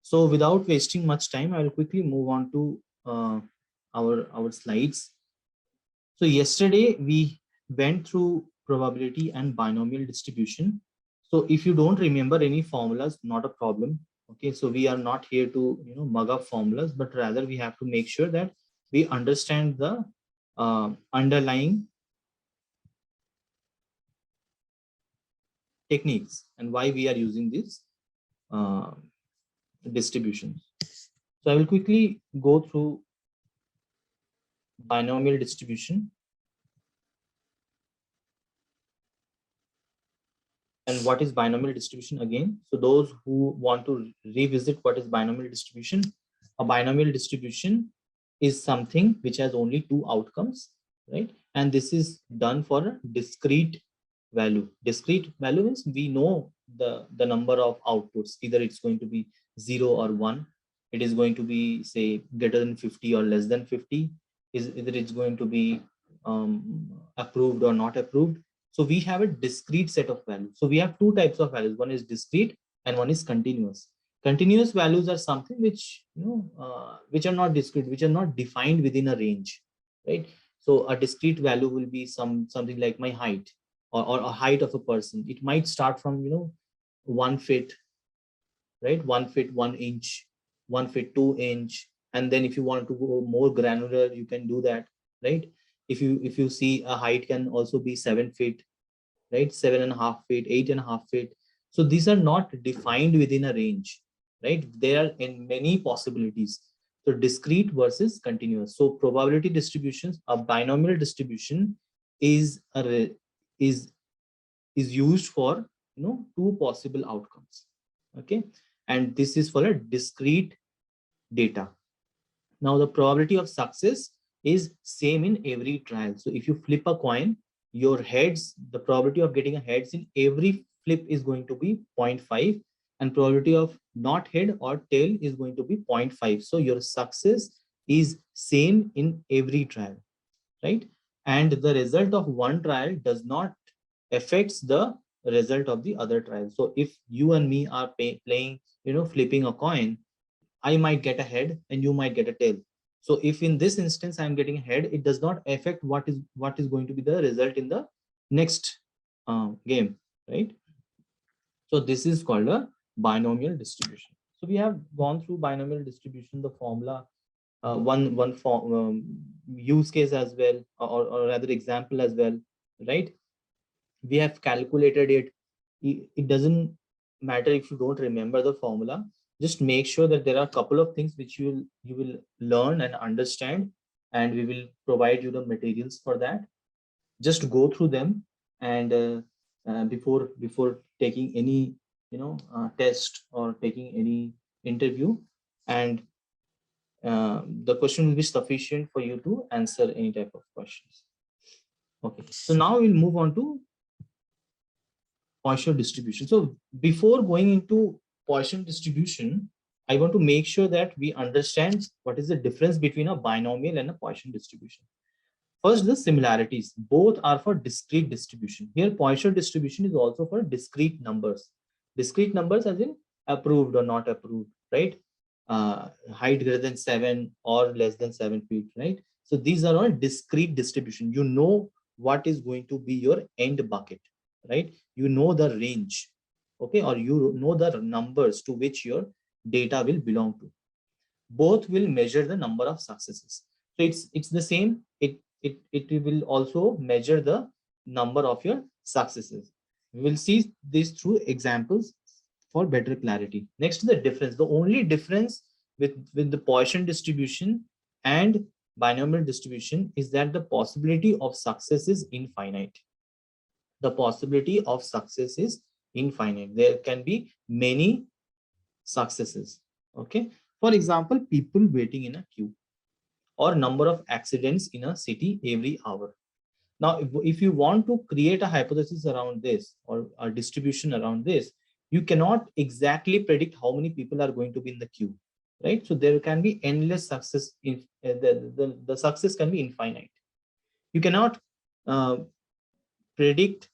So without wasting much time, I will quickly move on to our slides. So yesterday we went through probability and binomial distribution. So if you don't remember any formulas, not a problem. Okay, so we are not here to mug up formulas, but rather we have to make sure that we understand the underlying techniques and why we are using these uh, distributions. So I will quickly go through binomial distribution. And what is binomial distribution again? So those who want to revisit what is binomial distribution, a binomial distribution is something which has only two outcomes, right? And this is done for a discrete value. Discrete value means we know the number of outputs, either it's going to be 0 or 1. It is going to be, say, greater than 50 or less than 50. Either it's going to be approved or not approved. So we have a discrete set of values. So we have two types of values. One is discrete and one is continuous. Continuous values are something which which are not discrete, which are not defined within a range, right? So a discrete value will be something like my height or a height of a person. It might start from 1 feet, right? 1 feet 1 inch, 1 feet 2 inch, and then if you want to go more granular, you can do that, right? If you see a height can also be 7 feet, right? 7.5 feet, 8.5 feet. So these are not defined within a range, right? There are in many possibilities. So discrete versus continuous. So probability distributions, a binomial distribution is used for two possible outcomes. Okay, and this is for a discrete data. Now the probability of success is same in every trial. So if you flip a coin, your heads, the probability of getting a heads in every flip is going to be 0.5, and probability of not head or tail is going to be 0.5. So your success is same in every trial, right? And the result of one trial does not affects the result of the other trial. So if you and me are playing, flipping a coin, I might get a head and you might get a tail. So if in this instance I'm getting a head, it does not affect what is going to be the result in the next game, right? So this is called a binomial distribution. So we have gone through binomial distribution, the formula, one form use case as well, or rather example as well, right? We have calculated it. It doesn't matter if you don't remember the formula. Just make sure that there are a couple of things which you will learn and understand, and we will provide you the materials for that. Just go through them, and before taking any test or taking any interview, and the question will be sufficient for you to answer any type of questions. Okay, so now we'll move on to Poisson distribution. So before going into Poisson distribution, I want to make sure that we understand what is the difference between a binomial and a Poisson distribution. First, the similarities. Both are for discrete distribution. Here, Poisson distribution is also for discrete numbers. Discrete numbers as in approved or not approved, right? Height greater than 7 or less than 7 feet, right? So these are all discrete distribution. You know what is going to be your end bucket, right? You know the range, okay? Or you know the numbers to which your data will belong to. Both will measure the number of successes. So it's the same. It will also measure the number of your successes. We will see this through examples for better clarity. Next, the difference. The only difference with the Poisson distribution and binomial distribution is that the possibility of success is infinite. The possibility of success is infinite. There can be many successes. Okay. For example, people waiting in a queue, or number of accidents in a city every hour. Now, if you want to create a hypothesis around this or a distribution around this, you cannot exactly predict how many people are going to be in the queue, right? So there can be endless success. The success can be infinite. You cannot predict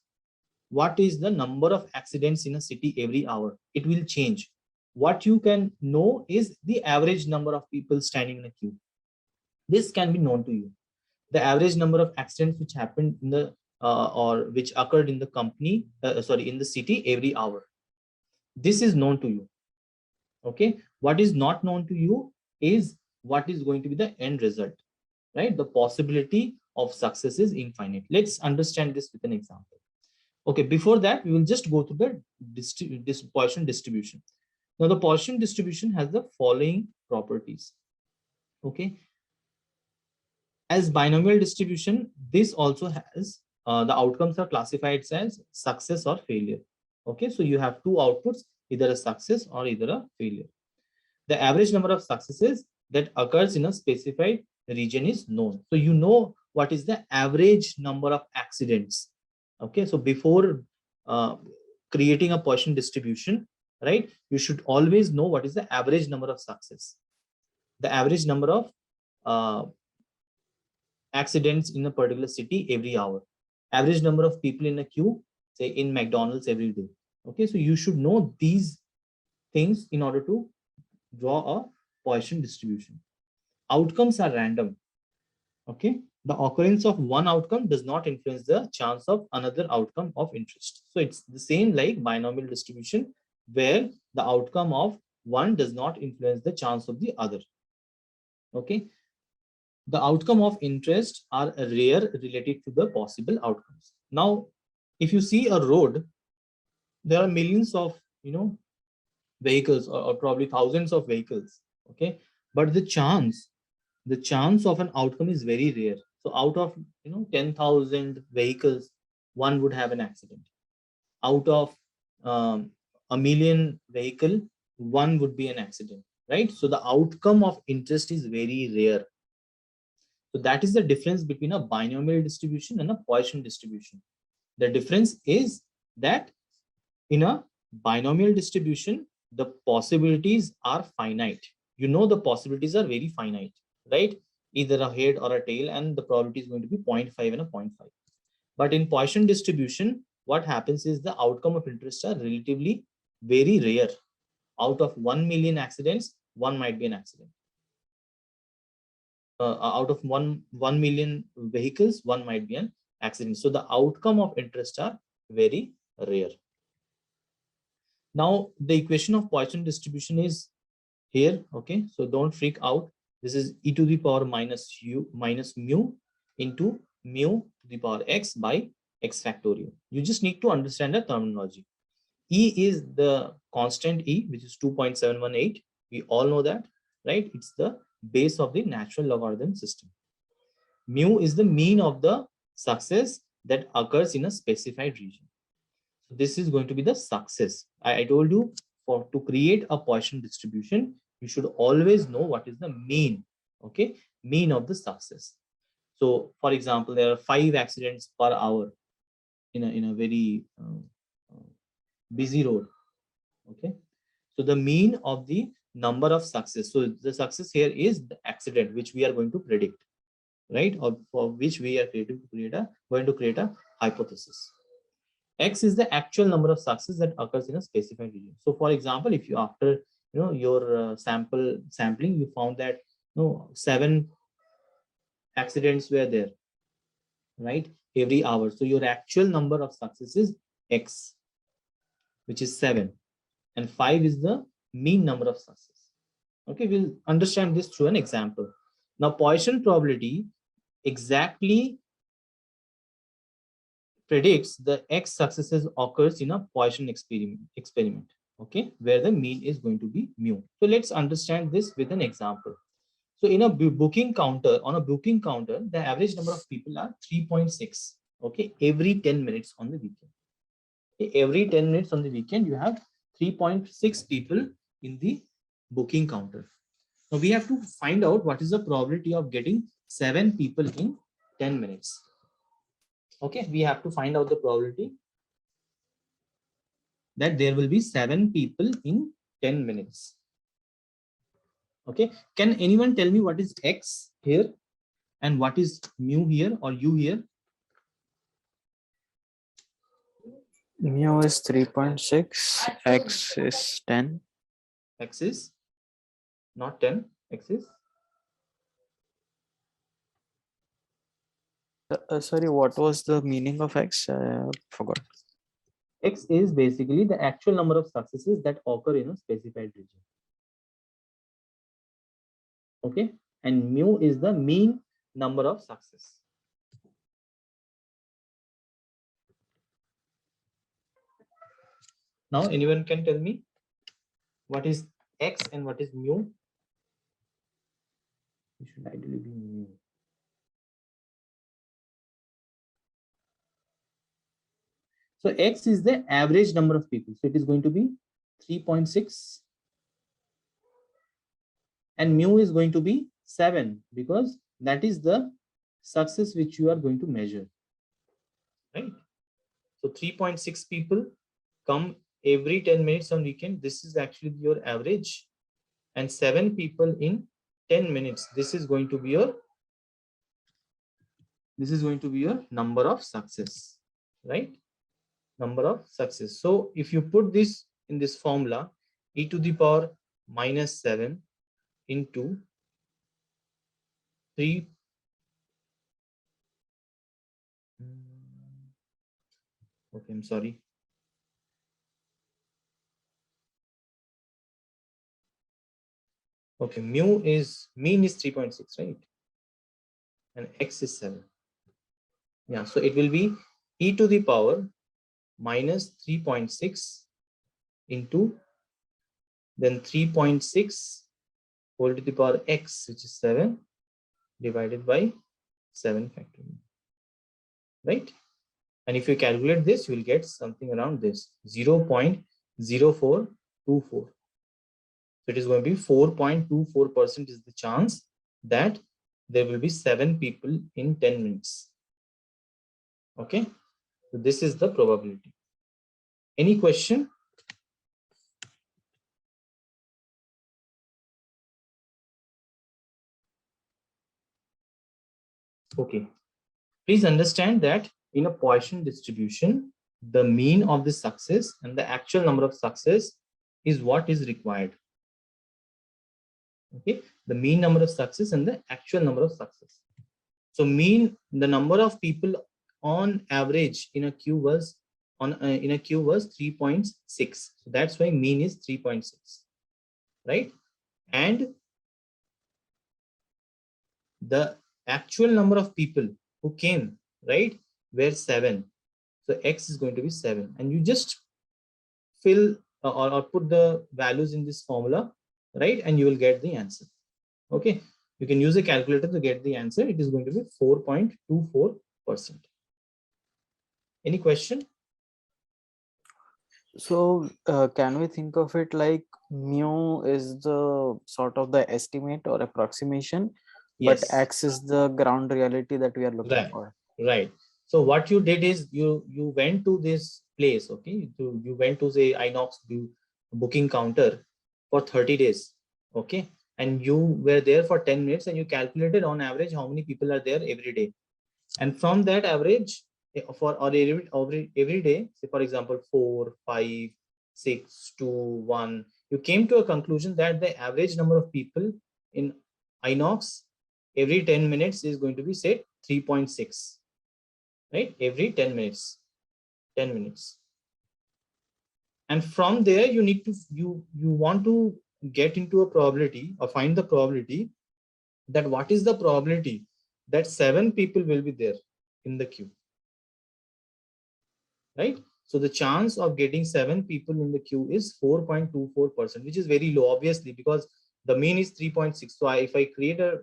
what is the number of accidents in a city every hour. It will change. what you can know is the average number of people standing in a queue. This can be known to you. The average number of accidents which happened in the or which occurred in the company, in the city every hour. This is known to you. Okay. What is not known to you is what is going to be the end result, right? The possibility of success is infinite. Let's understand this with an example. Okay. Before that, we will just go to the Poisson distribution. Now, the Poisson distribution has the following properties. Okay. As binomial distribution, this also has the outcomes are classified as success or failure. Okay, so you have two outputs, either a success or either a failure. The average number of successes that occurs in a specified region is known. So you know what is the average number of accidents. Okay, so before creating a Poisson distribution, right, you should always know what is the average number of success. The average number of accidents in a particular city every hour, average number of people in a queue, say in McDonald's every day. Okay, so you should know these things in order to draw a Poisson distribution. Outcomes are random. Okay, the occurrence of one outcome does not influence the chance of another outcome of interest. So it's the same like binomial distribution, where the outcome of one does not influence the chance of the other. Okay, the outcome of interest are rare related to the possible outcomes. Now, if you see a road, there are millions of vehicles, or probably thousands of vehicles. Okay, but the chance of an outcome is very rare. So out of 10,000 vehicles, one would have an accident. Out of a million vehicle, one would be an accident, right? So the outcome of interest is very rare. So that is the difference between a binomial distribution and a Poisson distribution. The difference is that in a binomial distribution, the possibilities are finite. You know, the possibilities are very finite, right? Either a head or a tail, and the probability is going to be 0.5 and a 0.5. But in Poisson distribution, what happens is the outcome of interest are relatively very rare. Out of 1 million accidents, one might be an accident. Out of 1 million vehicles, one might be an accident. So the outcome of interest are very rare. Now the equation of Poisson distribution is here. Okay, so don't freak out. This is e to the power minus mu into mu to the power x by x factorial. You just need to understand the terminology. E is the constant E, which is 2.718. We all know that, right? It's the base of the natural logarithm system. Mu is the mean of the success that occurs in a specified region. So this is going to be the success. I told you, to create a Poisson distribution, you should always know what is the mean. Okay, mean of the success. So for example, there are 5 accidents per hour in a very busy road. Okay, so the mean of the number of success. So the success here is the accident which we are going to predict, right? Or for which we are going to create a hypothesis. X is the actual number of success that occurs in a specified region. So for example, if you after your sampling, you found that 7 accidents were there, right, every hour. So your actual number of success is X, which is 7, and 5 is the mean number of success. Okay, we'll understand this through an example. Now Poisson probability exactly predicts the X successes occurs in a Poisson experiment, okay, where the mean is going to be mu. So let's understand this with an example. So in a booking counter, the average number of people are 3.6, okay, every 10 minutes on the weekend. Okay, every 10 minutes on the weekend, you have 3.6 people in the booking counter. Now we have to find out what is the probability of getting 7 people in 10 minutes. Okay, we have to find out the probability that there will be 7 people in 10 minutes. Okay, can anyone tell me what is X here and what is mu here or U here? Mu is 3.6, X is 10. X is not 10, X is Sorry, what was the meaning of X? Forgot. X is basically the actual number of successes that occur in a specified region. Okay, and mu is the mean number of success. Now, anyone can tell me what is X and what is mu? It should ideally be mu. So X is the average number of people. So it is going to be 3.6. And mu is going to be 7 because that is the success which you are going to measure. Right? So 3.6 people come every 10 minutes on weekend. This is actually your average. And 7 people in 10 minutes. This is going to be your number of success, right? Number of success. So if you put this in this formula, e to the power minus 7 into 3. Okay, I'm sorry. Okay, mean is 3.6, right? And X is 7. Yeah, so it will be e to the power minus 3.6 into then 3.6 whole to the power X, which is 7, divided by 7 factorial, right? And if you calculate this, you will get something around this 0.0424. So it is going to be 4.24% is the chance that there will be 7 people in 10 minutes. Okay, so this is the probability. Any question? Okay, please understand that in a Poisson distribution, the mean of the success and the actual number of success is what is required. Okay, the mean number of success and the actual number of success. So mean, the number of people on average in a queue was 3.6. So that's why mean is 3.6, right? And the actual number of people who came, right, were 7. So X is going to be 7, and you just fill or put the values in this formula, right, and you will get the answer. Okay, you can use a calculator to get the answer. It is going to be 4.24%. Any question? So can we think of it like mu is the sort of the estimate or approximation, Yes. but X is the ground reality that we are looking for. Right. So what you did is you went to this place, okay? You went to say Inox booking counter for 30 days, okay? And you were there for 10 minutes and you calculated on average how many people are there every day. And from that average for or every day, say for example 4, 5, 6, 2, 1, you came to a conclusion that the average number of people in Inox every 10 minutes is going to be say 3.6, right? Every 10 minutes. And from there you need to you want to get into a probability or find the probability that what is the probability that 7 people will be there in the queue, right? So the chance of getting 7 people in the queue is 4.24%, which is very low, obviously, because the mean is 3.6. So if I create a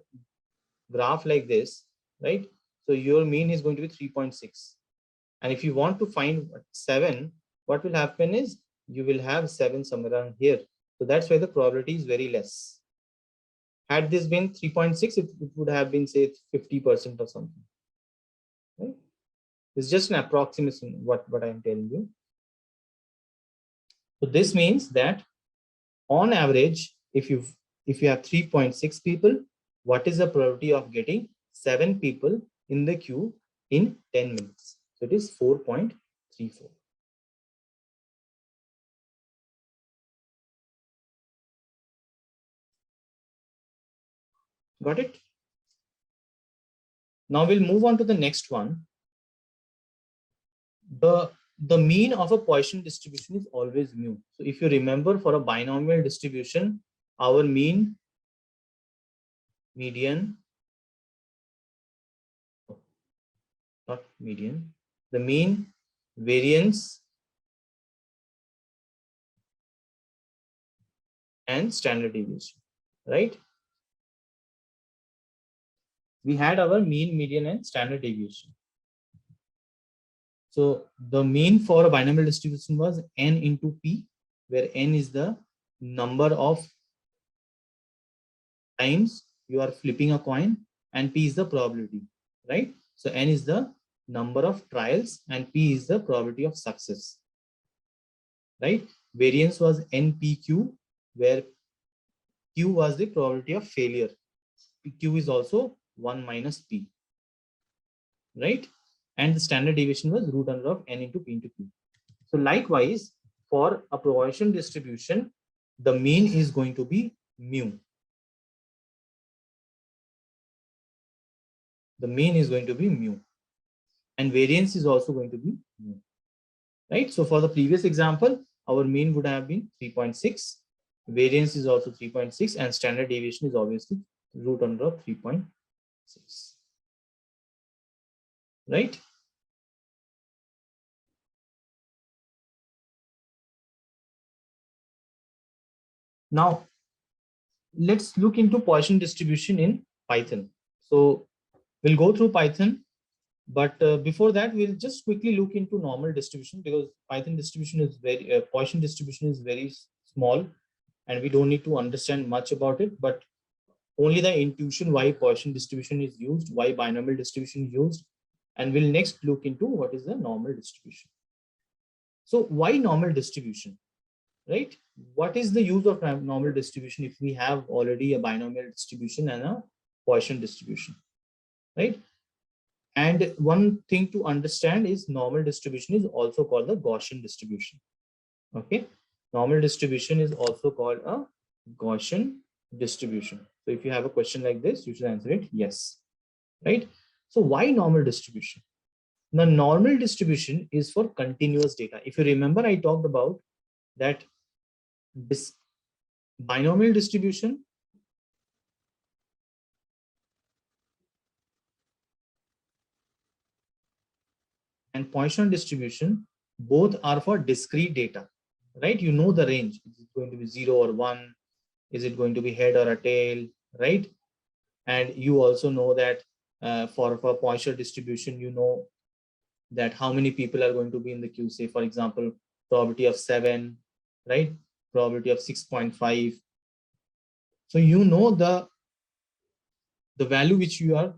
graph like this, right? So your mean is going to be 3.6. And if you want to find 7, what will happen is you will have 7 somewhere around here. So that's why the probability is very less. Had this been 3.6, it would have been say 50% or something. Right? It's just an approximation what I am telling you. So this means that on average, if you have 3.6 people, what is the probability of getting 7 people in the queue in 10 minutes? So it is 4.34. Got it? Now we'll move on to the next one. The mean of a Poisson distribution is always mu. So if you remember, for a binomial distribution, our mean, median, not median, the mean, variance, and standard deviation, right? We had our mean, median, and standard deviation. So the mean for a binomial distribution was n into p, where n is the number of times you are flipping a coin and p is the probability, right? So n is the number of trials and p is the probability of success, right? Variance was npq, where q was the probability of failure. Q is also 1 minus p, right? And the standard deviation was root under of n into p into q. So likewise, for a Poisson distribution, the mean is going to be mu. The mean is going to be mu. And variance is also going to be mu, right? So for the previous example, our mean would have been 3.6. Variance is also 3.6, and standard deviation is obviously root under of 3.6, right? Now, let's look into Poisson distribution in Python. So we'll go through Python, but before that, we'll just quickly look into normal distribution, because Python distribution is very, Poisson distribution is very small, and we don't need to understand much about it, but only the intuition why Poisson distribution is used, why binomial distribution is used, and we'll next look into what is the normal distribution. So why normal distribution, right? What is the use of normal distribution if we have already a binomial distribution and a Poisson distribution, right? And one thing to understand is normal distribution is also called the Gaussian distribution. Okay, normal distribution is also called a Gaussian distribution. So if you have a question like this, you should answer it yes, right? So why normal distribution? The normal distribution is for continuous data. If you remember, I talked about that this binomial distribution and Poisson distribution both are for discrete data, right? You know the range. Is it going to be 0 or 1? Is it going to be head or a tail, right? And you also know that for Poisson distribution, you know that how many people are going to be in the queue. Say, for example, probability of 7, right? Probability of 6.5. So you know the value which you are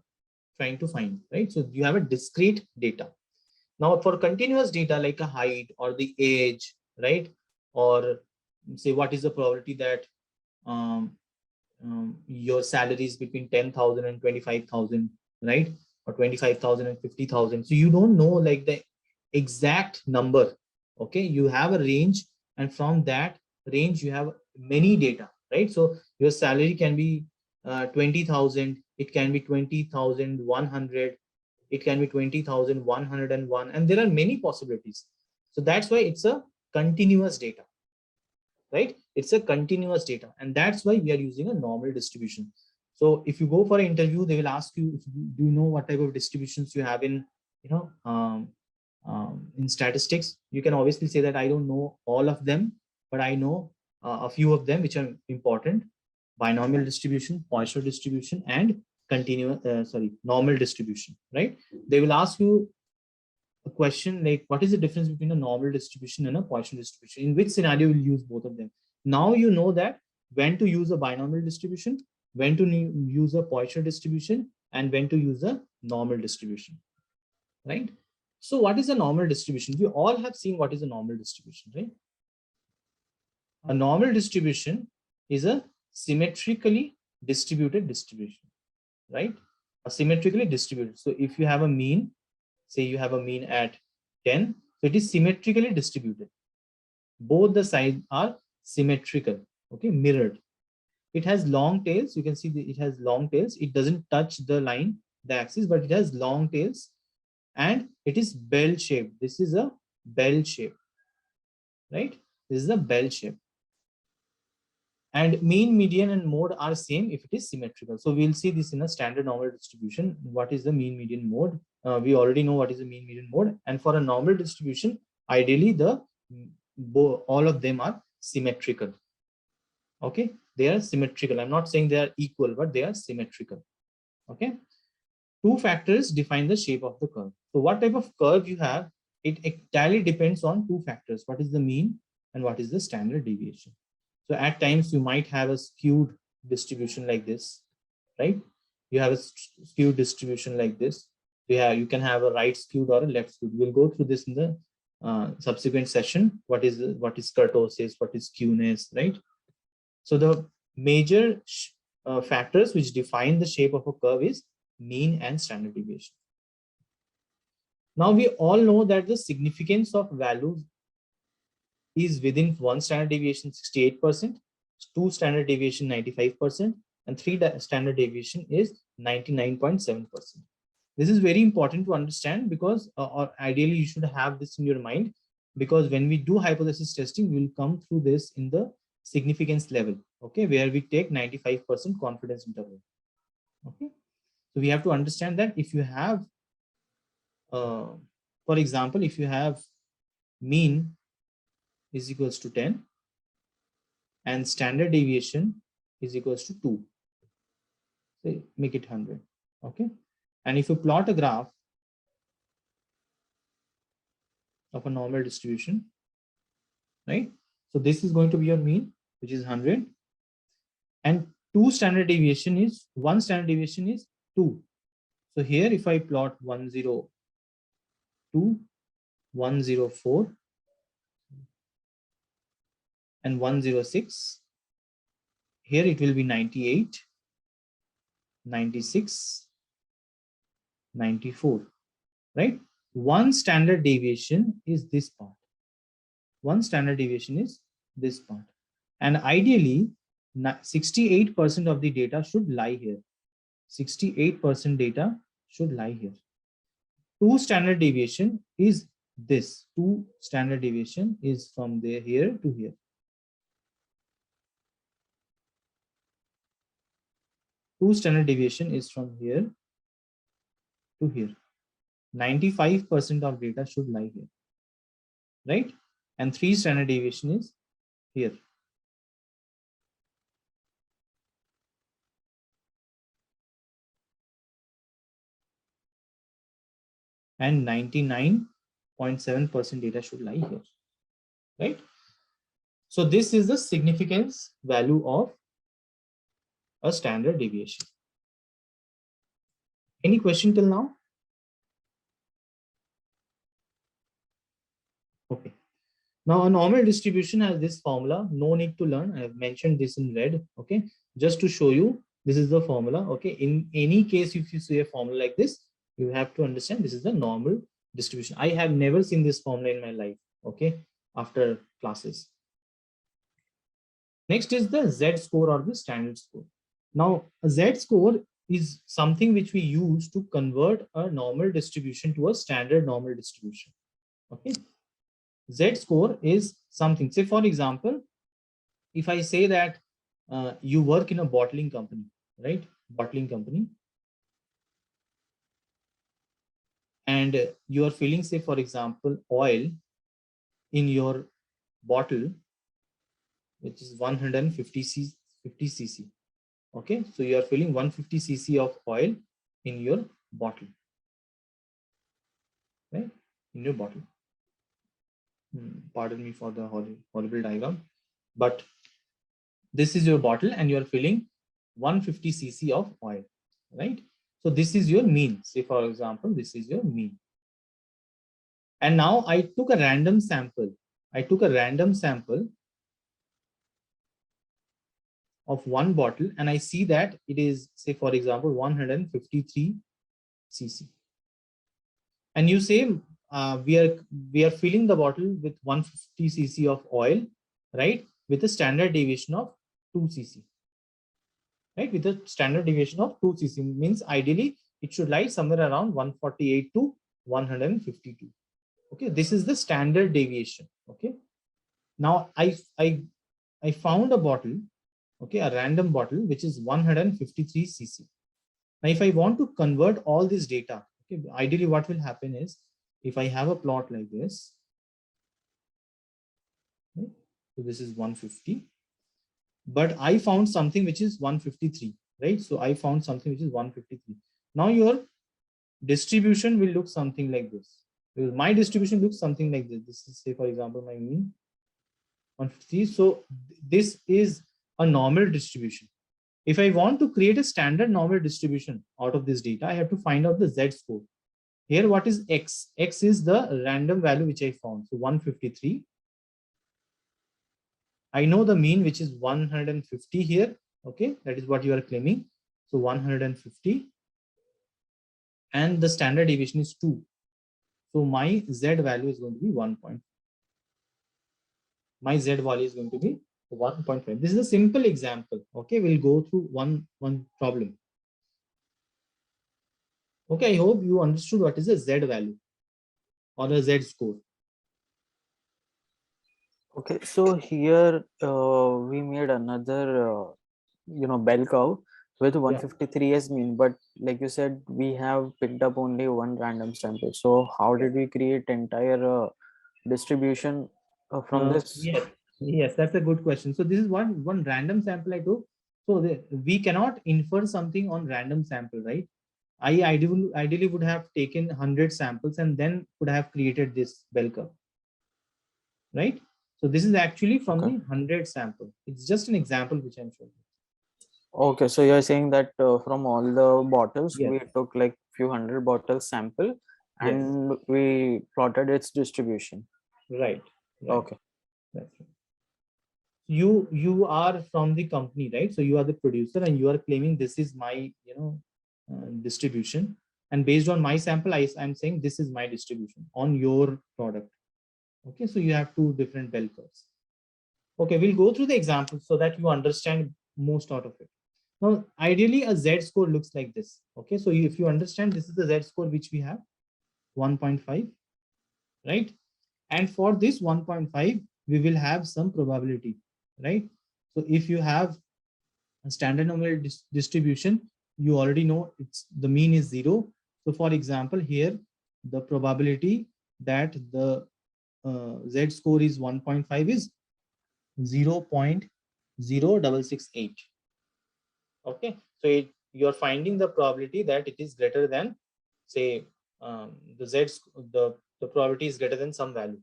trying to find, right? So you have a discrete data. Now for continuous data like a height or the age, right? Or say what is the probability that your salary is between 10,000 and 25,000, right? Or 25,000 and 50,000. So you don't know like the exact number. Okay, you have a range, and from that range you have many data, right? So your salary can be 20,000, it can be 20,100, it can be 20,101, and there are many possibilities. So that's why it's a continuous data, right? It's a continuous data, and that's why we are using a normal distribution. So if you go for an interview, they will ask you, do you know what type of distributions you have in, in statistics? You can obviously say that I don't know all of them, but I know a few of them which are important: binomial distribution, Poisson distribution, and normal distribution, right? They will ask you a question like, what is the difference between a normal distribution and a Poisson distribution? In which scenario will you use both of them? Now you know that when to use a binomial distribution, when to use a Poisson distribution, and when to use a normal distribution, right? So what is a normal distribution? We all have seen what is a normal distribution, right? A normal distribution is a symmetrically distributed distribution, right? A symmetrically distributed. So if you have a mean, say you have a mean at 10, so it is symmetrically distributed. Both the sides are symmetrical, okay, mirrored. it has long tails. You can see it has long tails. It doesn't touch the line, the axis, but it has long tails, and it is bell shaped. This is a bell shape, right? This is a bell shape. And mean, median, and mode are same if it is symmetrical. So we'll see this in a standard normal distribution. What is the mean, median, mode? We already know what is the mean, median, mode. And for a normal distribution, ideally all of them are symmetrical. Okay, they are symmetrical. I'm not saying they are equal, but they are symmetrical. Okay, two factors define the shape of the curve. So what type of curve you have, it entirely depends on two factors. What is the mean and what is the standard deviation? So at times you might have a skewed distribution like this, right? You have a skewed distribution like this. You can have a right skewed or a left skewed. We'll go through this in the subsequent session. What is kurtosis, what is skewness, right? So the major factors which define the shape of a curve is mean and standard deviation. Now we all know that the significance of values is within one standard deviation 68%, two standard deviation 95%, and three standard deviation is 99.7%. This is very important to understand because, or ideally you should have this in your mind, because when we do hypothesis testing, we'll come through this in the significance level, okay, where we take 95% confidence interval. Okay, so we have to understand that if you have, for example, if you have mean is equals to 10 and standard deviation is equals to 2, so make it 100. Okay, and if you plot a graph of a normal distribution, right, so this is going to be your mean, which is 100, and one standard deviation is 2. So here if I plot 102, 104 and 106, here it will be 98, 96, 94, right? One standard deviation is this part. One standard deviation is this part. And ideally, 68% of the data should lie here. 68% data should lie here. Two standard deviation is this. Two standard deviation is from there here to here. Two standard deviation is from here to here. 95% of data should lie here, right? And three standard deviation is here. And 99.7% data should lie here, right? So this is the significance value of a standard deviation. Any question till now? Okay. Now a normal distribution has this formula. No need to learn. I have mentioned this in red. Okay. Just to show you, this is the formula. Okay. In any case, if you see a formula like this, you have to understand this is the normal distribution. I have never seen this formula in my life. Okay. After classes. Next is the Z score or the standard score. Now a Z score is something which we use to convert a normal distribution to a standard normal distribution. Okay. Z score is something, say for example, if I say that you work in a bottling company, right? Bottling company. And you are filling, say for example, oil in your bottle, which is 150 cc. Okay, so you are filling 150 cc of oil in your bottle, right? In your bottle. Pardon me for the horrible diagram, but this is your bottle and you are filling 150 cc of oil, right? So this is your mean. Say for example, this is your mean. And now I took a random sample. Of one bottle and I see that it is, say for example, 153 cc. And you say we are filling the bottle with 150 cc of oil, right? With a standard deviation of 2 cc. right? With a standard deviation of 2 cc, means ideally it should lie somewhere around 148 to 152. Okay, this is the standard deviation. Okay, now I found a bottle, okay, a random bottle which is 153 cc. Now if I want to convert all this data, okay, ideally what will happen is, if I have a plot like this, okay, so this is 150, but I found something which is 153, right? So I found something which is 153. Now your distribution will look something like this. My distribution looks something like this. This is, say, for example, my mean 150. So this is a normal distribution. If I want to create a standard normal distribution out of this data, I have to find out the Z score. Here, what is X? X is the random value which I found. So 153. I know the mean, which is 150 here. Okay, that is what you are claiming. So 150. And the standard deviation is 2. So my Z value is going to be 1. My Z value is going to be 1.5. This is a simple example. Okay, we'll go through one problem. Okay, I hope you understood what is a Z value or a Z score. Okay, so here we made another bell curve with 153 as mean, but like you said, we have picked up only one random sample. So how did we create entire distribution from this? Yes, that's a good question. So this is one random sample I took. So we cannot infer something on random sample, right? I ideally would have taken 100 samples and then would have created this bell curve, right? So this is actually from the 100 sample. It's just an example which I'm showing. Okay, so you're saying that from all the bottles, Yes. we took like few hundred bottles sample and we plotted its distribution. Right. Okay. That's right. You are from the company, right? So you are the producer and you are claiming this is my distribution, and based on my sample I'm saying this is my distribution on your product. Okay, so you have two different bell curves. Okay, we'll go through the examples so that you understand most out of it. Now ideally a Z score looks like this. Okay, so if you understand, this is the Z score which we have, 1.5, right? And for this 1.5 we will have some probability, right? So if you have a standard normal distribution, you already know it's the mean is 0. So for example, here the probability that the Z score is 1.5 is 0.0668. Okay, so you're finding the probability that it is greater than, say, the probability is greater than some value.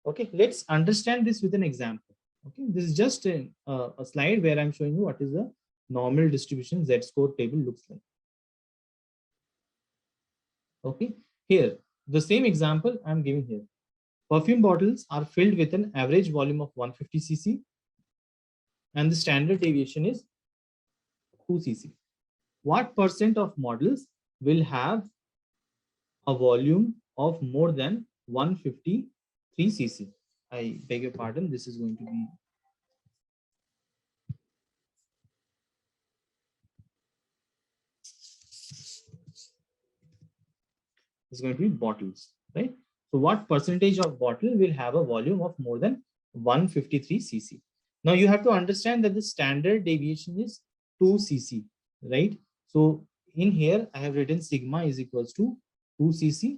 Okay, let's understand this with an example. Okay, this is just a slide where I'm showing you what is the normal distribution Z score table looks like. Okay, here the same example I'm giving here. Perfume bottles are filled with an average volume of 150 cc and the standard deviation is 2 cc. What percent of models will have a volume of more than 153 cc? I beg your pardon, this is going to be bottles, right? So what percentage of bottle will have a volume of more than 153 cc? Now you have to understand that the standard deviation is 2 cc, right? So in here I have written sigma is equals to 2 cc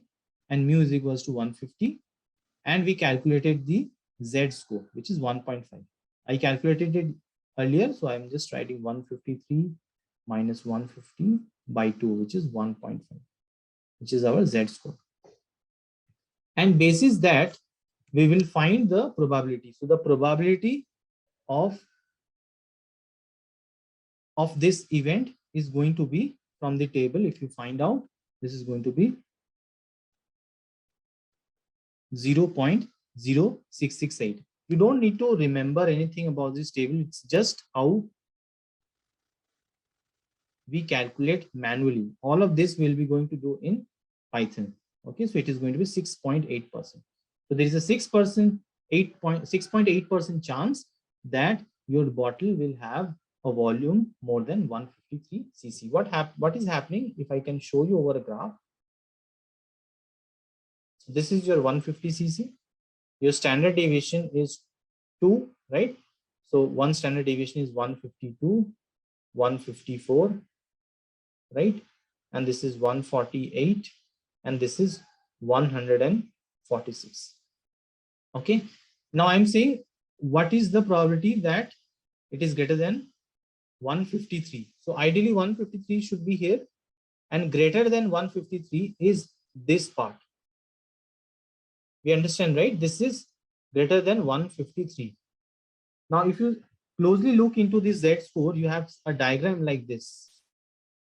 and mu is equals to 150, and we calculated the Z score, which is 1.5. I calculated it earlier, so I'm just writing 153 minus 150 by 2, which is 1.5, which is our Z score. And basis that, we will find the probability. So the probability of this event is going to be from the table. If you find out, this is going to be 0.0668. You don't need to remember anything about this table. It's just how we calculate manually. All of this will be going to do in Python. Okay, so it is going to be 6.8%. So there is a 6.8% chance that your bottle will have a volume more than 153 cc. What is happening? If I can show you over a graph. So this is your 150 cc. Your standard deviation is 2, right? So one standard deviation is 152, 154, right? And this is 148, and this is 146. Okay. Now I'm saying, what is the probability that it is greater than 153? So ideally 153 should be here, and greater than 153 is this part. We understand, right? This is greater than 153. Now, if you closely look into this Z-score, you have a diagram like this,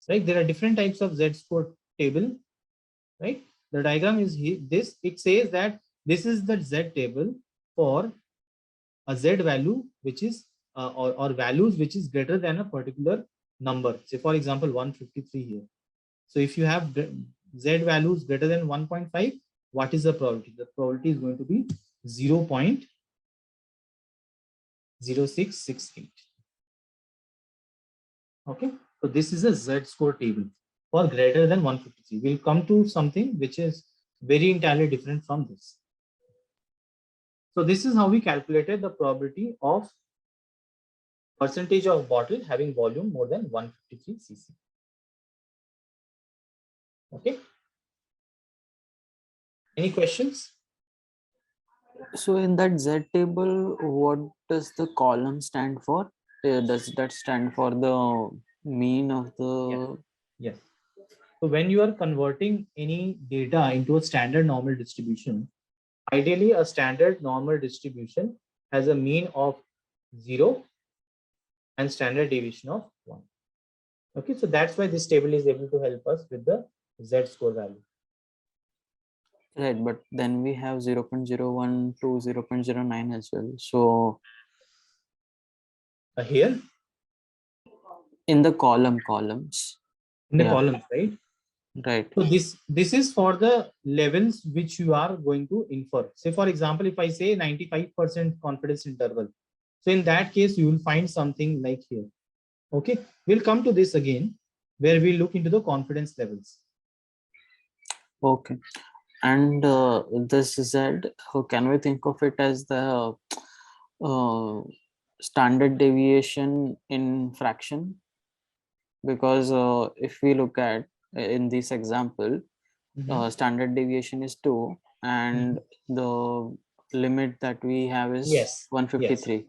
right? There are different types of Z-score table, right? The diagram is here. This, it says that this is the Z table for a Z value, which is, or values which is greater than a particular number. Say, for example, 153 here. So if you have Z values greater than 1.5, what is the probability? The probability is going to be 0.0668. Okay, so this is a Z-score table for greater than 153. We'll come to something which is very entirely different from this. So this is how we calculated the probability of percentage of bottle having volume more than 153 cc. Okay. Any questions? So in that Z table, what does the column stand for? Does that stand for the mean of the? Yes. So when you are converting any data into a standard normal distribution, ideally a standard normal distribution has a mean of 0 and standard deviation of 1. Okay, so that's why this table is able to help us with the Z-score value. Right, but then we have 0.01 to 0.09 as well. So Here in the columns. in the Yeah. columns, right? Right. So this is for the levels which you are going to infer. Say, for example, if I say 95% confidence interval, so in that case, you will find something like here. Okay, we'll come to this again, where we look into the confidence levels. Okay. And this Z, can we think of it as the standard deviation in fraction? Because if we look at in this example, standard deviation is 2 and the limit that we have is Yes. 153.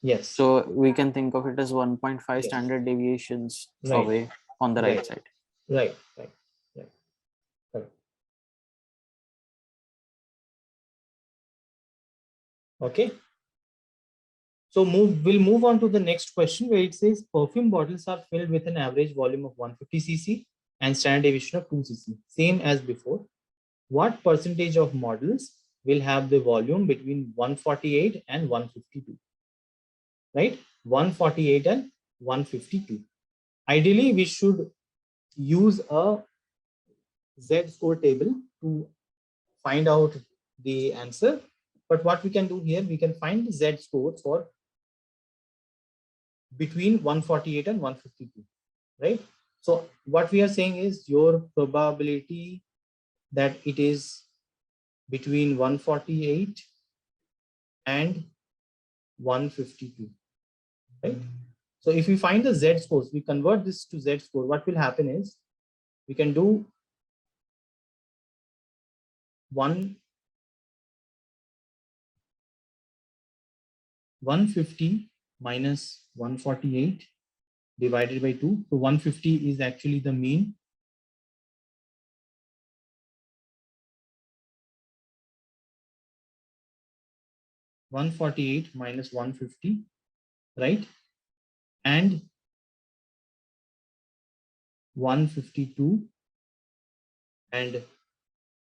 Yes. So we can think of it as 1.5 Yes. standard deviations Right. away on the right side. Right. Okay. So we'll move on to the next question, where it says perfume bottles are filled with an average volume of 150 cc and standard deviation of 2 cc, same as before. What percentage of models will have the volume between 148 and 152? Right? 148 and 152. Ideally, we should use a Z-score table to find out the answer. But what we can do here, we can find the Z-score for between 148 and 152, right? So what we are saying is your probability that it is between 148 and 152, right? So if we find the Z scores, we convert this to Z score, what will happen is we can do 150 minus 148 divided by 2. So 150 is actually the mean. (148 minus 150), right? And 152 and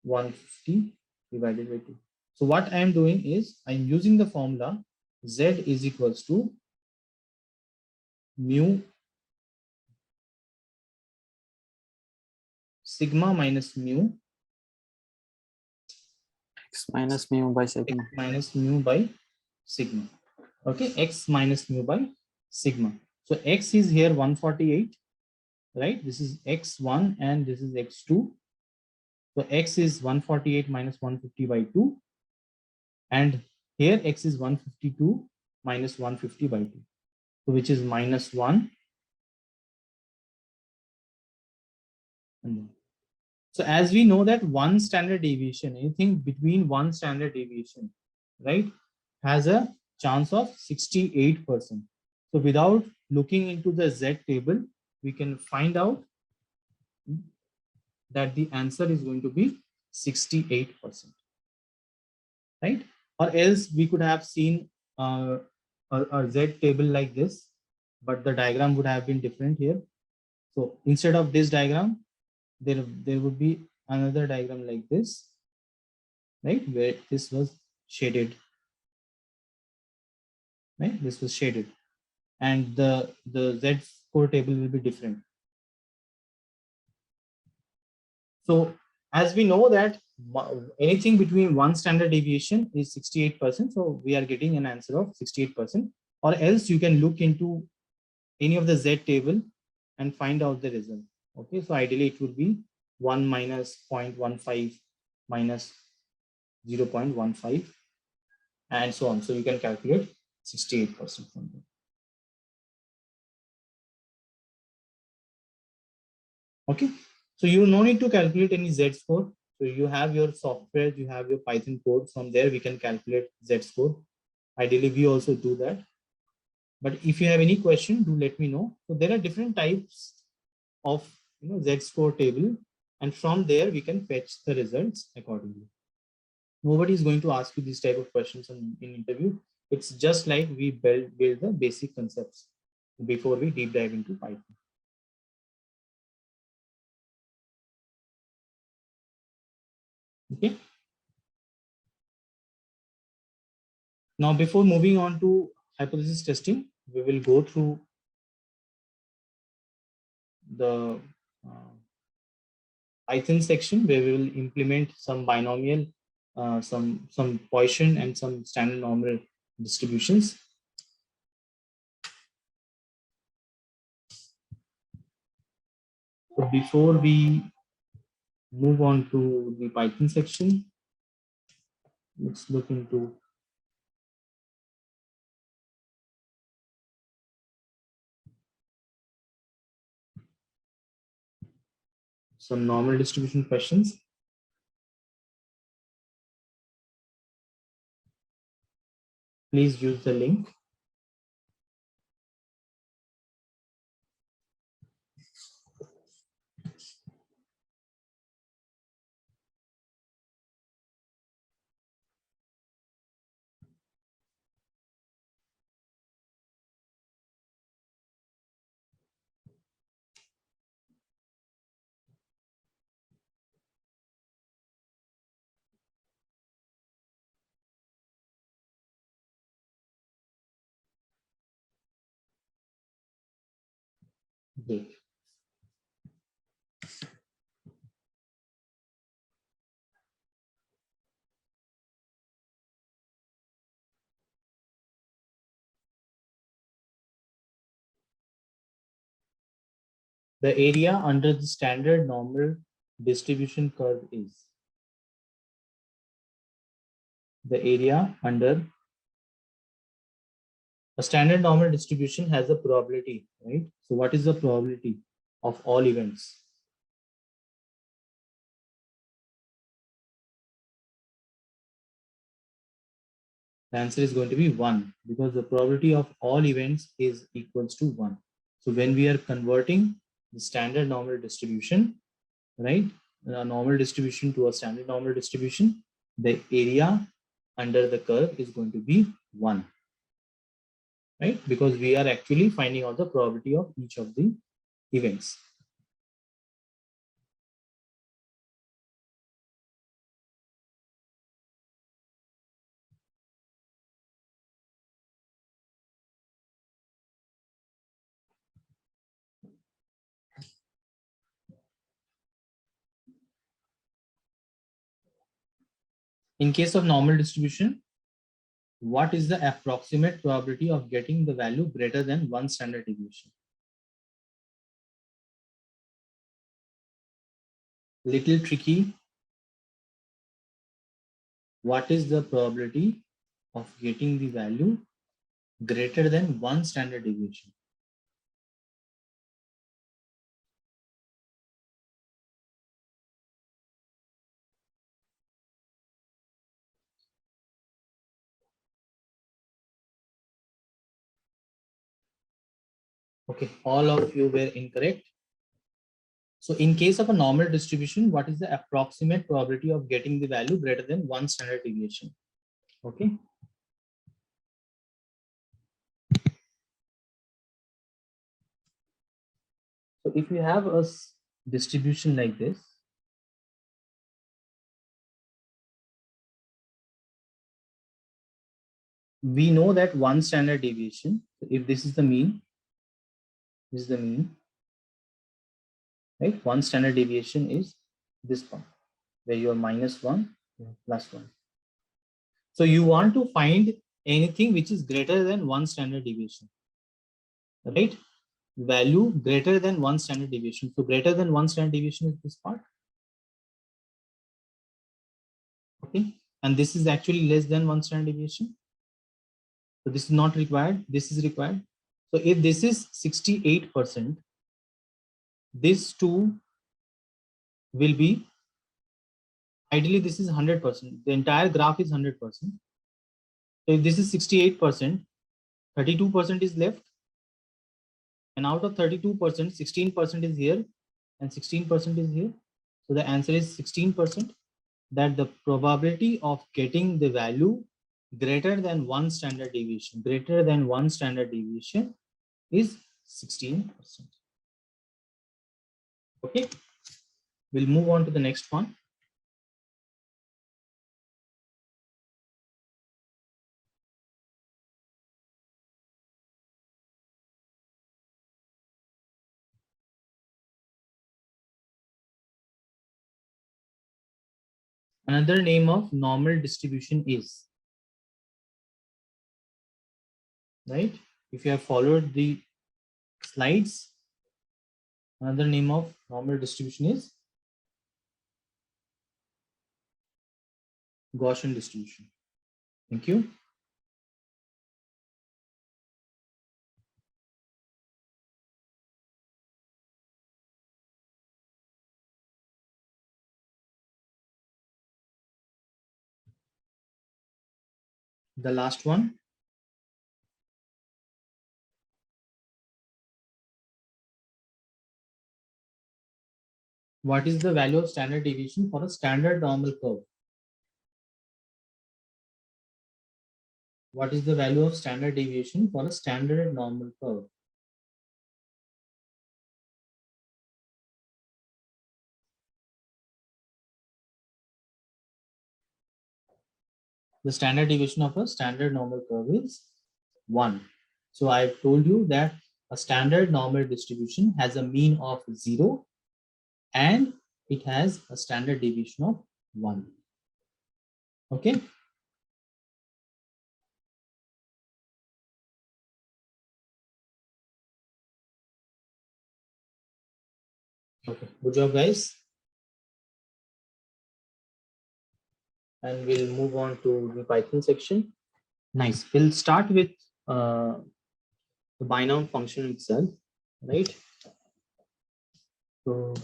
150 divided by 2. So what I am doing is I'm using the formula Z is equals to mu sigma minus mu X minus mu by sigma. X minus mu by sigma. Okay, X minus mu by sigma. So X is here 148, right? This is X1 and this is X2. So X is 148 minus 150 by 2. And here X is 152 minus 150 by 2. So which is minus 1 and 1. So as we know that one standard deviation, anything between one standard deviation, right, has a chance of 68%. So without looking into the Z table, we can find out that the answer is going to be 68%, right? Or else we could have seen a Z table like this, but the diagram would have been different here. So instead of this diagram, there would be another diagram like this, right, where this was shaded, right? This was shaded, and the Z score table will be different. So as we know that anything between one standard deviation is 68%, so we are getting an answer of 68%. Or else you can look into any of the Z table and find out the result. Okay, so ideally it would be 1 minus 0.15 minus 0.15 and so on. So you can calculate 68% from there. Okay, so you no need to calculate any Z score. So you have your software, you have your Python code. From there, we can calculate Z score. Ideally, we also do that. But if you have any question, do let me know. So there are different types of Z score table, and from there we can fetch the results accordingly. Nobody is going to ask you this type of questions in interview. It's just like we build the basic concepts before we deep dive into Python. Okay. Now, before moving on to hypothesis testing, we will go through the Python section where we will implement some binomial, some Poisson and some standard normal distributions. So before we move on to the Python section, let's look into some normal distribution questions. Please use the link. Okay. The area under the standard normal distribution curve is the area under a standard normal distribution has a probability, right? So what is the probability of all events? The answer is going to be 1 because the probability of all events is equals to 1. So when we are converting the standard normal distribution, right, a normal distribution to a standard normal distribution, the area under the curve is going to be 1, right? Because we are actually finding out the probability of each of the events. In case of normal distribution, what is the approximate probability of getting the value greater than 1 standard deviation? Little tricky. What is the probability of getting the value greater than 1 standard deviation? Okay, all of you were incorrect. So in case of a normal distribution, what is the approximate probability of getting the value greater than 1 standard deviation? Okay. So if you have a distribution like this, we know that 1 standard deviation, if this is the mean, this is the mean, right? 1 standard deviation is this one, where you are -1, +1. So you want to find anything which is greater than 1 standard deviation, right? Value greater than 1 standard deviation. So greater than 1 standard deviation is this part. Okay. And this is actually less than 1 standard deviation. So this is not required. This is required. So if this is 68%, this two will be, ideally this is 100%. The entire graph is 100%. So if this is 68%, 32% is left. And out of 32%, 16% is here and 16% is here. So the answer is 16%, that the probability of getting the value greater than 1 standard deviation, is 16%. Okay, we'll move on to the next one. Another name of normal distribution is, right? If you have followed the slides, another name of normal distribution is Gaussian distribution. Thank you. The last one. What is the value of standard deviation for a standard normal curve? What is the value of standard deviation for a standard normal curve? The standard deviation of a standard normal curve is 1. So I've told you that a standard normal distribution has a mean of 0 and it has a standard deviation of 1. Okay. Okay, good job guys. And we'll move on to the Python section. Nice. We'll start with the binomial function itself, right? So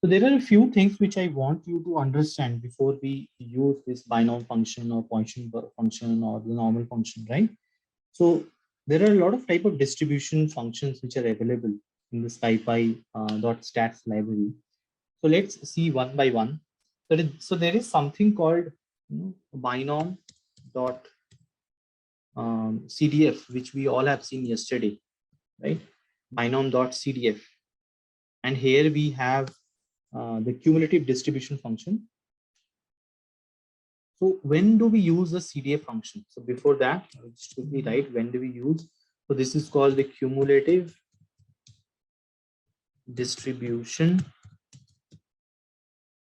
there are a few things which I want you to understand before we use this binomial function or Poisson function or the normal function, right? So there are a lot of type of distribution functions which are available in the scipy.stats library. So let's see one by one. So there is something called binom dot CDF, which we all have seen yesterday, right? Binom dot CDF, and here we have the cumulative distribution function. So when do we use the CDF function? So before that, it should be right. When do we use? So this is called the cumulative distribution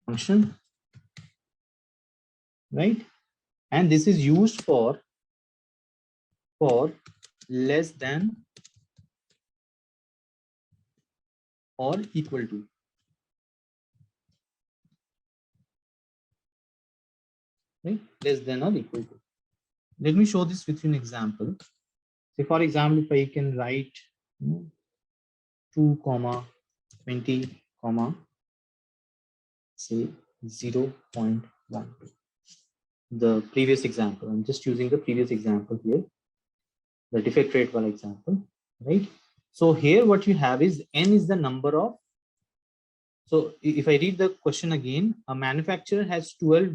function, right? and this is used for less than or equal to. Right? Less than or equal to. Let me show this with an example. Say for example, if I can write 2 comma 20 comma say 0.12. The previous example, I'm just using the previous example here, the defect rate one example, right? So here what you have is n is the number of, so if I read the question again, a manufacturer has 12%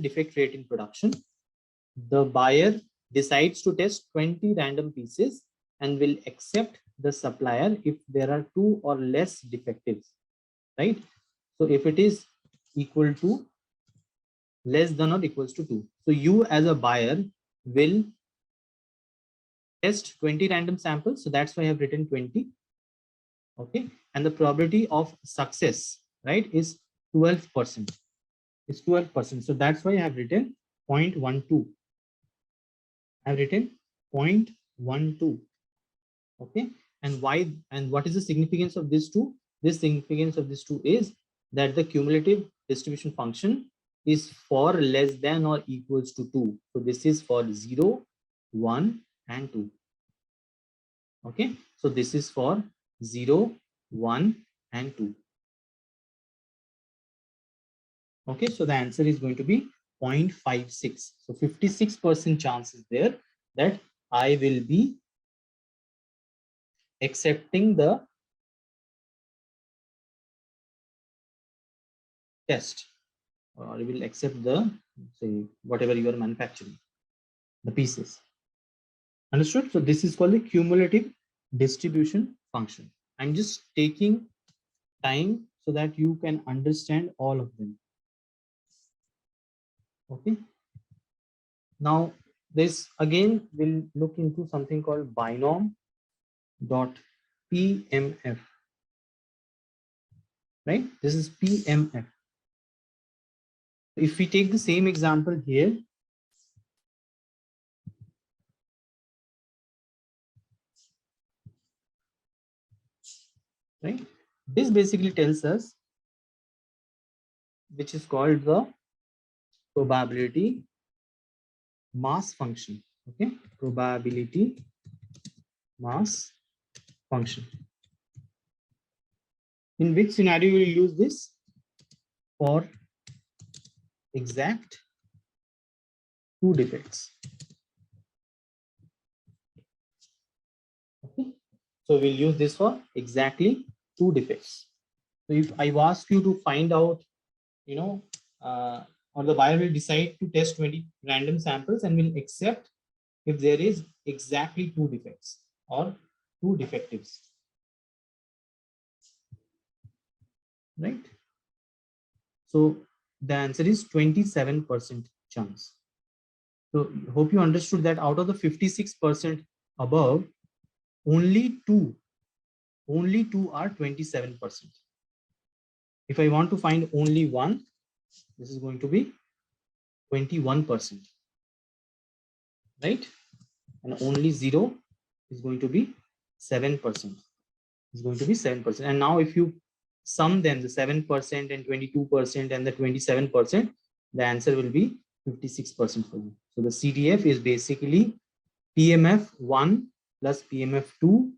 defect rate in production. The buyer decides to test 20 random pieces and will accept the supplier if there are 2 or less defectives, right? So if it is equal to less than or equals to 2, so you as a buyer will test 20 random samples, so that's why I have written 20. Okay, and the probability of success, right, is 12%. It's 12%, so that's why I have written 0.12. I have written 0.12. Okay, and why, and what is the significance of this two? This significance of this two is that the cumulative distribution function is for less than or equals to 2. So this is for 0, 1 and 2. Okay, so this is for 0, 1 and 2. Okay, so the answer is going to be 0.56. So 56% chance is there that I will be accepting the test, or I will accept the, say, whatever you are manufacturing, the pieces. Understood? So this is called the cumulative distribution function. I'm just taking time so that you can understand all of them. Okay. Now this again will look into something called binom dot PMF. Right? This is PMF. If we take the same example here, right? This basically tells us, which is called the probability mass function. Okay, probability mass function. In which scenario will you use this? For exact 2 defects. Okay, so we'll use this for exactly 2 defects. So if I ask you to find out, or the buyer will decide to test 20 random samples and will accept if there is exactly 2 defects or 2 defectives, right? So the answer is 27% chance. So hope you understood that out of the 56% above, only two are 27%. If I want to find only one, this is going to be 21%, right? And only 0 is going to be 7%. Is going to be 7%. And now if you sum them, the 7% and 22% and the 27%, the answer will be 56% for you. So the CDF is basically PMF1 plus PMF2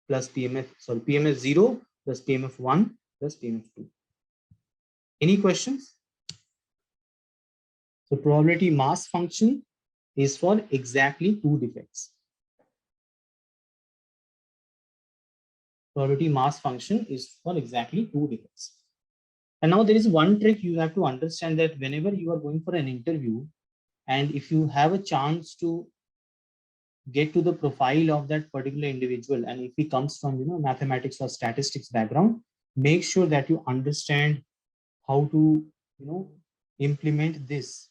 plus PMF0 plus PMF1 plus PMF2. Any questions? So probability mass function is for exactly 2 defects. Probability mass function is for exactly 2 defects. And now there is one trick you have to understand, that whenever you are going for an interview, and if you have a chance to get to the profile of that particular individual, and if he comes from mathematics or statistics background, make sure that you understand how to implement this,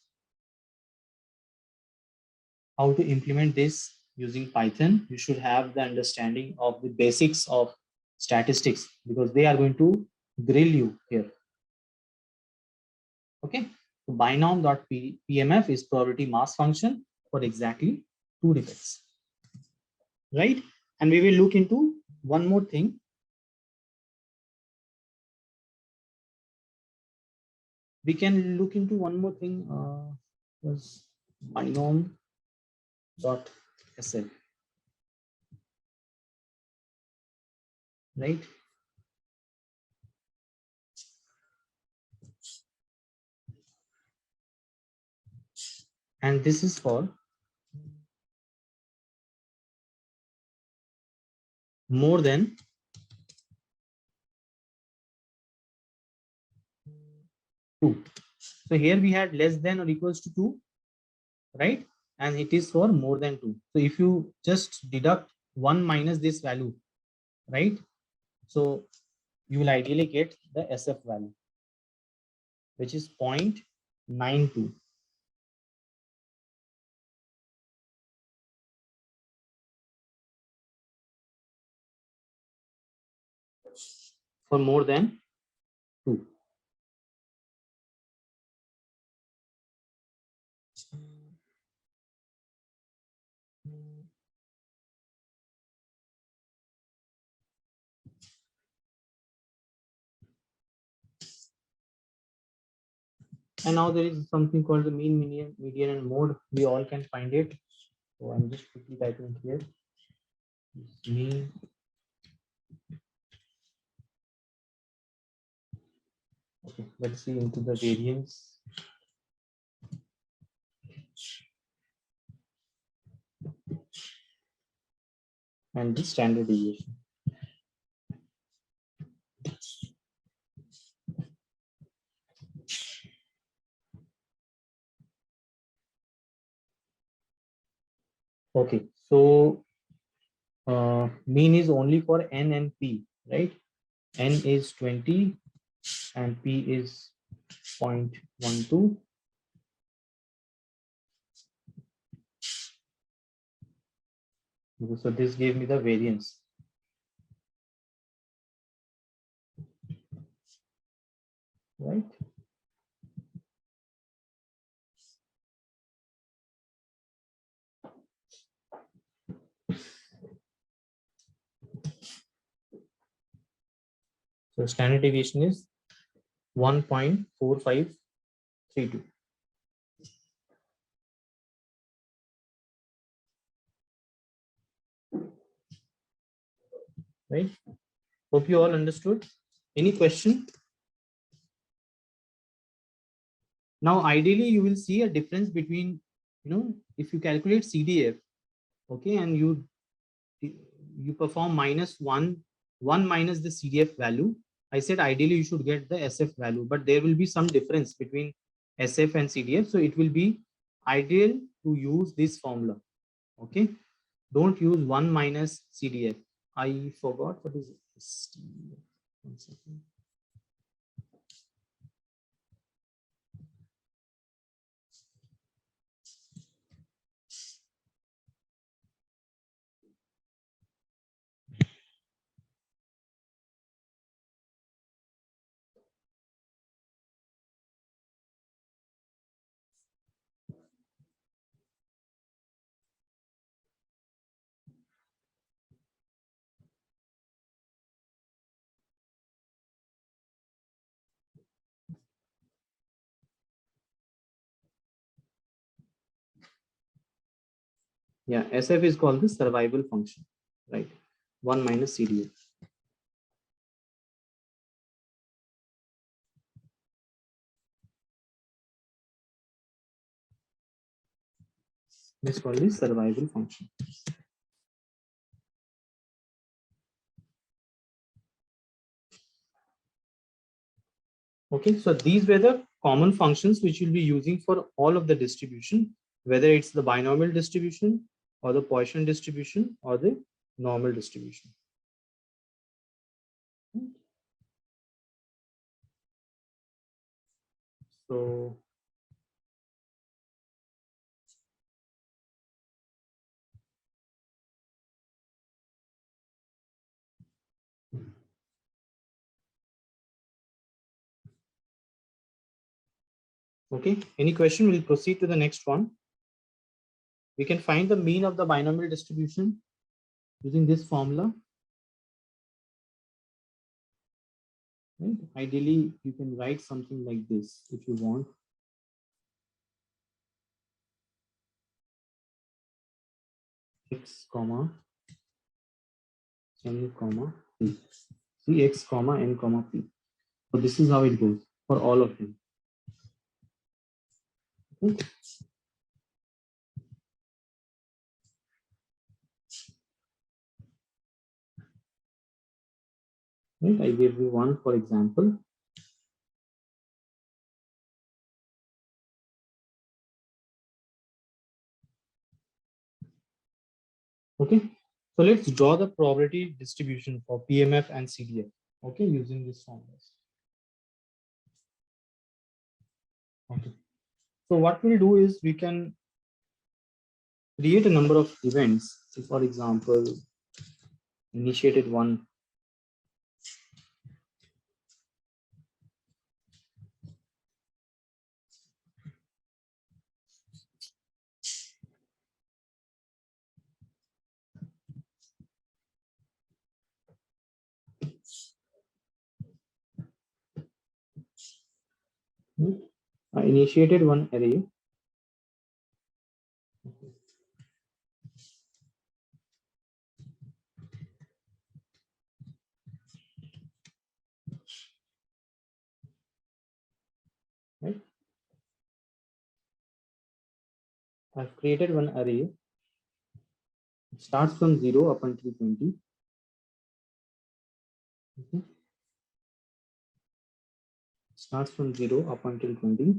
using Python. You should have the understanding of the basics of statistics, because they are going to grill you here. Okay, So binom.pmf is probability mass function for exactly 2 defects, right? And we will look into one more thing. We can look into one more thing, was binom.sl, right? And this is for more than 2. So here we had less than or equals to 2, right? And it is for more than 2. So if you just deduct 1 minus this value, right? So you will ideally get the SF value, which is 0.92. For more than 2. And now there is something called the mean, median, and mode. We all can find it. So I'm just quickly typing here. Mean. Okay, let's see into the variance. And the standard deviation. Okay, so mean is only for N and P, right? N is 20 and P is 0.12. So this gave me the variance, right? So standard deviation is 1.4532. Right? Hope you all understood. Any question? Now, ideally, you will see a difference between, if you calculate CDF, okay, and you perform -1 minus the CDF value. I said ideally you should get the SF value, but there will be some difference between SF and CDF. So it will be ideal to use this formula. Okay, don't use 1 minus CDF. I forgot what is it. 1 second. Yeah, SF is called the survival function, right? 1 minus CDF. This is called the survival function. Okay, so these were the common functions which you'll be using for all of the distribution, whether it's the binomial distribution or the Poisson distribution or the normal distribution. So Okay, any question? We'll proceed to the next one. We can find the mean of the binomial distribution using this formula. Right? Ideally, you can write something like this if you want. X comma n comma p. See x comma n comma p. So this is how it goes for all of them. Okay. Right? I gave you one for example. Okay, so let's draw the probability distribution for PMF and CDF. Okay, using this formulas. Okay, so what we'll do is we can create a number of events. So for example, initiated one. Initiated one array. Right? I've created one array. It starts from 0 up until 20. Okay. Starts from 0 up until 20.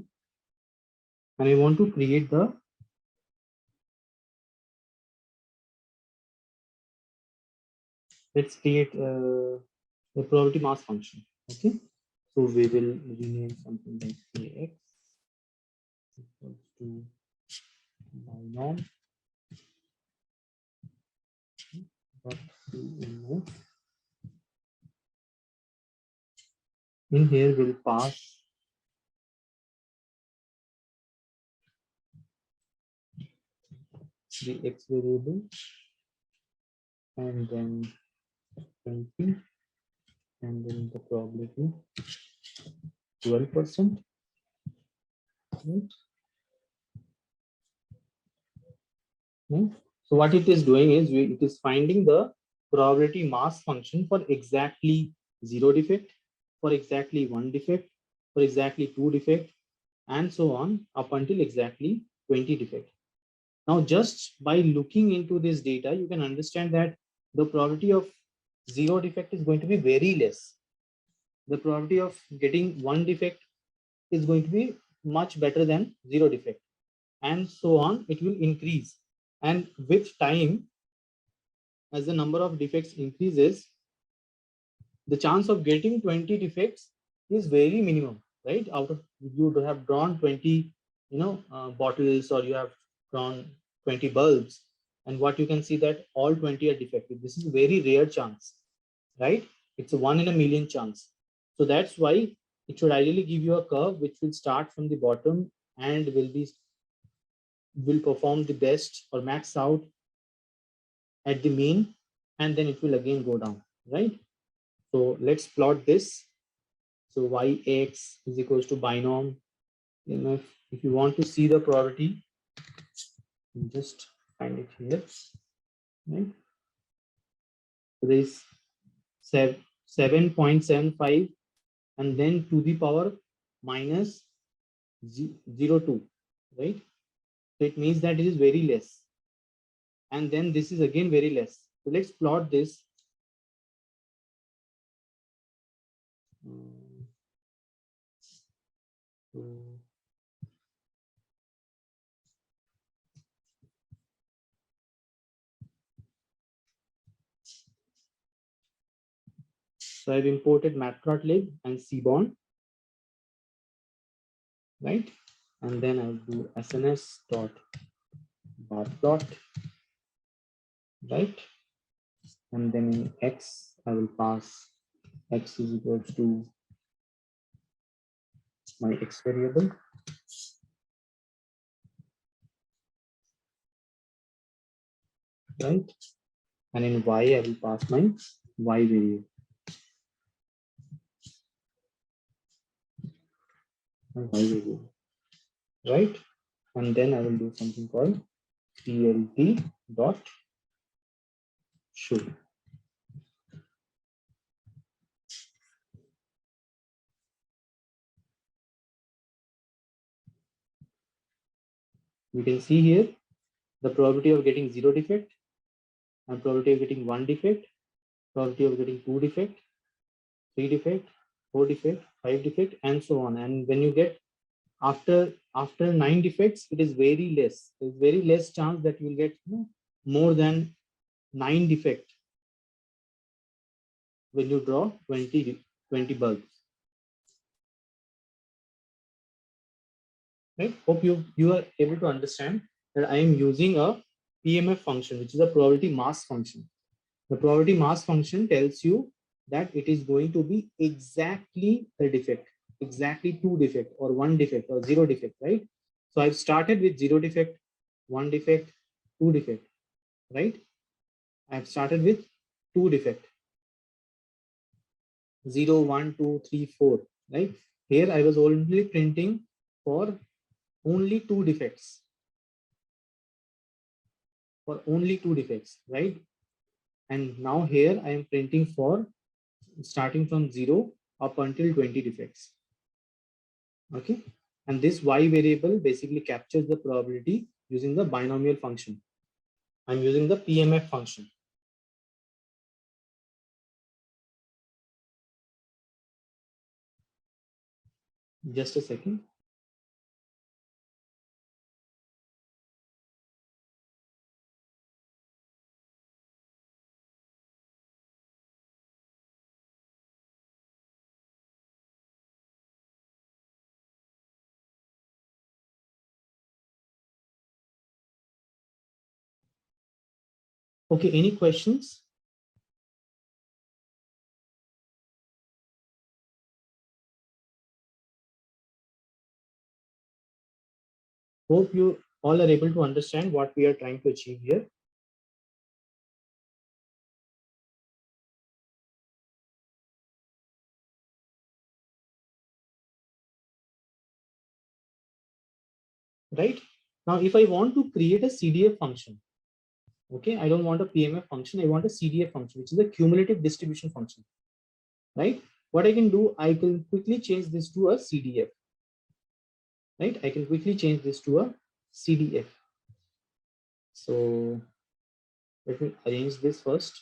And I want to create the let's create the probability mass function. Okay, so we will rename something like AX equals to binom dot CMO. In here we'll pass the X variable and then 20 and then the probability 12%. Right? Right? So what it is doing is it is finding the probability mass function for exactly 0 defect, for exactly 1 defect, for exactly 2 defect, and so on up until exactly 20 defect. Now, just by looking into this data, you can understand that the probability of 0 defect is going to be very less. The probability of getting 1 defect is going to be much better than 0 defect, and so on. It will increase, and with time, as the number of defects increases, the chance of getting 20 defects is very minimum, right? Out of you have drawn 20, bottles, or you have drawn 20 bulbs, and what you can see that all 20 are defective. This is a very rare chance, right? It's a 1 in a million chance. So that's why it should ideally give you a curve which will start from the bottom and will perform the best or max out at the mean, and then it will again go down, right? So let's plot this. So yx is equals to binom. If you want to see the probability, just find it here. Right? So there is 7.75 and then to the power minus 0.02, right? So it means that it is very less. And then this is again very less. So let's plot this. So I've imported matplotlib and Seaborn, right? And then I'll do sns.barplot, right? And then in x, I will pass x is equals to my x variable, right? And in y, I will pass my y variable. My y variable, right? And then I will do something called plt dot show. You can see here the probability of getting 0 defect, and probability of getting 1 defect, probability of getting 2 defect, 3 defect, 4 defect, 5 defect, and so on. And when you get after 9 defects, it is very less. There's very less chance that you will get more than 9 defect when you draw 20 bulbs. Right? Hope you are able to understand that I am using a PMF function, which is a probability mass function. The probability mass function tells you that it is going to be exactly the defect, exactly 2 defect or 1 defect or 0 defect, right? So I've started with 0 defect, 1 defect, 2 defect, right? I've started with 2 defect, 0, 1, 2, 3, 4, right? Here I was only printing for only 2 defects, right? And now here I am printing for starting from 0 up until 20 defects. Okay, and this y variable basically captures the probability using the binomial function. I'm using the PMF function. Just a second. Okay, any questions? Hope you all are able to understand what we are trying to achieve here. Right? Now, if I want to create a CDF function, okay, I don't want a PMF function, I want a CDF function, which is a cumulative distribution function, right? What I can do, I can quickly change this to a CDF, right? I can quickly change this to a CDF. So let me arrange this first.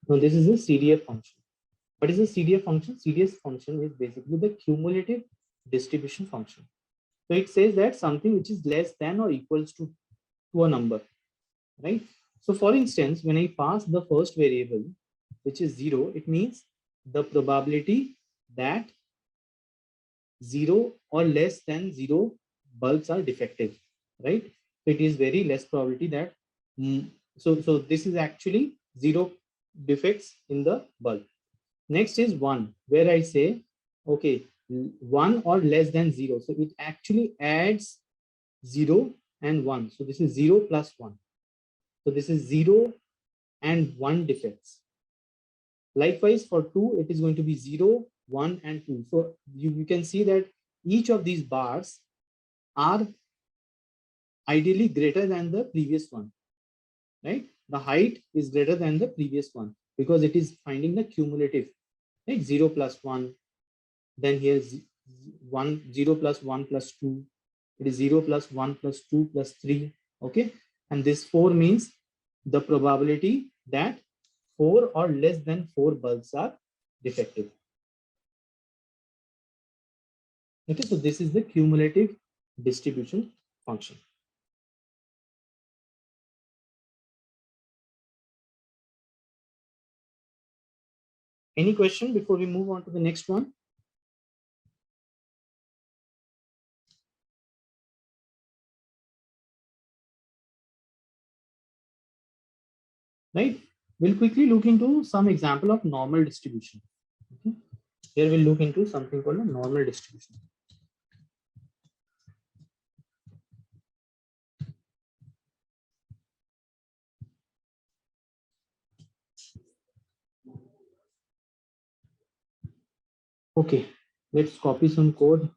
Now this is a CDF function. What is a CDF function? CDF function is basically the cumulative distribution function. So it says that something which is less than or equals to a number, right? So for instance, when I pass the first variable, which is 0, it means the probability that 0 or less than 0 bulbs are defective, right? So it is very less probability that, so this is actually 0 defects in the bulb. Next is 1, where I say, okay, 1 or less than 0. So it actually adds 0 and 1. So this is 0 plus 1. So this is 0 and 1 defects. Likewise, for 2, it is going to be 0, 1, and 2. So you can see that each of these bars are ideally greater than the previous one, right? The height is greater than the previous one because it is finding the cumulative, right? 0 plus 1. Then here's 0 plus 1 plus 2. It is 0 plus 1 plus 2 plus 3. Okay. And this 4 means the probability that 4 or less than 4 bulbs are defective. Okay, so this is the cumulative distribution function. Any question before we move on to the next one? Right? We'll quickly look into some example of normal distribution. Okay? Here we'll look into something called a normal distribution. Okay, let's copy some code.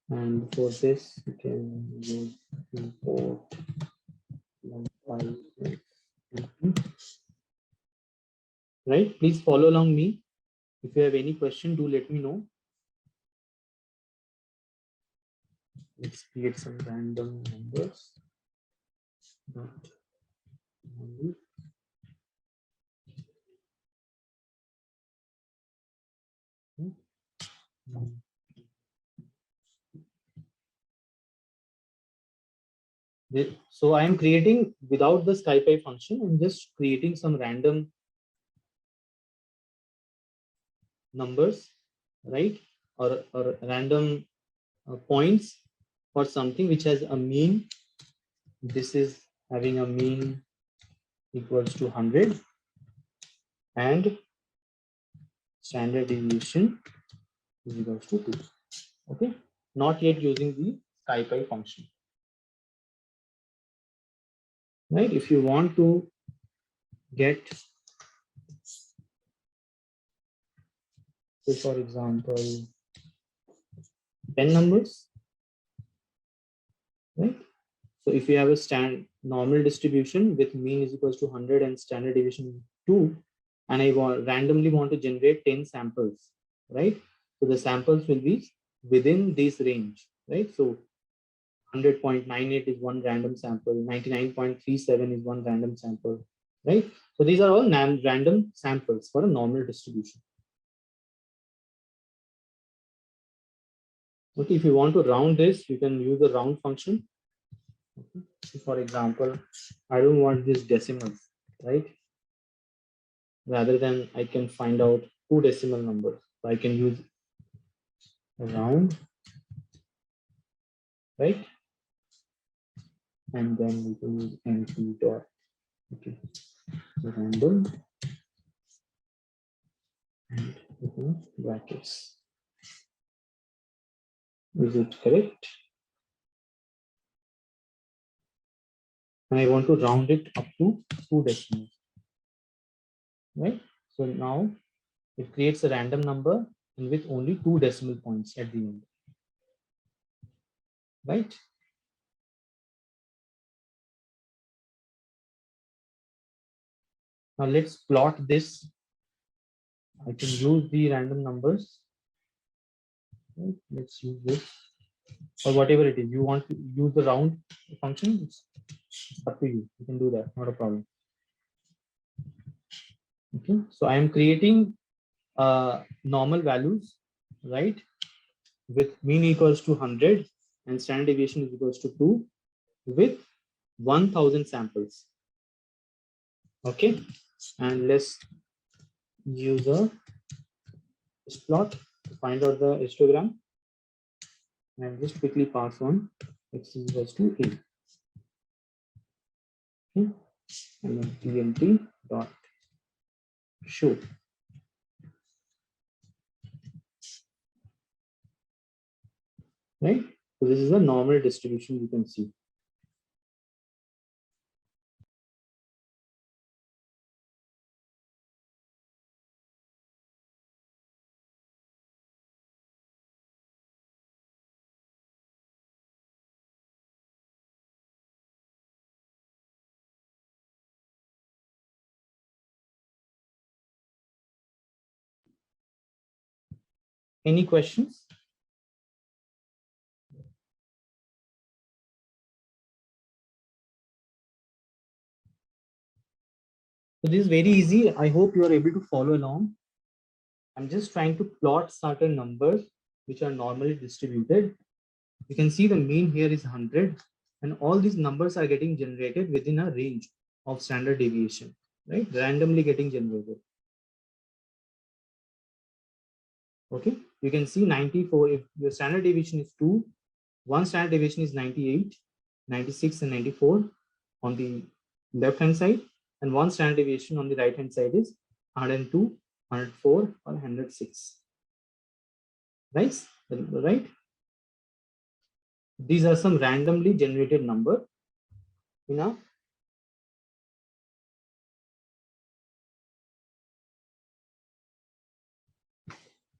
And for this, we can use import right. Please follow along me. If you have any question, do let me know. Let's create some random numbers. So I am creating without the SkyPy function. I'm just creating some random numbers, right? Or random points for something which has a mean. This is having a mean equals to 100 and standard deviation is equals to 2. Okay, not yet using the SkyPy function. Right? If you want to get, say for example, 10 numbers, right? So if you have a normal distribution with mean is equals to 100 and standard deviation 2, and I randomly want to generate 10 samples, right? So the samples will be within this range, right? So 100.98 is one random sample, 99.37 is one random sample, right? So these are all random samples for a normal distribution. Okay, if you want to round this, you can use the round function. Okay. So for example, I don't want this decimals, right? Rather than I can find out 2 decimal numbers. So I can use round, right? And then we can use NP dot, okay, random and open brackets. Is it correct? And I want to round it up to 2 decimals, right? So now it creates a random number and with only 2 decimal points at the end, right? Now let's plot this. I can use the random numbers. Right? Let's use this or whatever it is. You want to use the round function, it's up to you. You can do that, not a problem. Okay, so I am creating normal values, right? With mean equals to 100 and standard deviation is equals to 2 with 1000 samples. Okay, and let's use a plot to find out the histogram and just quickly pass on x is equals to a. Okay, and then tmt dot show. Right, so this is a normal distribution you can see. Any questions? So this is very easy. I hope you are able to follow along. I'm just trying to plot certain numbers which are normally distributed. You can see the mean here is 100, and all these numbers are getting generated within a range of standard deviation, right? Randomly getting generated. Okay, you can see 94. If your standard deviation is 2, one standard deviation is 98, 96, and 94 on the left hand side, and one standard deviation on the right hand side is 102, 104, or 106. Right? Right? These are some randomly generated number in a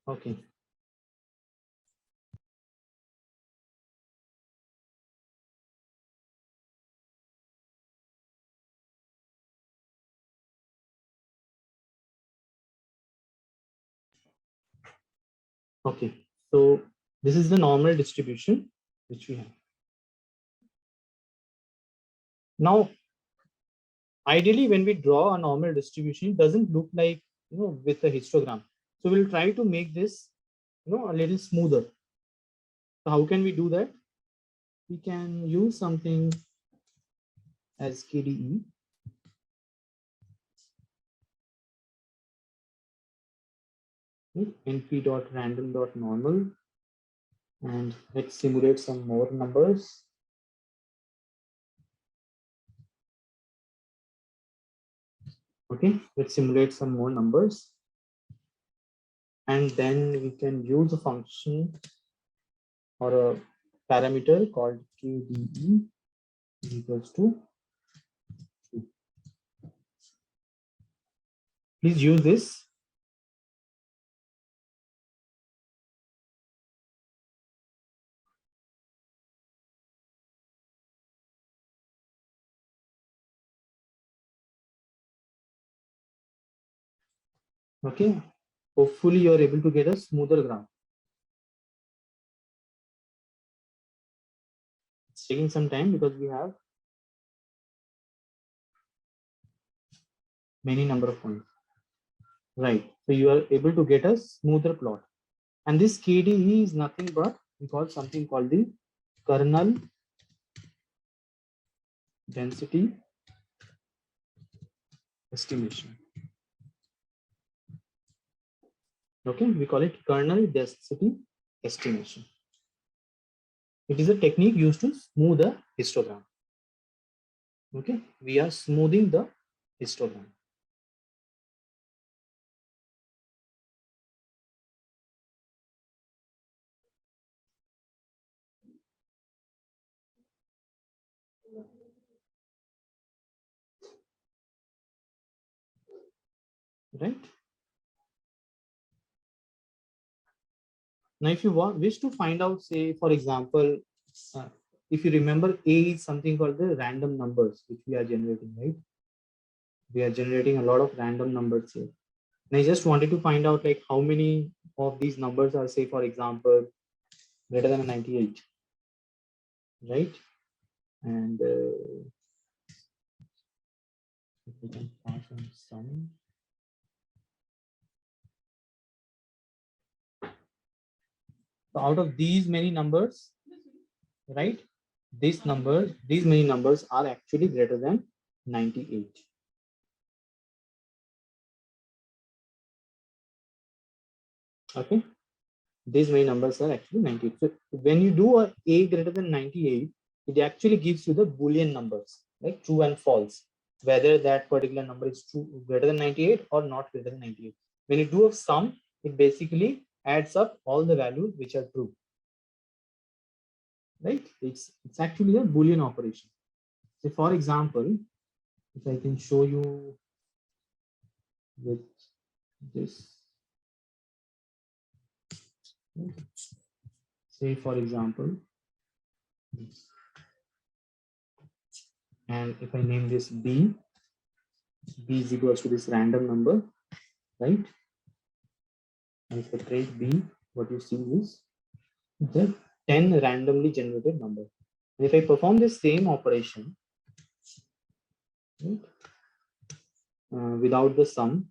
okay. Okay, so this is the normal distribution which we have. Now, ideally, when we draw a normal distribution, it doesn't look like, with a histogram. So we'll try to make this, a little smoother. So how can we do that? We can use something as KDE. np.random.normal, and let's simulate some more numbers. Okay, let's simulate some more numbers, and then we can use a function or a parameter called KDE equals to 2. Please use this. Okay, hopefully you are able to get a smoother graph. It's taking some time because we have many number of points. Right, so you are able to get a smoother plot. And this KDE is nothing but we call something called the kernel density estimation. Okay, we call it kernel density estimation. It is a technique used to smooth a histogram. Okay, we are smoothing the histogram. Right. Now, if you wish to find out, say, for example, if you remember, A is something called the random numbers, which we are generating, right? We are generating a lot of random numbers here. And I just wanted to find out like how many of these numbers are, say, for example, greater than 98, right? And if we can pass on some. So out of these many numbers, right? These many numbers are actually greater than 98. Okay. These many numbers are actually 98. So when you do a greater than 98, it actually gives you the Boolean numbers, like true and false, whether that particular number is true greater than 98 or not greater than 98. When you do a sum, it basically adds up all the values which are true. Right? It's actually a Boolean operation. So for example, if I can show you with this, say for example, and if I name this B is equals to this random number, right? And if I print B, what you see is the 10 randomly generated number. And if I perform the same operation, right, without the sum,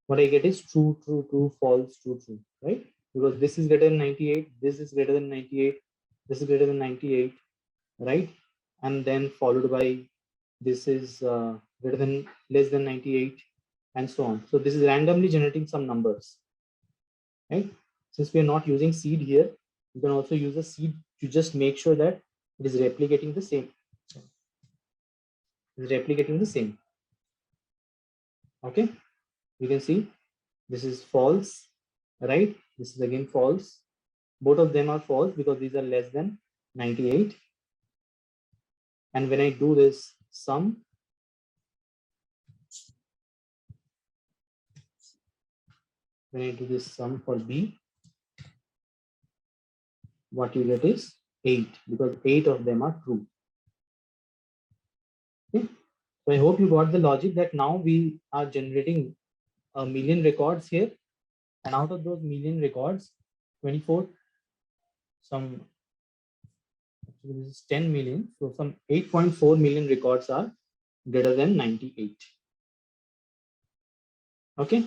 what I get is true, true, true, false, true, true, right? Because this is greater than 98, this is greater than 98, this is greater than 98, right? And then followed by this is greater than less than 98, and so on. So this is randomly generating some numbers, right? Since we are not using seed here, you can also use a seed to just make sure that it is replicating the same. It is replicating the same. Okay, you can see this is false, right? This is again false. Both of them are false because these are less than 98. And when I do this sum, when I do this sum for B, what you get is 8 because 8 of them are true. Okay. So I hope you got the logic that now we are generating a million records here, and out of those million records, 24, some actually this is 10 million, so some 8.4 million records are greater than 98. Okay.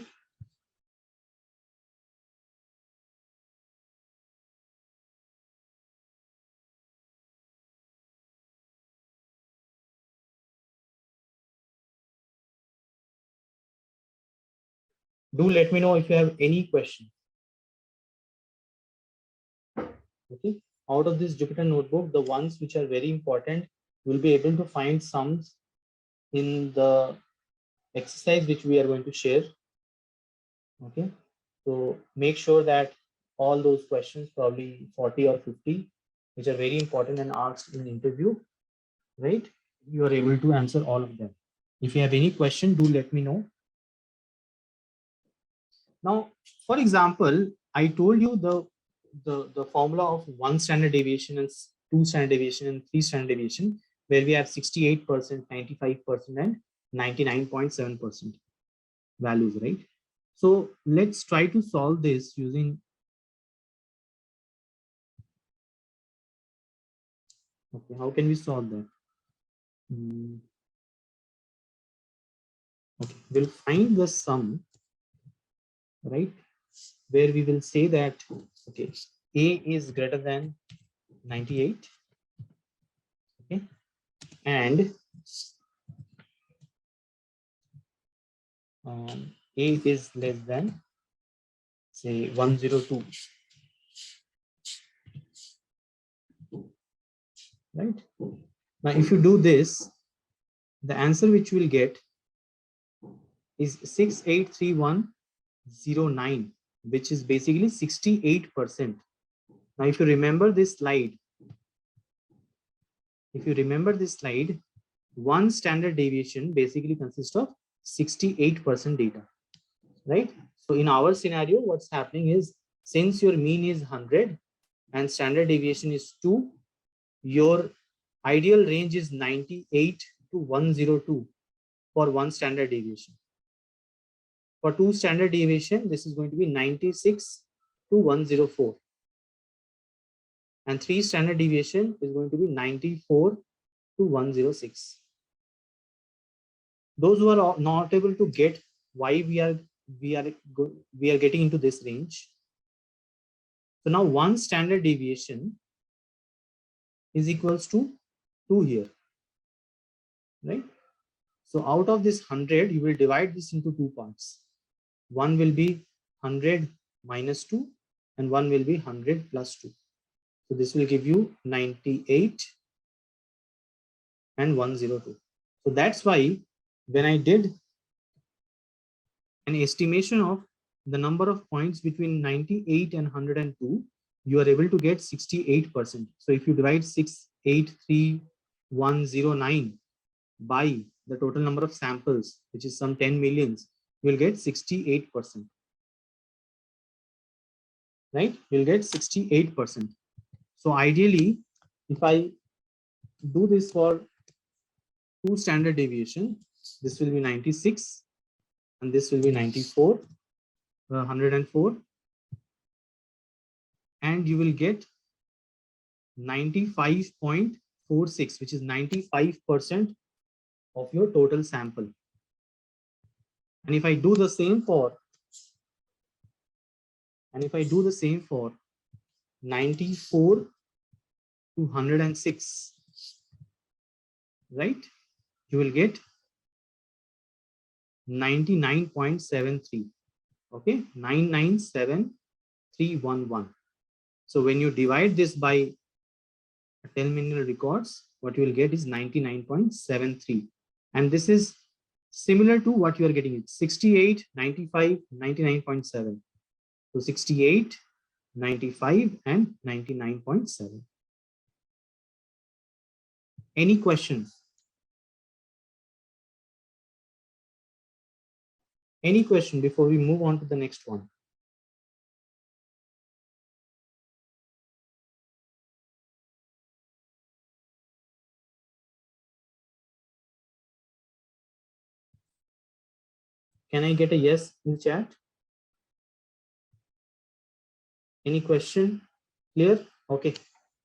Do let me know if you have any question. Okay. Out of this Jupyter notebook, the ones which are very important, you will be able to find sums in the exercise which we are going to share. Okay. So make sure that all those questions, probably 40 or 50, which are very important and asked in interview, right? You are able to answer all of them. If you have any question, do let me know. Now, for example, I told you the formula of 1 standard deviation and 2 standard deviation and 3 standard deviation, where we have 68%, 95%, and 99.7% values, right? So let's try to solve this using, okay, how can we solve that? Okay, we'll find the sum, right, where we will say that, okay, A is greater than 98, okay, and A is less than, say, 102, right? Now, if you do this, the answer which you will get is 683109, which is basically 68%. Now, if you remember this slide, one standard deviation basically consists of 68% data, right? So in our scenario, what's happening is, since your mean is 100 and standard deviation is 2, your ideal range is 98 to 102 for one standard deviation. For 2 standard deviation, this is going to be 96 to 104. And 3 standard deviation is going to be 94 to 106. Those who are not able to get why we are getting into this range. So now 1 standard deviation is equals to 2 here, right? So out of this 100, you will divide this into 2 parts. One will be 100 minus 2 and one will be 100 plus 2. So this will give you 98 and 102. So that's why when I did an estimation of the number of points between 98 and 102, you are able to get 68%. So if you divide 683,109 by the total number of samples, which is some 10 millions, you will get 68%. Right? You'll get 68%. So ideally, if I do this for 2 standard deviation, this will be 96 and this will be 94, 104, and you will get 95.5%. 0.46, which is 95% of your total sample. And if I do the same for 94 to 106, right, you will get 99.73. Okay, 997,311. So when you divide this by 10 million records, what you will get is 99.73. And this is similar to what you are getting. It's 68, 95, 99.7. So 68, 95, and 99.7. Any questions? Any question before we move on to the next one? Can I get a yes in the chat? Any question? Clear? Okay.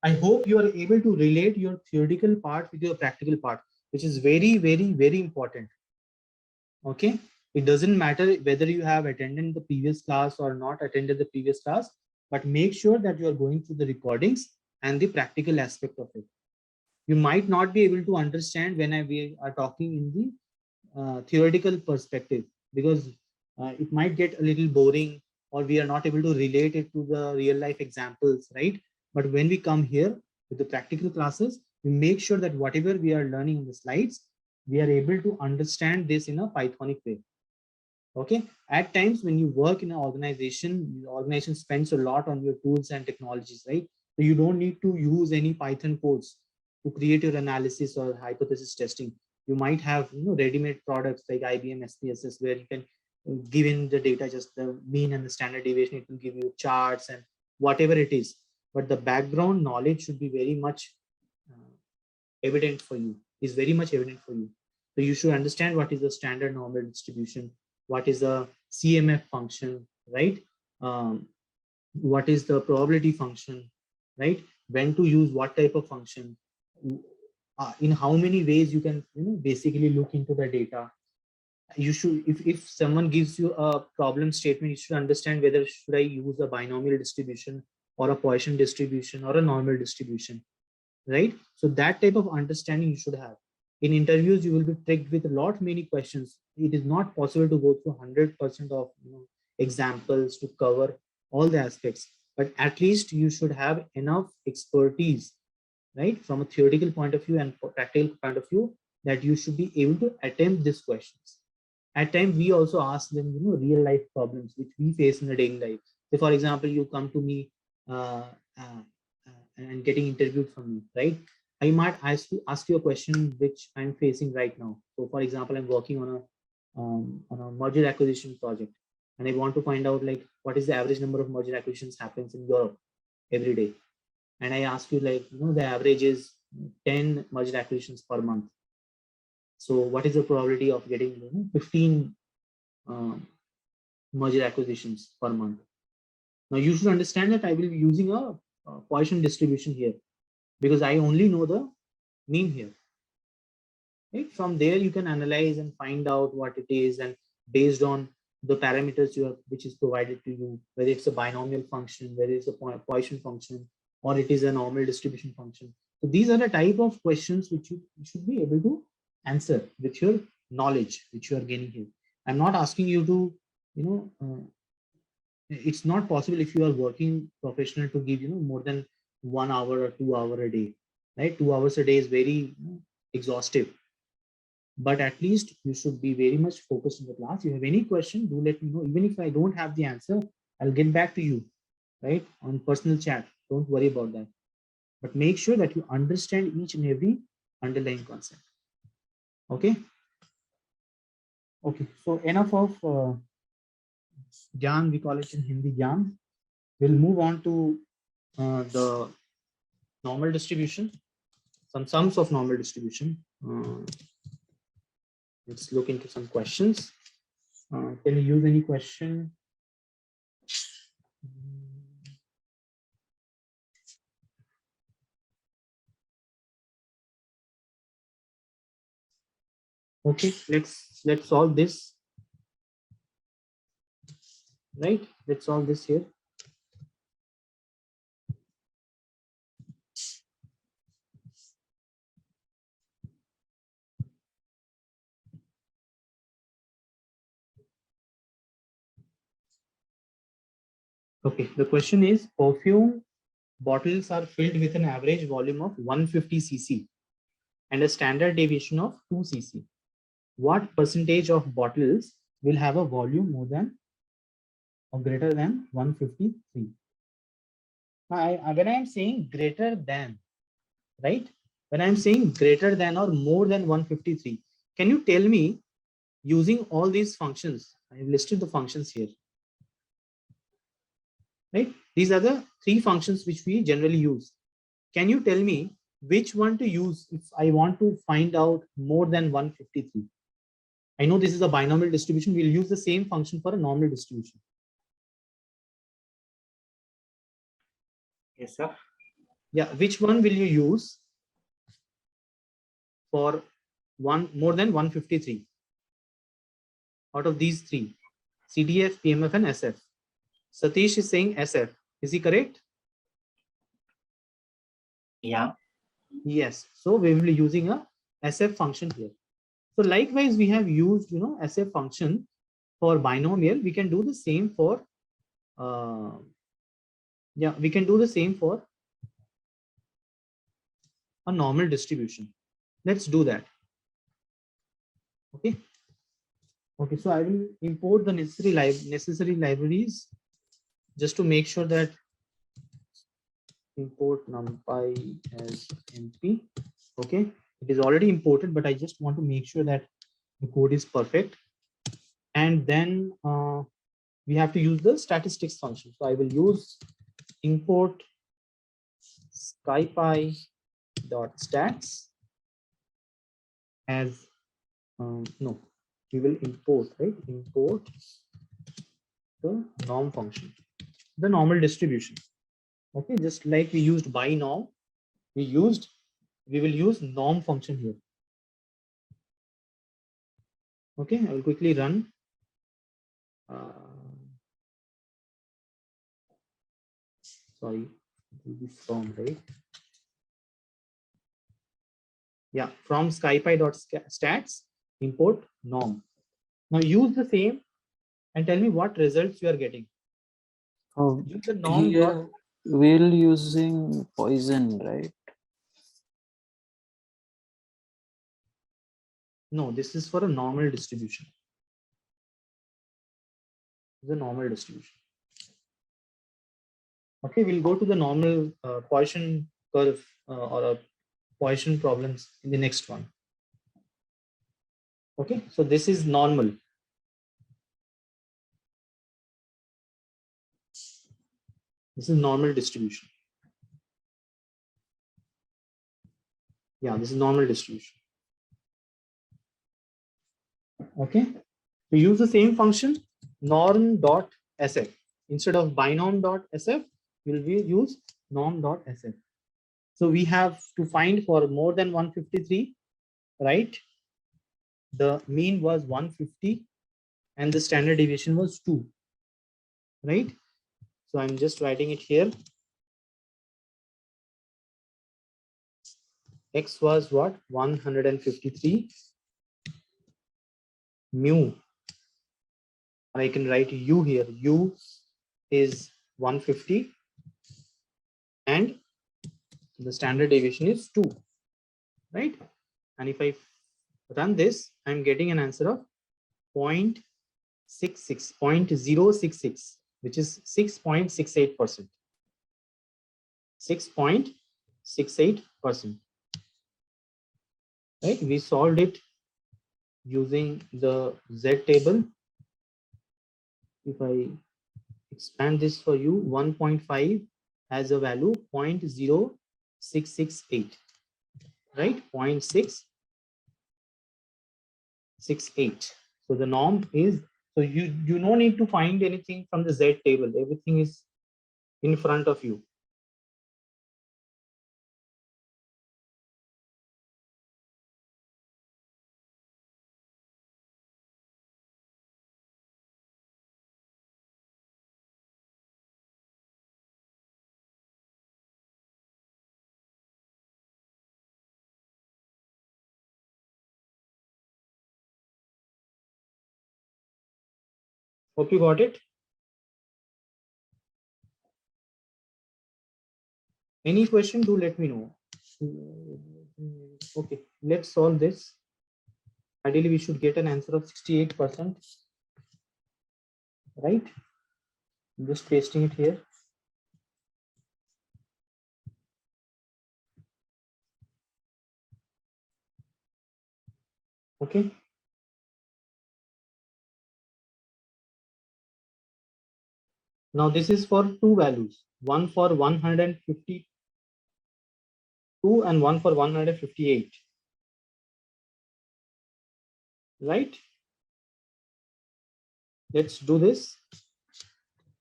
I hope you are able to relate your theoretical part with your practical part, which is very, very, very important. Okay. It doesn't matter whether you have attended the previous class or not attended the previous class, but make sure that you are going through the recordings and the practical aspect of it. You might not be able to understand when we are talking in the theoretical perspective, because it might get a little boring, or we are not able to relate it to the real life examples, right? But when we come here with the practical classes, we make sure that whatever we are learning in the slides, we are able to understand this in a Pythonic way. Okay. At times when you work in an organization, the organization spends a lot on your tools and technologies, right? So you don't need to use any Python codes to create your analysis or hypothesis testing. You might have, ready-made products like IBM SPSS, where you can give in the data, just the mean and the standard deviation. It will give you charts and whatever it is. But the background knowledge should be very much evident for you, is very much evident for you. So you should understand what is the standard normal distribution, what is the CMF function, right? What is the probability function, right? When to use what type of function, in how many ways you can, basically look into the data. You should, if someone gives you a problem statement, you should understand whether should I use a binomial distribution or a Poisson distribution or a normal distribution, right? So that type of understanding you should have. In interviews, you will be tricked with many questions. It is not possible to go through 100% of examples to cover all the aspects, but at least you should have enough expertise, right, from a theoretical point of view and practical point of view, that you should be able to attempt these questions. At times, we also ask them, real life problems which we face in a daily life. So, for example, you come to me uh, uh, and getting interviewed from me, right? I might ask you a question which I'm facing right now. So, for example, I'm working on a merger acquisition project, and I want to find out like what is the average number of merger acquisitions happens in Europe every day. And I ask you like, the average is 10 merger acquisitions per month. So what is the probability of getting 15 merger acquisitions per month? Now you should understand that I will be using a Poisson distribution here, because I only know the mean here. Right? From there you can analyze and find out what it is, and based on the parameters which is provided to you, whether it's a binomial function, whether it's a Poisson function, or it is a normal distribution function. So these are the type of questions which you should be able to answer with your knowledge which you are gaining here. I'm not asking you to, it's not possible if you are working professional to give, more than 1 hour or 2 hours a day, right? 2 hours a day is very exhaustive, but at least you should be very much focused in the class. You have any question, do let me know. Even if I don't have the answer, I'll get back to you, right, on personal chat. Don't worry about that, but make sure that you understand each and every underlying concept. Okay. Okay, so enough of Gyan, we call it in Hindi Gyan. We'll move on to the normal distribution, some sums of normal distribution. Let's look into some questions. Can you use any question? Okay, let's solve this. Right, let's solve this here. Okay, the question is, perfume bottles are filled with an average volume of 150 cc and a standard deviation of 2 cc. What percentage of bottles will have a volume more than or greater than 153? When I am saying greater than, right? When I'm saying greater than or more than 153, can you tell me using all these functions? I've listed the functions here, right? These are the three functions which we generally use. Can you tell me which one to use if I want to find out more than 153? I know this is a binomial distribution. We'll use the same function for a normal distribution. Yes, sir. Yeah, which one will you use for one more than 153 out of these three? CDF, PMF, and SF. Satish is saying SF. Is he correct? Yeah. Yes. So we will be using a SF function here. So likewise, we have used SF function for binomial. We can do the same for we can do the same for a normal distribution. Let's do that. Okay. Okay. So I will import the necessary libraries just to make sure that import numpy as np. Okay. It is already imported, but I just want to make sure that the code is perfect. And then we have to use the statistics function. So I will use import scipy.stats as no, we will import, right? Import the norm function, the normal distribution. Okay, just like we used binom, we will use norm function here. Okay, I will quickly run. Sorry, it will be from, right? Yeah, from scipy.stats import norm. Now use the same and tell me what results you are getting. Use the norm Here we'll using Poisson, right? No, this is for a normal distribution. The normal distribution. Okay, we'll go to the normal Poisson curve or a Poisson problems in the next one. Okay, so this is normal. This is normal distribution. Yeah, this is normal distribution. Okay, we use the same function norm.sf. Instead of binom.sf, we'll use norm.sf. So we have to find for more than 153, right? The mean was 150 and the standard deviation was 2, right? So I'm just writing it here. X was what? 153. Mu, I can write U here. U is 150 and the standard deviation is 2, right? And if I run this, I'm getting an answer of 0.66, 0.066, which is 6.68%. 6.68%. Right? We solved it using the Z table. If I expand this for you, 1.5 has a value 0.0668, right? 0.668. So the norm is, so you no need to find anything from the Z table. Everything is in front of you. Hope you got it. Any question, do let me know. Okay, let's solve this. Ideally, we should get an answer of 68%, right? I'm just pasting it here. Okay. Now this is for two values, one for 152 and one for 158, right? Let's do this.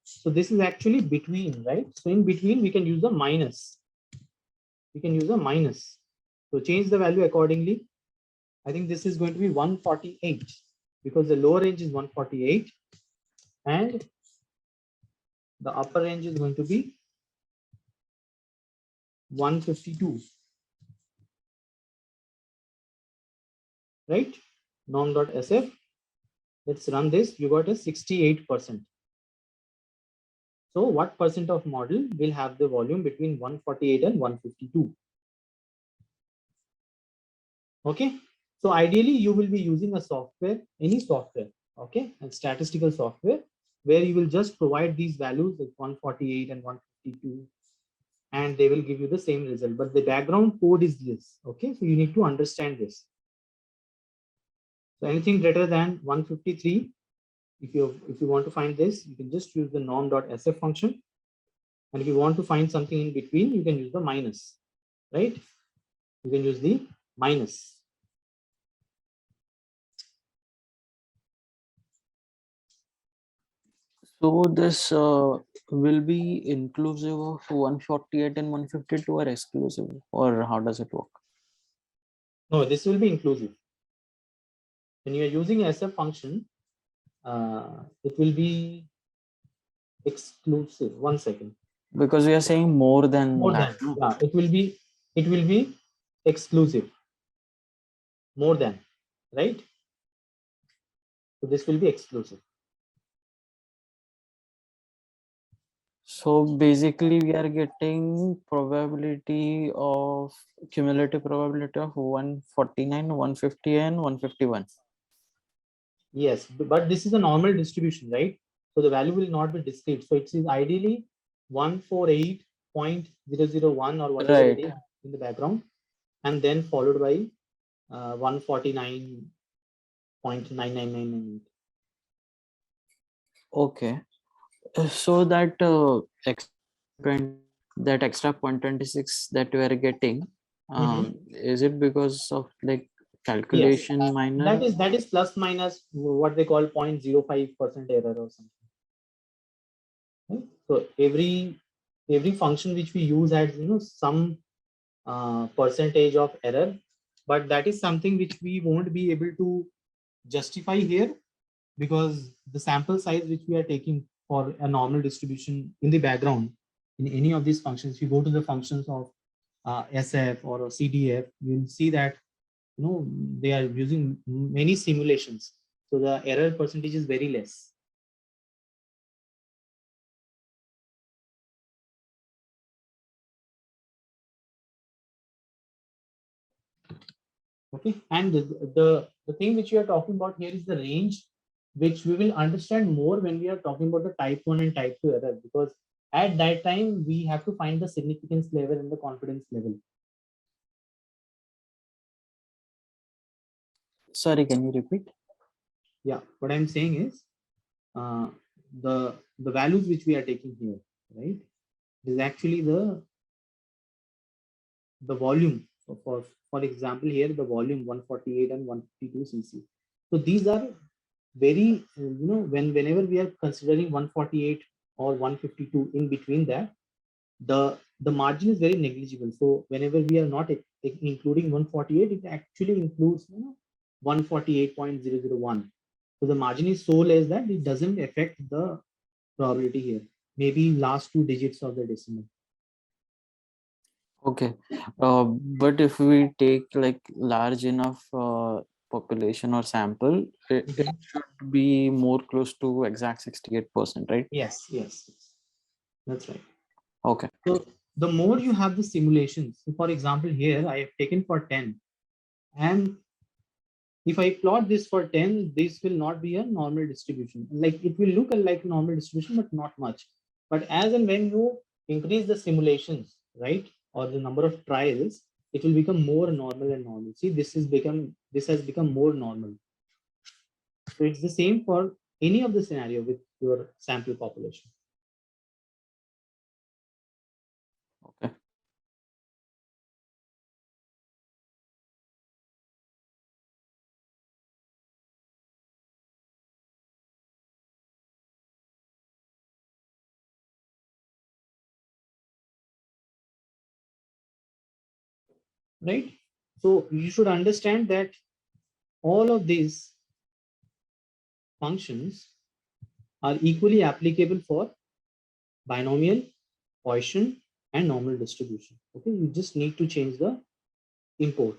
So this is actually between, right? So in between, we can use the minus. We can use a minus. So change the value accordingly. I think this is going to be 148 because the lower range is 148 and the upper range is going to be 152, right? Norm.sf. Let's run this. You got a 68%. So what percent of model will have the volume between 148 and 152? Okay. So ideally, you will be using a software, any software, okay, and statistical software, where you will just provide these values like 148 and 152, and they will give you the same result. But the background code is this, okay? So you need to understand this. So anything greater than 153, if you want to find this, you can just use the norm.sf function. And if you want to find something in between, you can use the minus, right? You can use the minus. So this will be inclusive of 148 and 152 or exclusive, or how does it work? No, this will be inclusive. When you are using SF function, it will be exclusive. 1 second. Because we are saying more than that. No? Yeah, it will be exclusive. More than, right? So this will be exclusive. So basically we are getting probability of cumulative probability of 149, 150 and 151. Yes, but this is a normal distribution, right? So the value will not be discrete. So it is ideally 148.001 or whatever it is in the background, and then followed by 149.99998. Okay. So that extra 0.26 that we are getting, is it because of like calculation? Yes. Minor? That is plus minus what they call 0.05% error or something. Right? So every function which we use has some percentage of error, but that is something which we won't be able to justify here because the sample size which we are taking for a normal distribution in the background in any of these functions, if you go to the functions of SF or CDF, you'll see that they are using many simulations, so the error percentage is very less. Okay, and the thing which we are talking about here is the range, which we will understand more when we are talking about the type 1 and type 2 error, because at that time we have to find the significance level and the confidence level. Sorry, can you repeat? Yeah, what I'm saying is the values which we are taking here, right, is actually the volume. So for example, here the volume 148 and 152 cc. So these are very whenever we are considering 148 or 152, in between that the margin is very negligible. So whenever we are not including 148, it actually includes 148.001. So the margin is so less that it doesn't affect the probability here, maybe last 2 digits of the decimal. Okay, but if we take like large enough population or sample, it should be more close to exact 68%, right? Yes, yes, that's right. Okay. So the more you have the simulations, so for example, here I have taken for 10, and if I plot this for 10, this will not be a normal distribution. Like it will look like normal distribution, but not much. But as and when you increase the simulations, right, or the number of trials, it will become more normal and normal. See, this has become more normal. So it's the same for any of the scenario with your sample population. Okay. Right? So you should understand that all of these functions are equally applicable for binomial, Poisson, and normal distribution. Okay, you just need to change the import.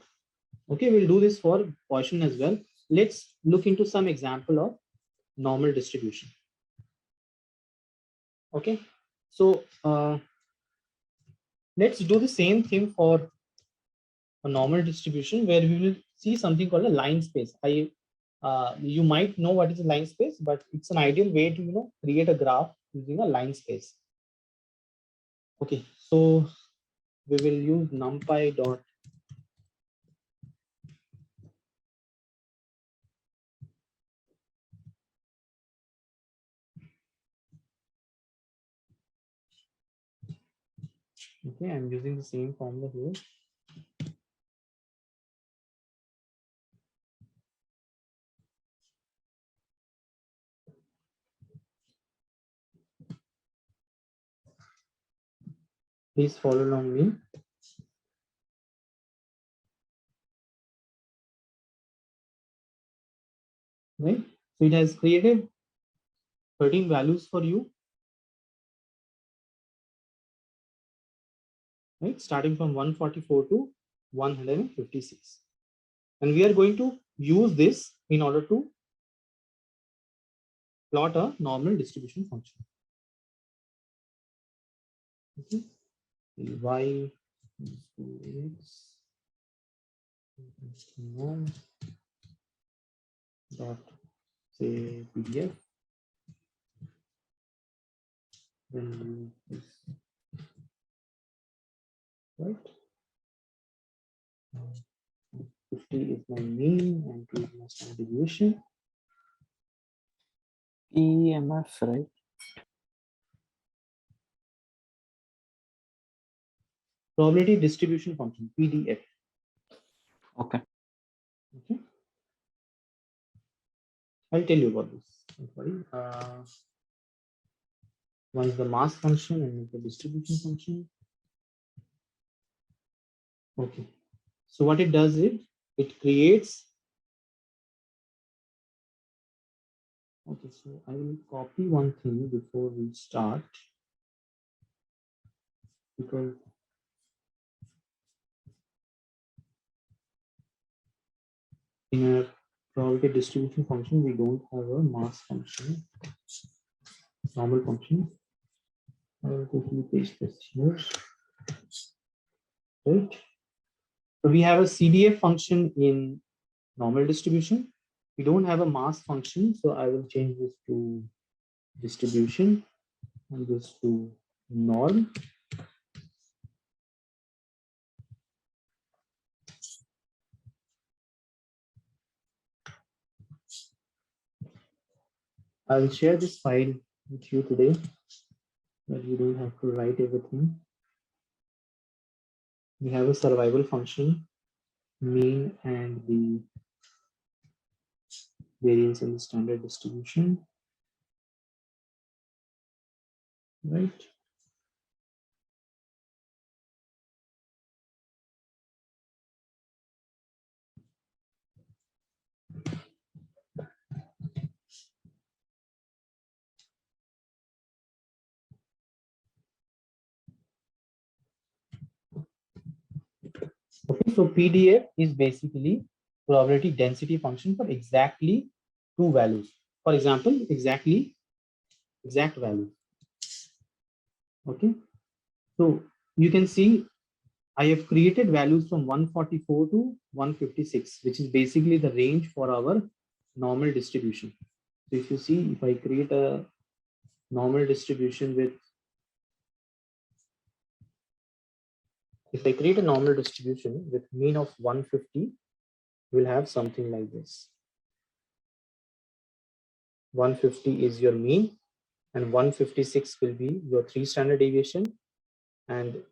Okay, we'll do this for Poisson as well. Let's look into some example of normal distribution. Okay, so let's do the same thing for a normal distribution where we will see something called a line space. You might know what is a line space, but it's an ideal way to create a graph using a line space. Okay, so we will use numpy dot okay, I'm using the same formula here. Please follow along me. Right, so it has created 13 values for you, right, starting from 144 to 156, and we are going to use this in order to plot a normal distribution function. Okay, y is to x dot say pdf, then use this, right. 50 is my mean and 2 is my standard deviation. EMF, right? Probability distribution function, PDF. Okay. Okay, I'll tell you about this. Sorry. One is the mass function and the distribution function. Okay, so what it does is it creates. Okay, so I will copy one thing before we start, because in a probability distribution function we don't have a mass function, normal function. I will quickly paste this here. Right. So we have a CDF function in normal distribution. We don't have a mass function, so I will change this to distribution and this to norm. I will share this file with you today, but you don't have to write everything. We have a survival function, mean and the variance in the standard distribution, right? Okay, so PDF is basically probability density function for exactly two values. For example, exact value. Okay. So you can see I have created values from 144 to 156, which is basically the range for our normal distribution. So if you see, if I create a normal distribution with, if I create a normal distribution with mean of 150, we'll have something like this. 150 is your mean, and 156 will be your 3 standard deviation, and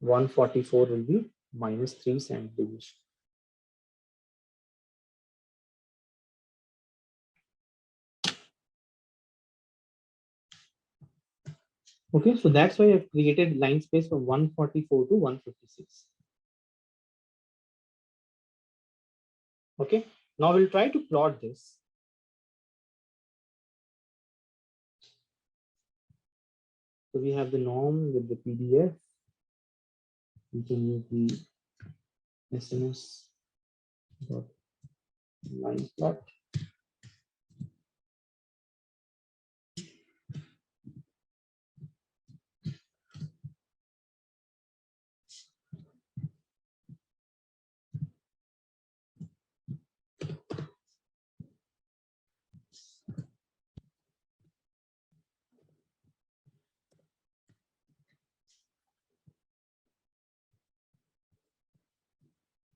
144 will be minus 3 standard deviation. Okay, so that's why I've created line space from 144 to 156. Okay, now we'll try to plot this. So we have the norm with the PDF. We can use the SMS dot line plot.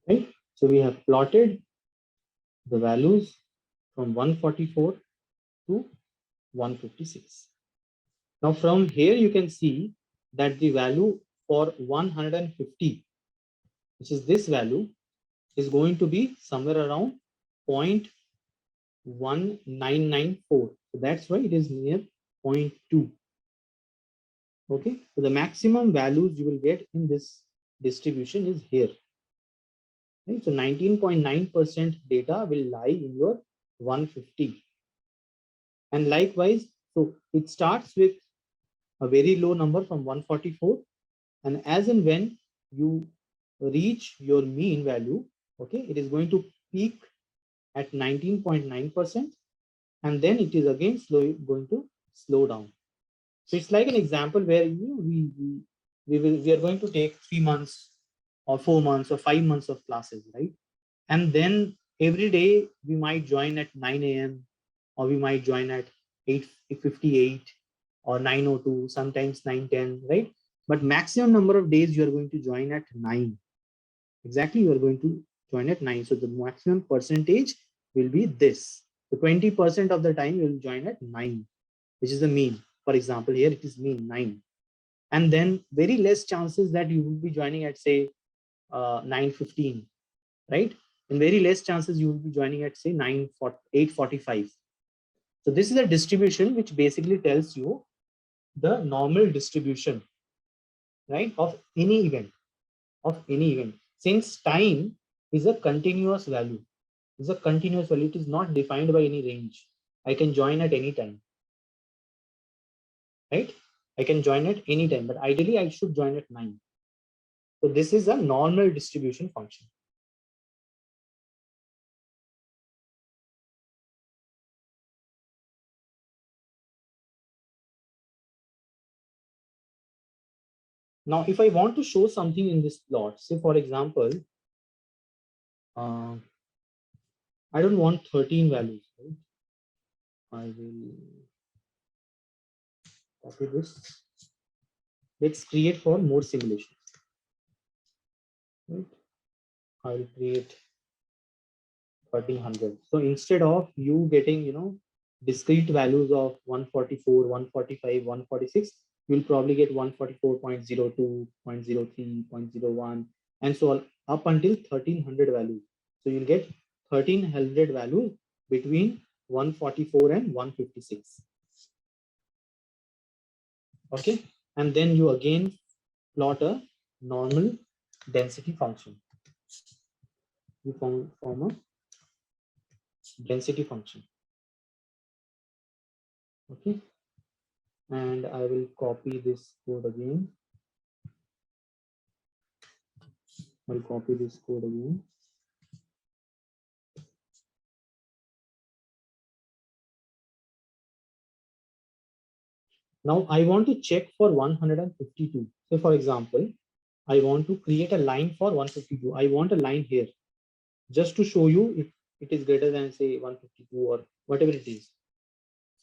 Right. So we have plotted the values from 144 to 156. Now from here you can see that the value for 150, which is this value, is going to be somewhere around 0.1994. So that's why it is near 0.2. Okay, so the maximum values you will get in this distribution is here. Right? So 19.9% data will lie in your 150. And likewise, so it starts with a very low number from 144. And as and when you reach your mean value, okay, it is going to peak at 19.9%. And then it is again going to slow down. So it's like an example where we are going to take 3 months or 4 months or 5 months of classes, right? And then every day we might join at 9 a.m. or we might join at 8:58 or 9:02, sometimes 9:10, right? But maximum number of days you are going to join at 9. Exactly, you are going to join at 9. So the maximum percentage will be this. So 20% of the time you will join at 9, which is the mean. For example, here it is mean 9. And then very less chances that you will be joining at say 9:15, right? And very less chances you will be joining at say 8:45. So this is a distribution which basically tells you the normal distribution, right, of any event, Since time is a continuous value, it is not defined by any range. I can join at any time, right? I can join at any time, but ideally I should join at 9. So this is a normal distribution function. Now, if I want to show something in this plot, say for example, I don't want 13 values, right? I will copy this. Let's create for more simulations. Right? I'll create 1300. So instead of you getting, discrete values of 144, 145, 146, you'll probably get 144.02, 0.03, 0.01, and so on up until 1300 values. So you'll get 1300 values between 144 and 156. Okay, and then you again plot a normal density function. You form a density function. Okay, and I will copy this code again. I'll copy this code again. Now I want to check for 152. So for example, I want to create a line for 152. I want a line here just to show you if it is greater than say 152 or whatever it is.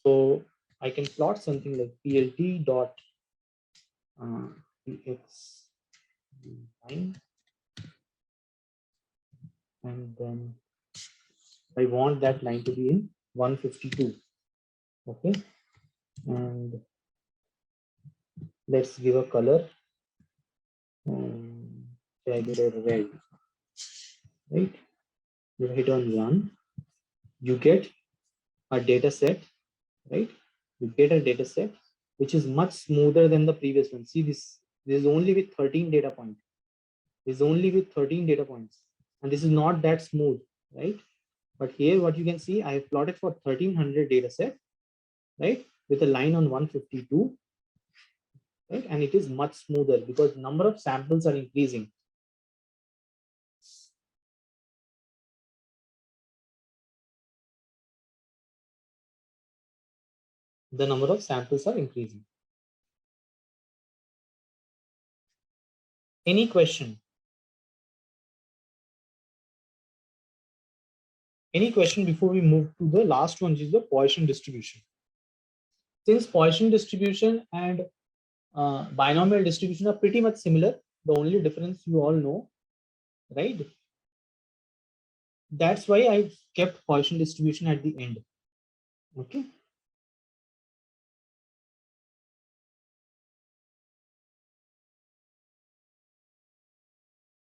So I can plot something like plt dot px line, and then I want that line to be in 152. Okay, and let's give a color. I give a red. Right, you hit on run. You get a data set, right? You get a data set which is much smoother than the previous one. See this is only with 13 data points. This is only with 13 data points, and this is not that smooth, right? But here what you can see, I have plotted for 1300 data set, right, with a line on 152, right? And it is much smoother because number of samples are increasing. The number of samples are increasing. Any question? Any question before we move to the last one, which is the Poisson distribution? Since Poisson distribution and binomial distribution are pretty much similar, the only difference you all know, right? That's why I kept Poisson distribution at the end. Okay.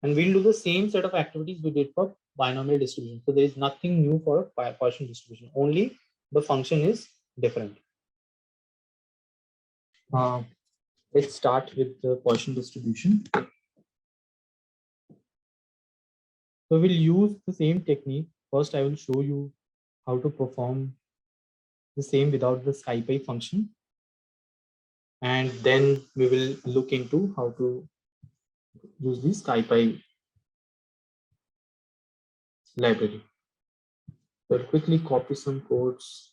And we'll do the same set of activities we did for binomial distribution. So there is nothing new for Poisson distribution. Only the function is different. Let's start with the Poisson distribution. So we'll use the same technique. First, I will show you how to perform the same without the SciPy function. And then we will look into how to use the SciPy library. So I'll quickly copy some codes.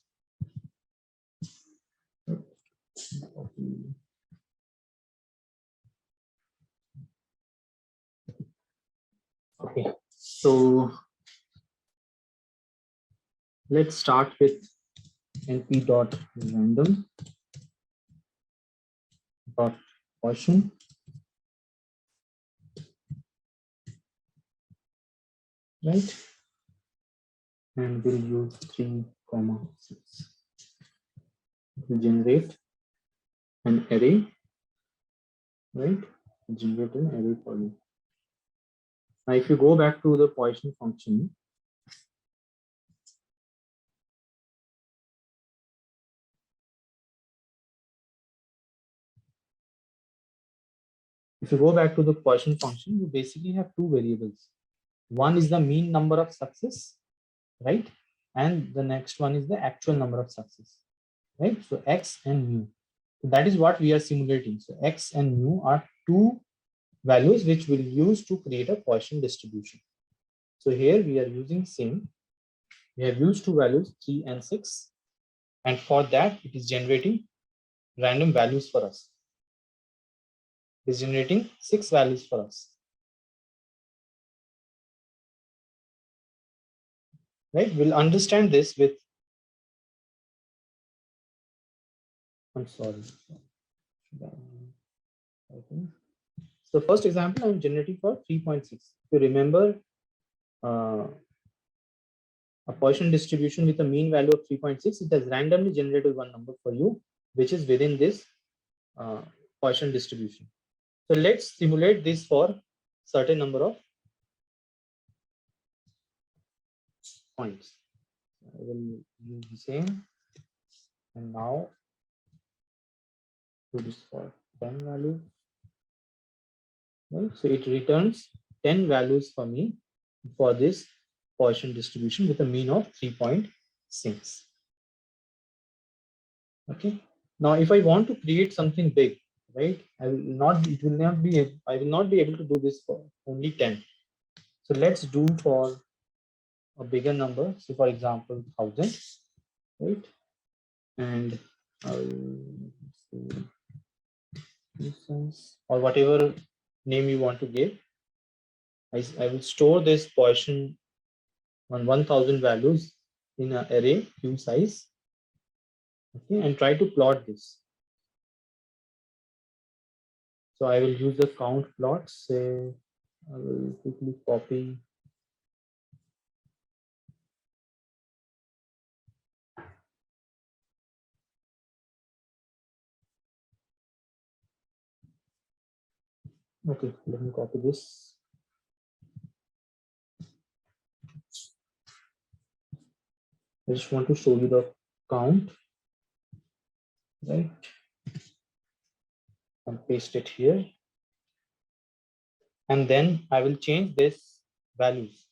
Okay, so let's start with np.random Poisson. Right, and we'll use 3, 6. We'll generate an array, right? Generate an array for you. Now, if you go back to the Poisson function, you basically have two variables. One is the mean number of success, right? And the next one is the actual number of success, right? So x and mu. So that is what we are simulating. So x and mu are two values which we'll use to create a Poisson distribution. So here we are using same. We have used two values, 3 and 6. And for that, it is generating random values for us. It is generating 6 values for us. Right? We'll understand this with, I'm sorry. So first example, I'm generating for 3.6. If you remember, a Poisson distribution with a mean value of 3.6, it has randomly generated one number for you, which is within this Poisson distribution. So let's simulate this for certain number of points. I will use the same, and now do this for 10 values. Right? So it returns 10 values for me for this Poisson distribution with a mean of 3.6. Okay. Now, if I want to create something big, right, I will not be able to do this for only 10. So let's do for a bigger number. So for example, 1000, right? And or whatever name you want to give. I will store this Poisson on 1000 values in an array queue size. Okay, and try to plot this. So I will use the count plot. Say I will quickly copy. Okay, let me copy this. I just want to show you the count, right? And paste it here. And then I will change this values,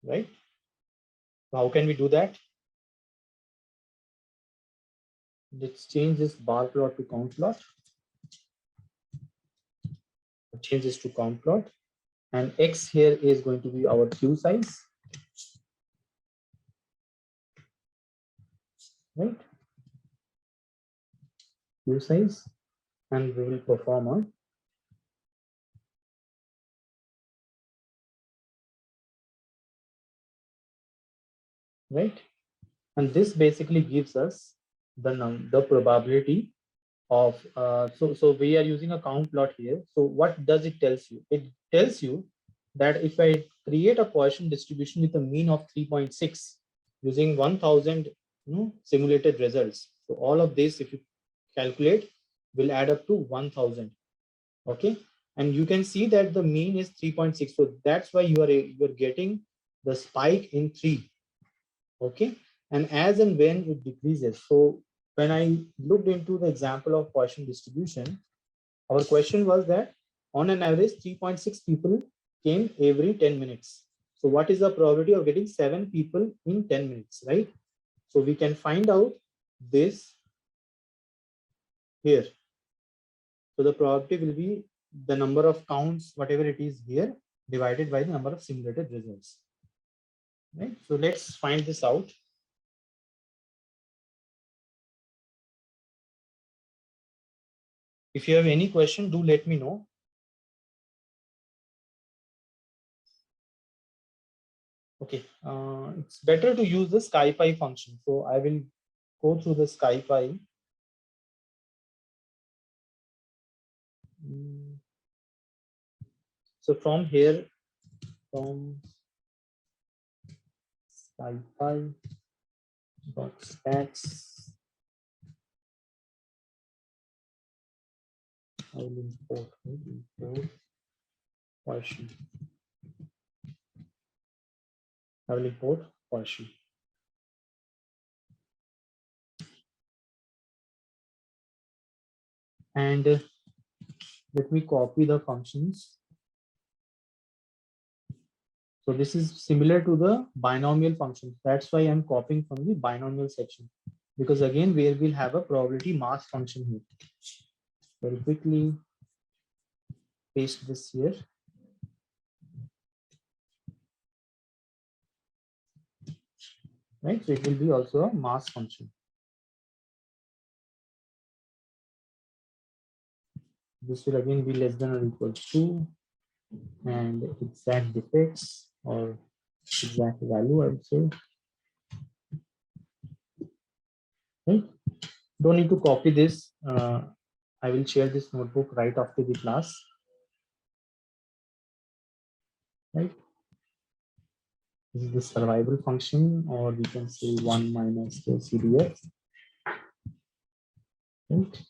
right? So how can we do that? Let's change this bar plot to count plot. Change this to count plot. And X here is going to be our queue size, right? Queue size, and we will perform on right, and this basically gives us the probability of so we are using a count plot here. So what does it tells you? It tells you that if I create a Poisson distribution with a mean of 3.6 using 1000 simulated results, so all of this, if you calculate, will add up to 1000. Okay, and you can see that the mean is 3.6, so that's why you're getting the spike in 3. Okay, and as and when it decreases. So when I looked into the example of Poisson distribution, our question was that on an average 3.6 people came every 10 minutes. So what is the probability of getting 7 people in 10 minutes, right? So we can find out this here. So the probability will be the number of counts, whatever it is here, divided by the number of simulated results, right? So let's find this out. If you have any question, do let me know. Okay, it's better to use the SciPy function. So I will go through the SciPy. So from here, from SciPy.stats, I will import Poisson. I will import Poisson. And let me copy the functions. So this is similar to the binomial function. That's why I'm copying from the binomial section, because again, where we'll have a probability mass function here. Very quickly paste this here. Right, so it will be also a mass function. This will again be less than or equal to, and exact defects or exact value, I would say. Right, don't need to copy this. I will share this notebook right after the class. Right, this is the survival function, or we can say 1 minus the CDF. Right,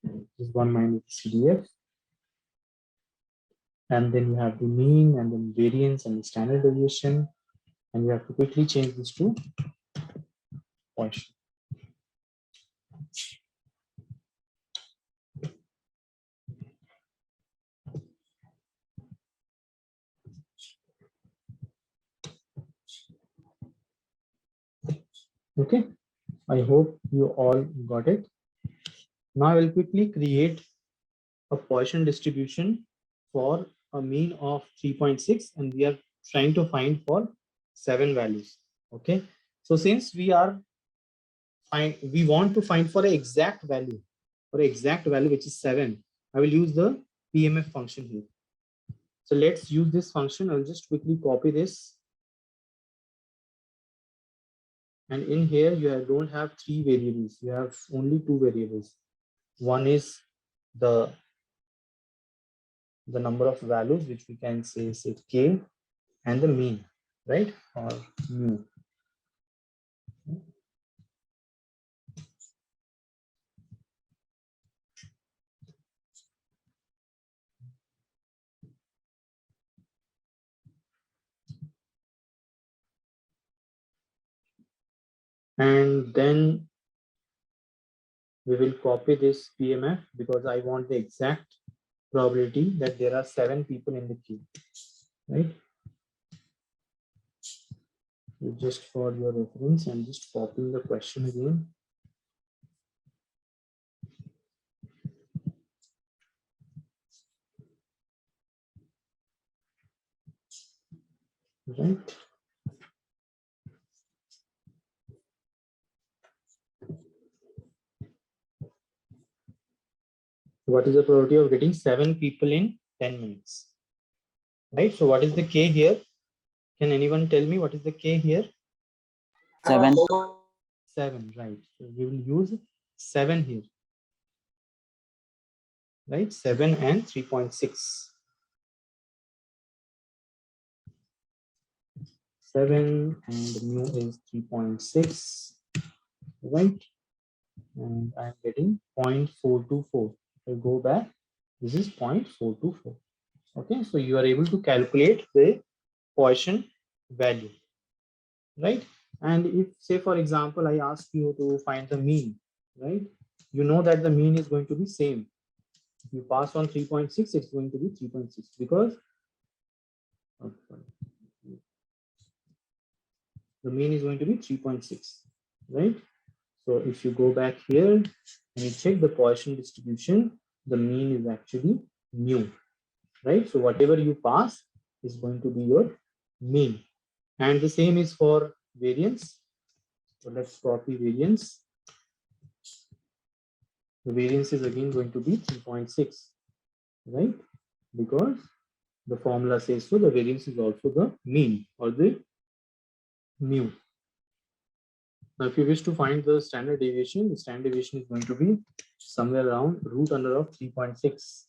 this is 1 minus CDF, and then you have the mean, and then variance, and the standard deviation, and you have to quickly change this to Poisson. Okay, I hope you all got it. Now I will quickly create a Poisson distribution for a mean of 3.6, and we are trying to find for 7 values. Okay, so since we are we want to find for an exact value, which is 7, I will use the PMF function here. So let's use this function. I'll just quickly copy this. And in here, you don't have 3 variables. You have only 2 variables. One is the number of values, which we can say k, and the mean, right? Or mu. And then we will copy this PMF because I want the exact probability that there are 7 people in the queue, right? Just for your reference, I'm just copying the question again. Right. What is the probability of getting 7 people in 10 minutes? Right. So what is the K here? Can anyone tell me what is the K here? 7. 7, right. So we will use 7 here. Right. 7 and 3.6. 7 and mu is 3.6. Right. And I'm getting 0.424. If I go back, this is 0.424. Okay, so you are able to calculate the Poisson value, right? And if, say, for example, I ask you to find the mean, right? You know that the mean is going to be same. If you pass on 3.6, it's going to be 3.6 because the mean is going to be 3.6, right? So if you go back here and you check the Poisson distribution, the mean is actually mu, right? So whatever you pass is going to be your mean. And the same is for variance. So let's copy variance. The variance is again going to be 3.6, right? Because the formula says so, the variance is also the mean or the mu. Now, if you wish to find the standard deviation is going to be somewhere around root under of 3.6,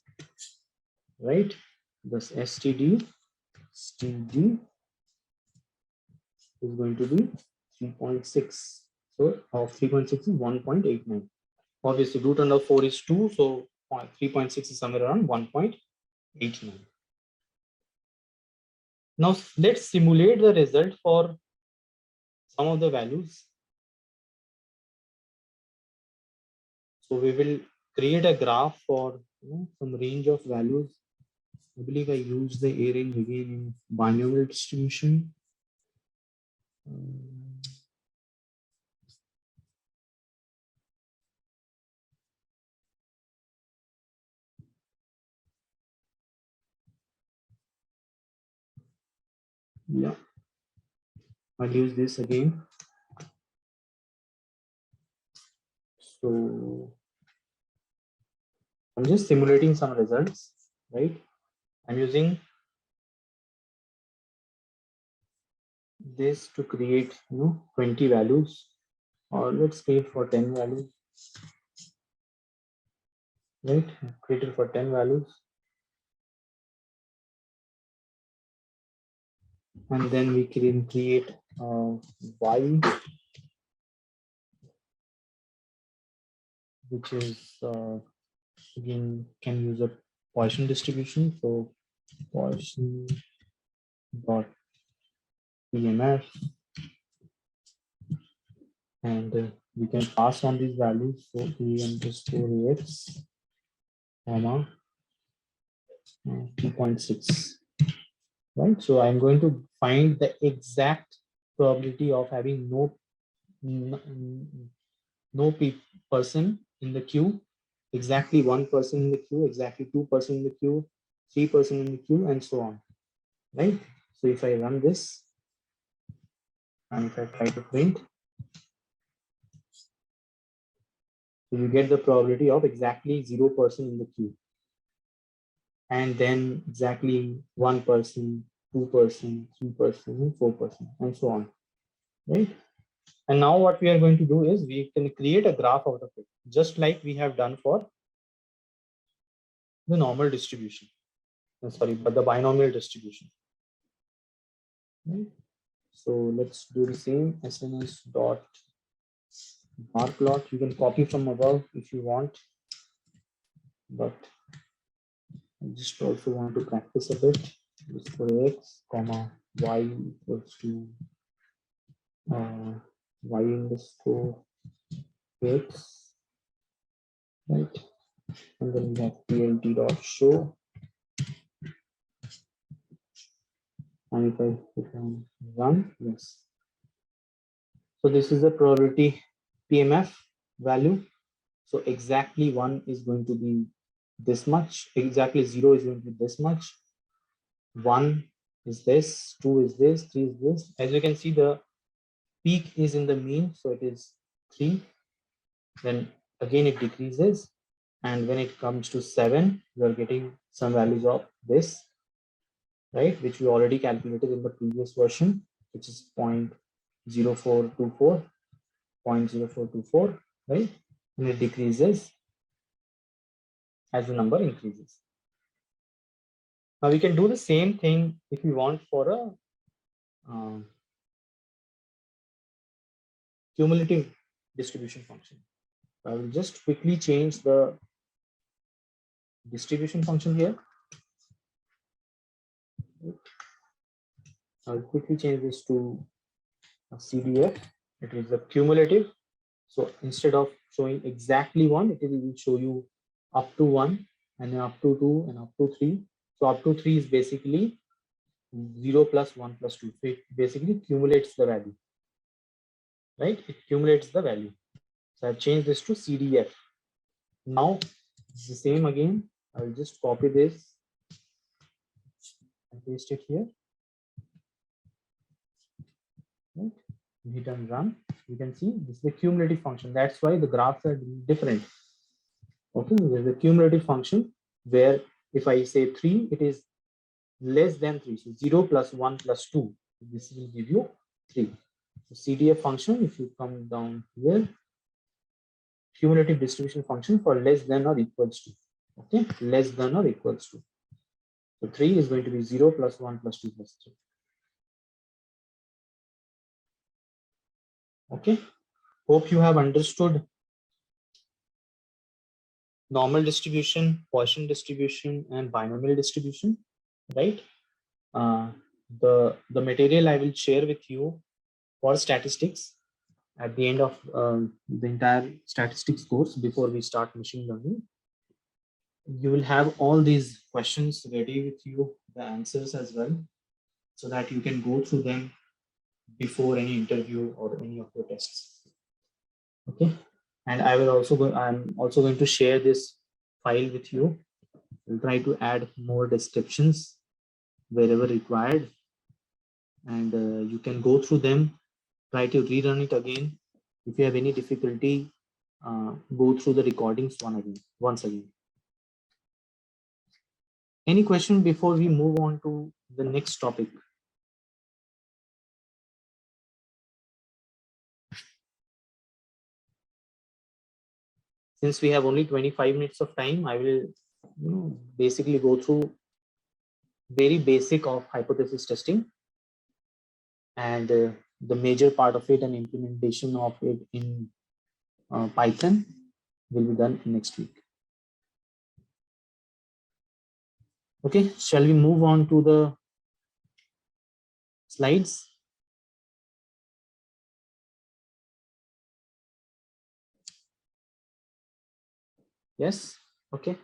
right? Thus STD is going to be 3.6. So of 3.6 is 1.89. Obviously, root under 4 is 2, so 3.6 is somewhere around 1.89. Now let's simulate the result for some of the values. So we will create a graph for some range of values. I believe I use the A range again in binomial distribution. Yeah, I'll use this again. So I'm just simulating some results, right? I'm using this to create 20 values, or let's create for 10 values, right? Created for 10 values, and then we can create y, which is again can use a Poisson distribution. So Poisson dot PMF, and we can pass on these values. So a underscore ax, comma 2.6, right? So I'm going to find the exact probability of having no person in the queue, exactly 1 person in the queue, exactly 2 person in the queue, 3 person in the queue, and so on, right? So if I run this and if I try to print, So you get the probability of exactly 0% in the queue. And then exactly 1%, 2%, 3%, and 4%, and so on. Right? And now what we are going to do is we can create a graph out of it, just like we have done for the normal distribution. Sorry, but the binomial distribution. Right? So let's do the same. SNS dot bar plot. You can copy from above if you want, but I just also want to practice a bit. This for x comma y equals to y underscore x, right? And then we have plt dot show. And if I put on run, yes. So this is the probability PMF value. So exactly 1 is going to be this much, exactly 0 is going to be this much, 1 is this, 2 is this, 3 is this. As you can see, the peak is in the mean, so it is 3. Then again it decreases, and when it comes to 7, you are getting some values of this, right, which we already calculated in the previous version, which is 0.0424, 0.0424, right? And it decreases as the number increases. Now we can do the same thing if we want for a cumulative distribution function. I will just quickly change the distribution function here. I will quickly change this to a CDF. It is a cumulative. So instead of showing exactly 1, it will show you up to 1, and then up to 2, and up to 3. So up to 3 is basically 0 plus 1 plus 2. So it basically accumulates the value, right? It accumulates the value. So I've changed this to CDF. Now it's the same again. I will just copy this and paste it here. Right? Hit and run. You can see this is the cumulative function. That's why the graphs are different. Okay, there's a cumulative function where if I say 3, it is less than 3. So 0 plus 1 plus 2. This will give you 3. So CDF function, if you come down here, cumulative distribution function for less than or equals to. Okay, less than or equals to. So 3 is going to be 0 plus 1 plus 2 plus 3. Okay, hope you have understood normal distribution, Poisson distribution, and binomial distribution, right? The material I will share with you for statistics at the end of the entire statistics course before we start machine learning. You will have all these questions ready with you, the answers as well, so that you can go through them before any interview or any of your tests. Okay, and I'm also going to share this file with you. We'll try to add more descriptions wherever required, and you can go through them, try to rerun it again. If you have any difficulty, go through the recordings once again. Any question before we move on to the next topic? Since we have only 25 minutes of time, I will basically go through very basic of hypothesis testing, and the major part of it and implementation of it in Python will be done next week. Okay, shall we move on to the slides? Yes, okay.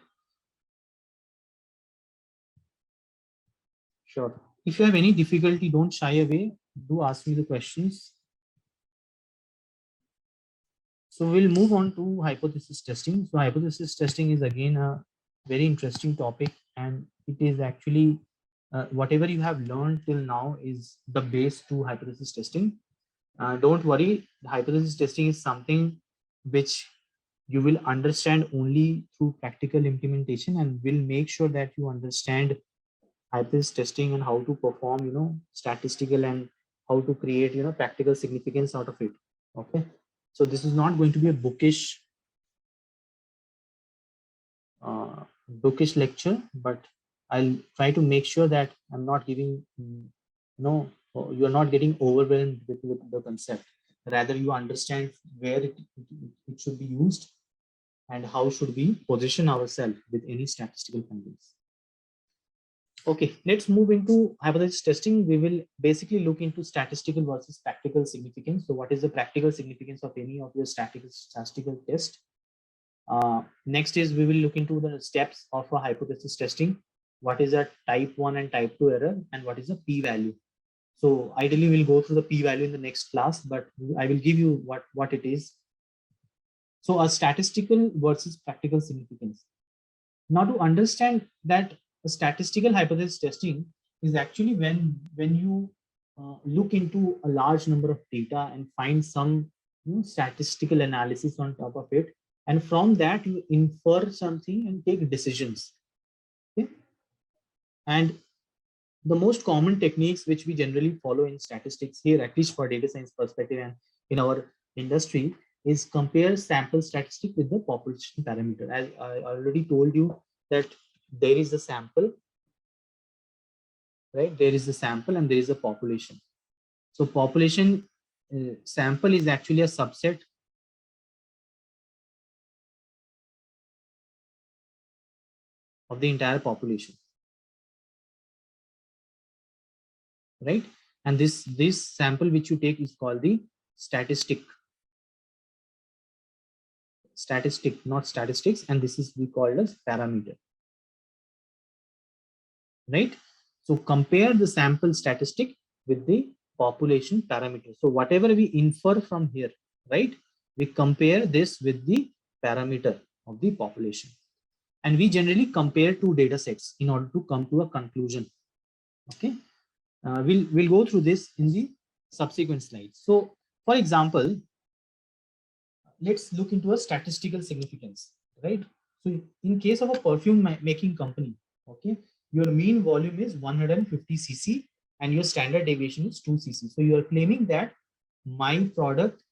Sure. If you have any difficulty, don't shy away. Do ask me the questions. So we'll move on to hypothesis testing. So hypothesis testing is again a very interesting topic, and it is actually whatever you have learned till now is the base to hypothesis testing. Don't worry, the hypothesis testing is something which you will understand only through practical implementation, and will make sure that you understand hypothesis testing and how to perform, statistical, and how to create, practical significance out of it. Okay. So this is not going to be a bookish lecture, but I'll try to make sure that I'm not giving, you're not getting overwhelmed with the concept. Rather, you understand where it should be used and how should we position ourselves with any statistical findings. Okay, let's move into hypothesis testing. We will basically look into statistical versus practical significance. So what is the practical significance of any of your statistical test? Next is we will look into the steps of a hypothesis testing. What is a type 1 and type 2 error, and what is a p-value? So ideally we'll go through the p-value in the next class, but I will give you what it is. So a statistical versus practical significance. Now to understand that a statistical hypothesis testing is actually when you look into a large number of data and find some statistical analysis on top of it, and from that you infer something and take decisions. Okay? And the most common techniques which we generally follow in statistics here, at least for data science perspective and in our industry, is compare sample statistic with the population parameter. As I already told you that there is a sample, right? There is a sample and there is a population. So population sample is actually a subset of the entire population, right? And this sample which you take is called the statistic, not statistics, and this is we called as parameter, right? So compare the sample statistic with the population parameter. So whatever we infer from here, right, we compare this with the parameter of the population, and we generally compare two data sets in order to come to a conclusion. Okay, we'll go through this in the subsequent slides. So for example, let's look into a statistical significance, right? So in case of a perfume making company, okay, your mean volume is 150 cc and your standard deviation is 2 cc. So you are claiming that my product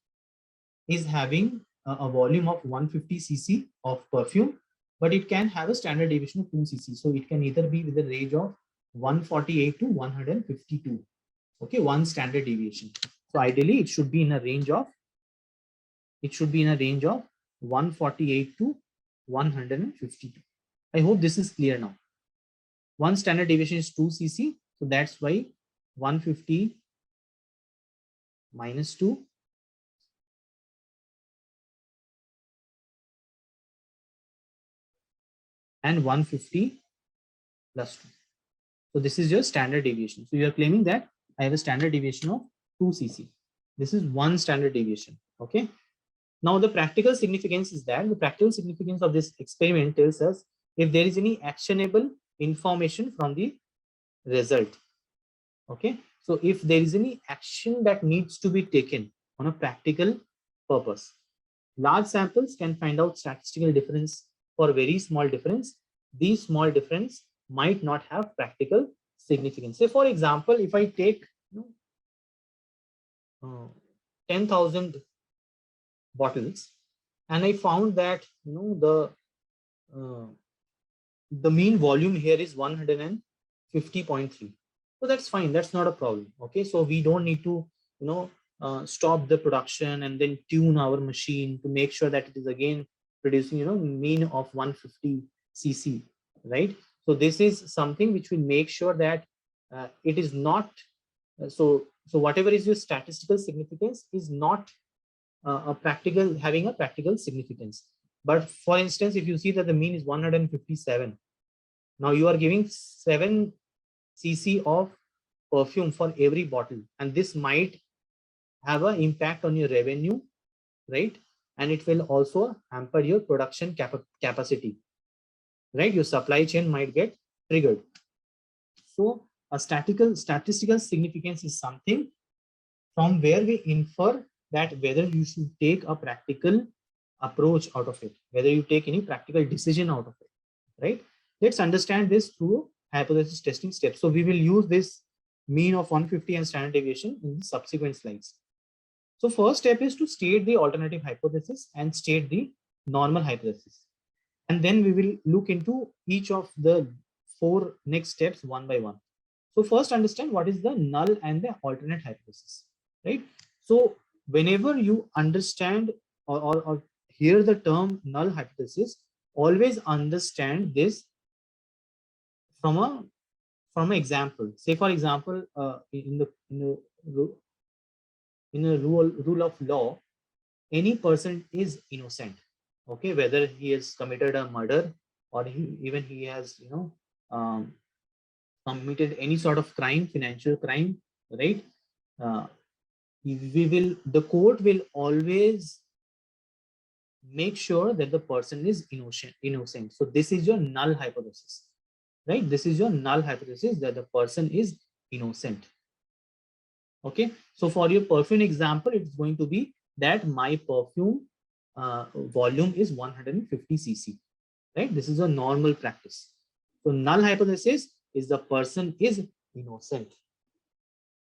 is having a volume of 150 cc of perfume, but it can have a standard deviation of 2 cc. So it can either be with a range of 148 to 152. Okay, one standard deviation. So ideally it should be in a range of 148 to 152. I hope this is clear now. One standard deviation is 2 cc, so that's why 150 minus 2 and 150 plus 2. So this is your standard deviation. So you are claiming that I have a standard deviation of 2 cc. This is one standard deviation. Okay. Now the practical significance is that the practical significance of this experiment tells us if there is any actionable information from the result. Okay, so if there is any action that needs to be taken on a practical purpose, large samples can find out statistical difference for very small difference. These small difference might not have practical significance. Say for example, if I take 10,000 bottles and I found that the mean volume here is 150.3. So that's fine, that's not a problem. Okay, so we don't need to stop the production and then tune our machine to make sure that it is again producing mean of 150 cc, right? So this is something which will make sure that it is not so whatever is your statistical significance is not having a practical significance. But for instance, if you see that the mean is 157, now you are giving 7 cc of perfume for every bottle, and this might have an impact on your revenue, right? And it will also hamper your production capacity, right? Your supply chain might get triggered. So a statistical significance is something from where we infer that whether you should take a practical approach out of it, whether you take any practical decision out of it, right? Let's understand this through hypothesis testing steps. So we will use this mean of 150 and standard deviation in the subsequent slides. So first step is to state the alternative hypothesis and state the normal hypothesis. And then we will look into each of the 4 next steps one by one. So first understand what is the null and the alternate hypothesis, right? So whenever you understand or hear the term null hypothesis, always understand this from an example. Say for example, in a rule of law, any person is innocent, okay, whether he has committed a murder or even he has um, committed any sort of crime, financial crime, right? uh, the court will always make sure that the person is innocent. So this is your null hypothesis, right? This is your null hypothesis, that the person is innocent. Okay, so for your perfume example, it's going to be that my perfume volume is 150 cc, right? This is a normal practice. So null hypothesis is the person is innocent.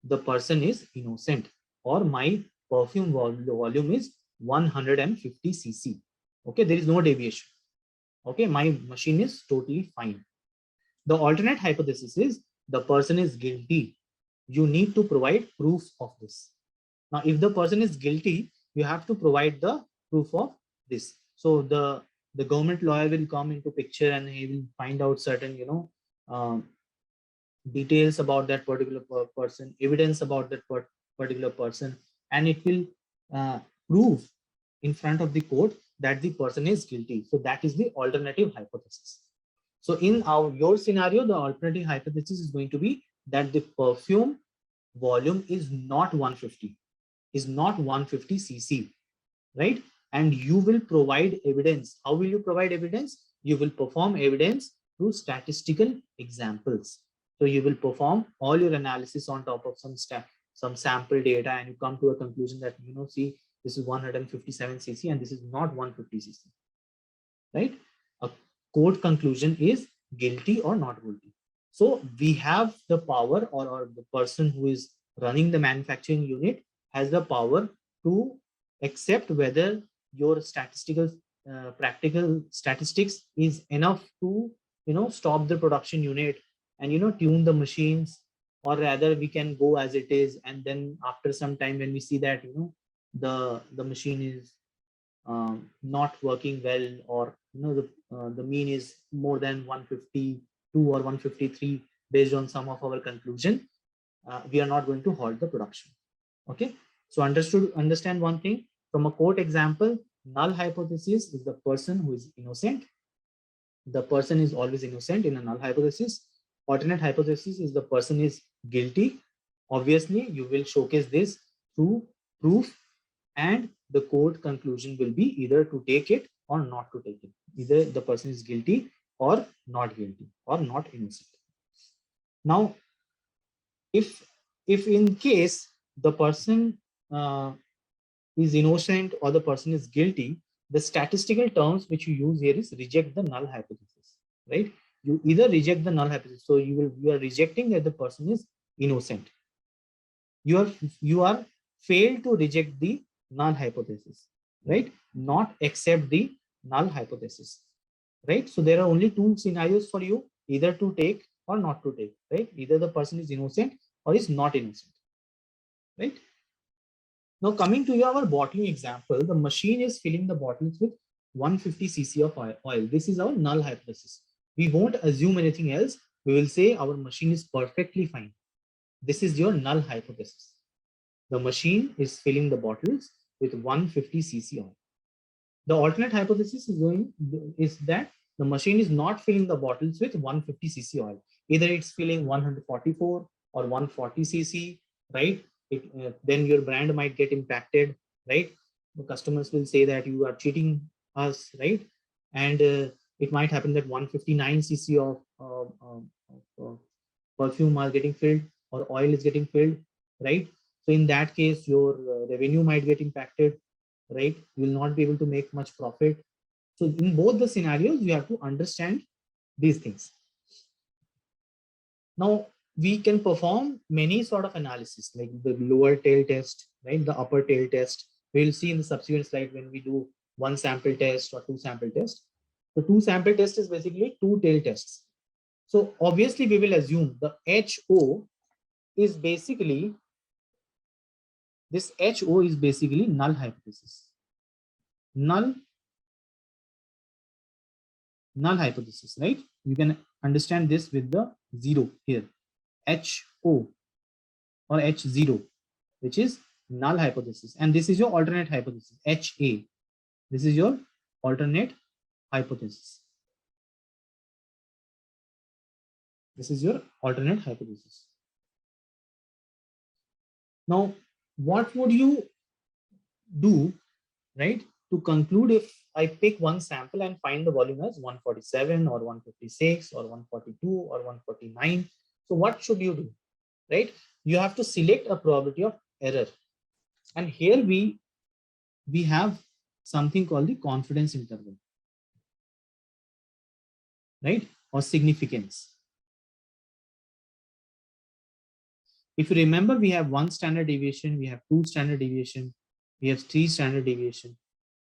The person is innocent, or my perfume volume is 150 cc. Okay, there is no deviation. Okay, my machine is totally fine. The alternate hypothesis is the person is guilty. You need to provide proof of this. Now, if the person is guilty, you have to provide the proof of this. So the government lawyer will come into picture and he will find out certain um, details about that particular person, evidence about that particular person, and it will uh, prove in front of the court that the person is guilty. So that is the alternative hypothesis. So in your scenario, the alternative hypothesis is going to be that the perfume volume is not 150, is not 150 cc, right? And you will provide evidence. How will you provide evidence? You will perform evidence through statistical examples. So you will perform all your analysis on top of some sample data, and you come to a conclusion that see, this is 157 cc and this is not 150 cc, right? A court conclusion is guilty or not guilty. So we have the power, or the person who is running the manufacturing unit has the power to accept whether your practical statistics is enough to stop the production unit and tune the machines, or rather we can go as it is, and then after some time when we see that the machine is not working well, or the mean is more than 152 or 153 based on some of our conclusion, we are not going to halt the production. Okay, so understand one thing from a court example. Null hypothesis is the person who is innocent. The person is always innocent in a null hypothesis. Alternate hypothesis is the person is guilty. Obviously you will showcase this through proof, and the court conclusion will be either to take it or not to take it. Either the person is guilty or not guilty or not innocent. Now, if in case the person is innocent or the person is guilty, the statistical terms which you use here is reject the null hypothesis, right? You either reject the null hypothesis, so you are rejecting that the person is innocent. You are failed to reject the null hypothesis, right? Not accept the null hypothesis, right? So there are only two scenarios for you, either to take or not to take, right? Either the person is innocent or is not innocent, right? Now coming to our bottling example, the machine is filling the bottles with 150 cc of oil. This is our null hypothesis. We won't assume anything else. We will say our machine is perfectly fine. This is your null hypothesis. The machine is filling the bottles with 150 cc oil. The alternate hypothesis is that the machine is not filling the bottles with 150 cc oil. Either it's filling 144 or 140 cc, right? Then your brand might get impacted, right? The customers will say that you are cheating us, right? And it might happen that 159 cc of perfume are getting filled, or oil is getting filled, right? So in that case, your revenue might get impacted, right? You will not be able to make much profit. So in both the scenarios, you have to understand these things. Now we can perform many sort of analysis, like the lower tail test, right? The upper tail test. We'll see in the subsequent slide when we do one sample test or two sample test. The two sample test is basically two tail tests. So obviously we will assume the HO is basically, this HO is basically null hypothesis. Null hypothesis, right? You can understand this with the 0 here. HO or H0, which is null hypothesis. And this is your alternate hypothesis, HA. This is your alternate hypothesis. This is your alternate hypothesis. Now, what would you do, right, to conclude if I pick one sample and find the volume as 147 or 156 or 142 or 149? So what should you do, right? You have to select a probability of error. And here we have something called the confidence interval, right? Or significance. If you remember, we have one standard deviation, we have two standard deviation, we have three standard deviation.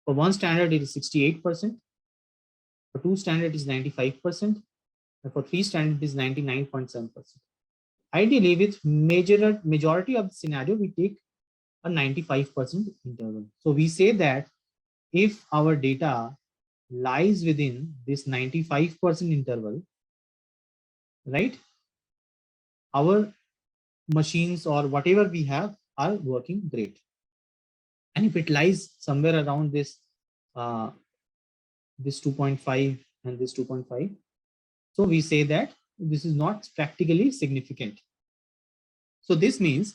For one standard, it is 68%. For two standard, it is 95%. And for three standard, it is 99.7%. Ideally, with majority of the scenario, we take a 95% interval. So we say that if our data lies within this 95% interval, right, our machines or whatever we have are working great. And if it lies somewhere around this this 2.5 and this 2.5, so we say that this is not practically significant. So this means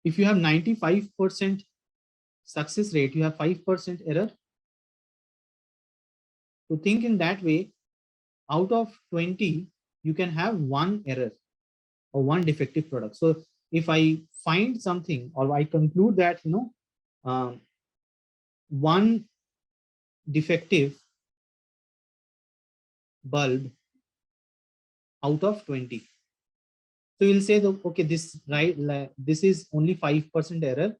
if you have 95% success rate, you have 5% error. To think in that way, out of 20, you can have one error or one defective product. So if I find something or I conclude that, one defective bulb out of 20, so you'll say that, okay, this, right, this is only 5% error,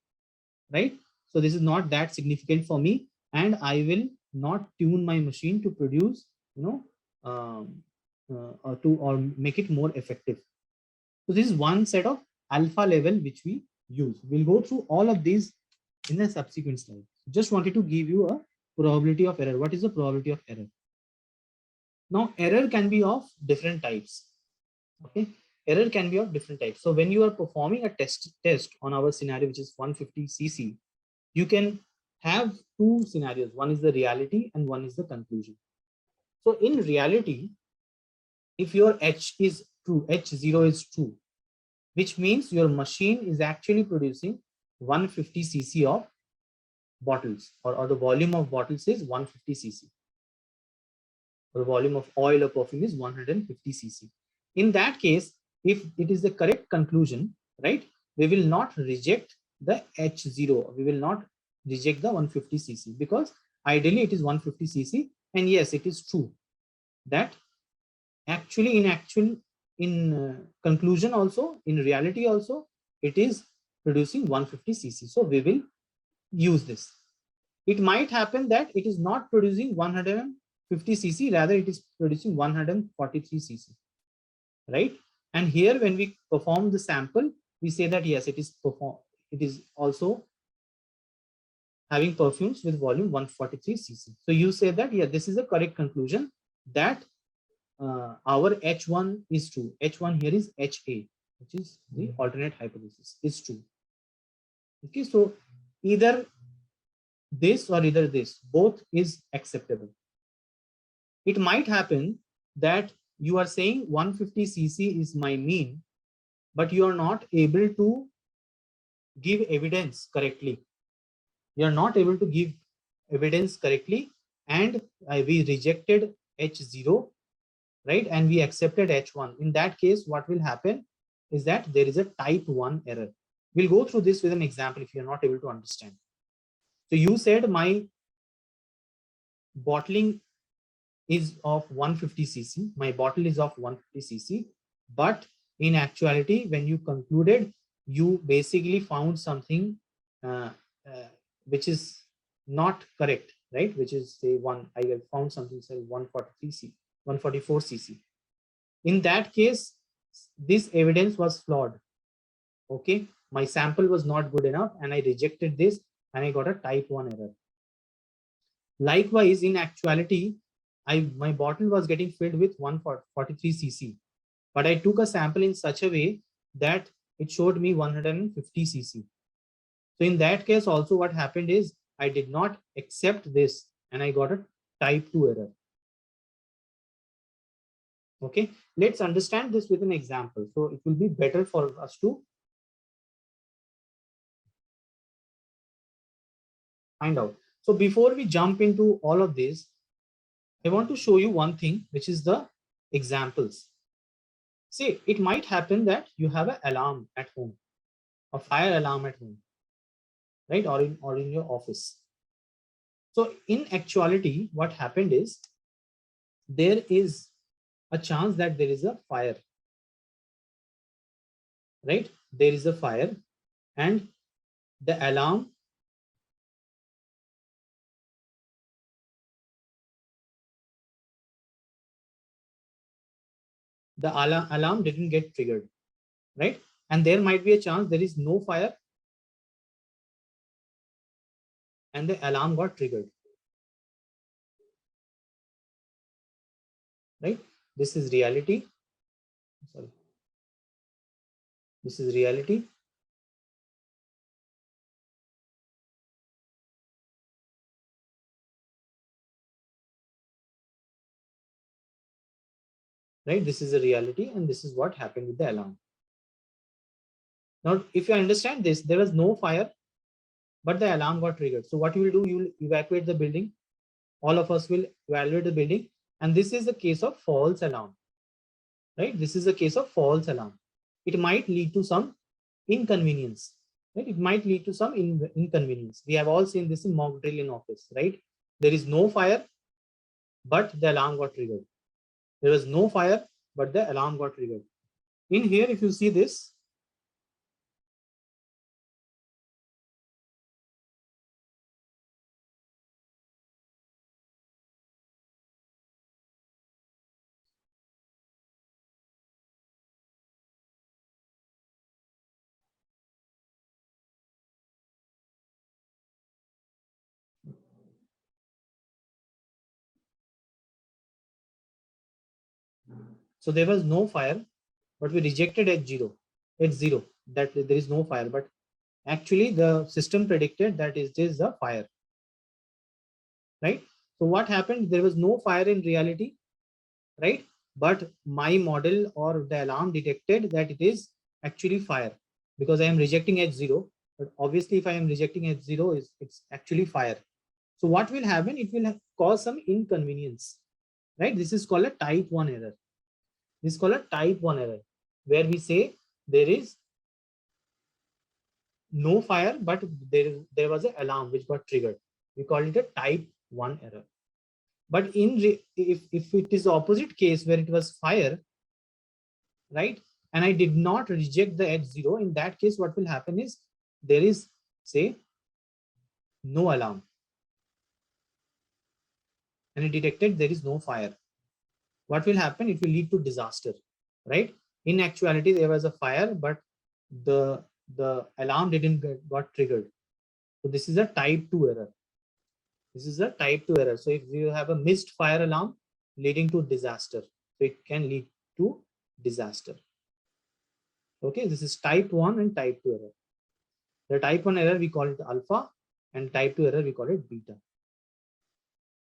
right? So this is not that significant for me, and I will not tune my machine to produce, or make it more effective. So this is one set of alpha level which we use. We'll go through all of these in the subsequent slide. Just wanted to give you a probability of error. What is the probability of error? Now, error can be of different types. Okay, error can be of different types. So when you are performing a test on our scenario, which is 150 cc, you can have two scenarios. One is the reality and one is the conclusion. So in reality, if your H is true, H0 is true, which means your machine is actually producing 150 cc of bottles, or the volume of bottles is 150 cc. Or the volume of oil or perfume is 150 cc. In that case, if it is the correct conclusion, right, we will not reject the H0. We will not reject the 150 cc because ideally it is 150 cc. And yes, it is true that actually in conclusion also, in reality also, it is producing 150 cc. So we will use this. It might happen that it is not producing 150 cc, rather it is producing 143 cc, right? And here when we perform the sample, we say that yes, it is also having perfumes with volume 143 cc. So you say that, yeah, this is a correct conclusion, that our H1 is true. H1 here is HA, which is the alternate hypothesis, is true. Okay, so either this or either this, both is acceptable. It might happen that you are saying 150 cc is my mean, but you are not able to give evidence correctly. You are not able to give evidence correctly, and we rejected H0, right? And we accepted H1. In that case, what will happen is that there is a type 1 error. We'll go through this with an example if you're not able to understand. So you said my bottling is of 150 cc. My bottle is of 150 cc. But in actuality, when you concluded, you basically found something uh, uh, which is not correct, right? Which is say I have found something say 143 cc, 144 cc. In that case, this evidence was flawed. Okay, my sample was not good enough, and I rejected this, and I got a type 1 error. Likewise, in actuality, my bottle was getting filled with 143 cc, but I took a sample in such a way that it showed me 150 cc. So in that case also what happened is I did not accept this and I got a type 2 error. Okay, let's understand this with an example. So it will be better for us to find out. So before we jump into all of this, I want to show you one thing, which is the examples. See, it might happen that you have an alarm at home, a fire alarm at home, right? Or in your office. So in actuality, what happened is there is a chance that there is a fire, right? There is a fire and the alarm alarm didn't get triggered, right? And there might be a chance there is no fire and the alarm got triggered, right? This is reality. Sorry. This is reality. Right? This is a reality and this is what happened with the alarm. Now, if you understand this, there was no fire, but the alarm got triggered. So what you will do, you will evacuate the building. All of us will evaluate the building. And this is the case of false alarm, right? This is a case of false alarm. It might lead to some inconvenience, right? It might lead to some inconvenience. We have all seen this in mock drill in office, right? There is no fire, but the alarm got triggered. There was no fire, but the alarm got triggered. In here, if you see this, so there was no fire, but we rejected at zero, that there is no fire, but actually the system predicted that it is a fire, right? So what happened? There was no fire in reality, right? But my model or the alarm detected that it is actually fire because I am rejecting H0. But obviously, if I am rejecting H0, it's actually fire. So what will happen? It will cause some inconvenience, right? This is called a type 1 error. This is called a type 1 error, where we say there is no fire, but there was an alarm which got triggered. We call it a type 1 error. But if it is the opposite case where it was fire, right, and I did not reject the H0, in that case what will happen is there is, say, no alarm and it detected there is no fire. What will happen? It will lead to disaster, right? In actuality, there was a fire, but the alarm didn't got triggered. So this is a type 2 error. This is a type 2 error. So if you have a missed fire alarm leading to disaster, so it can lead to disaster. Okay, this is type 1 and type 2 error. The type 1 error we call it alpha, and type 2 error we call it beta.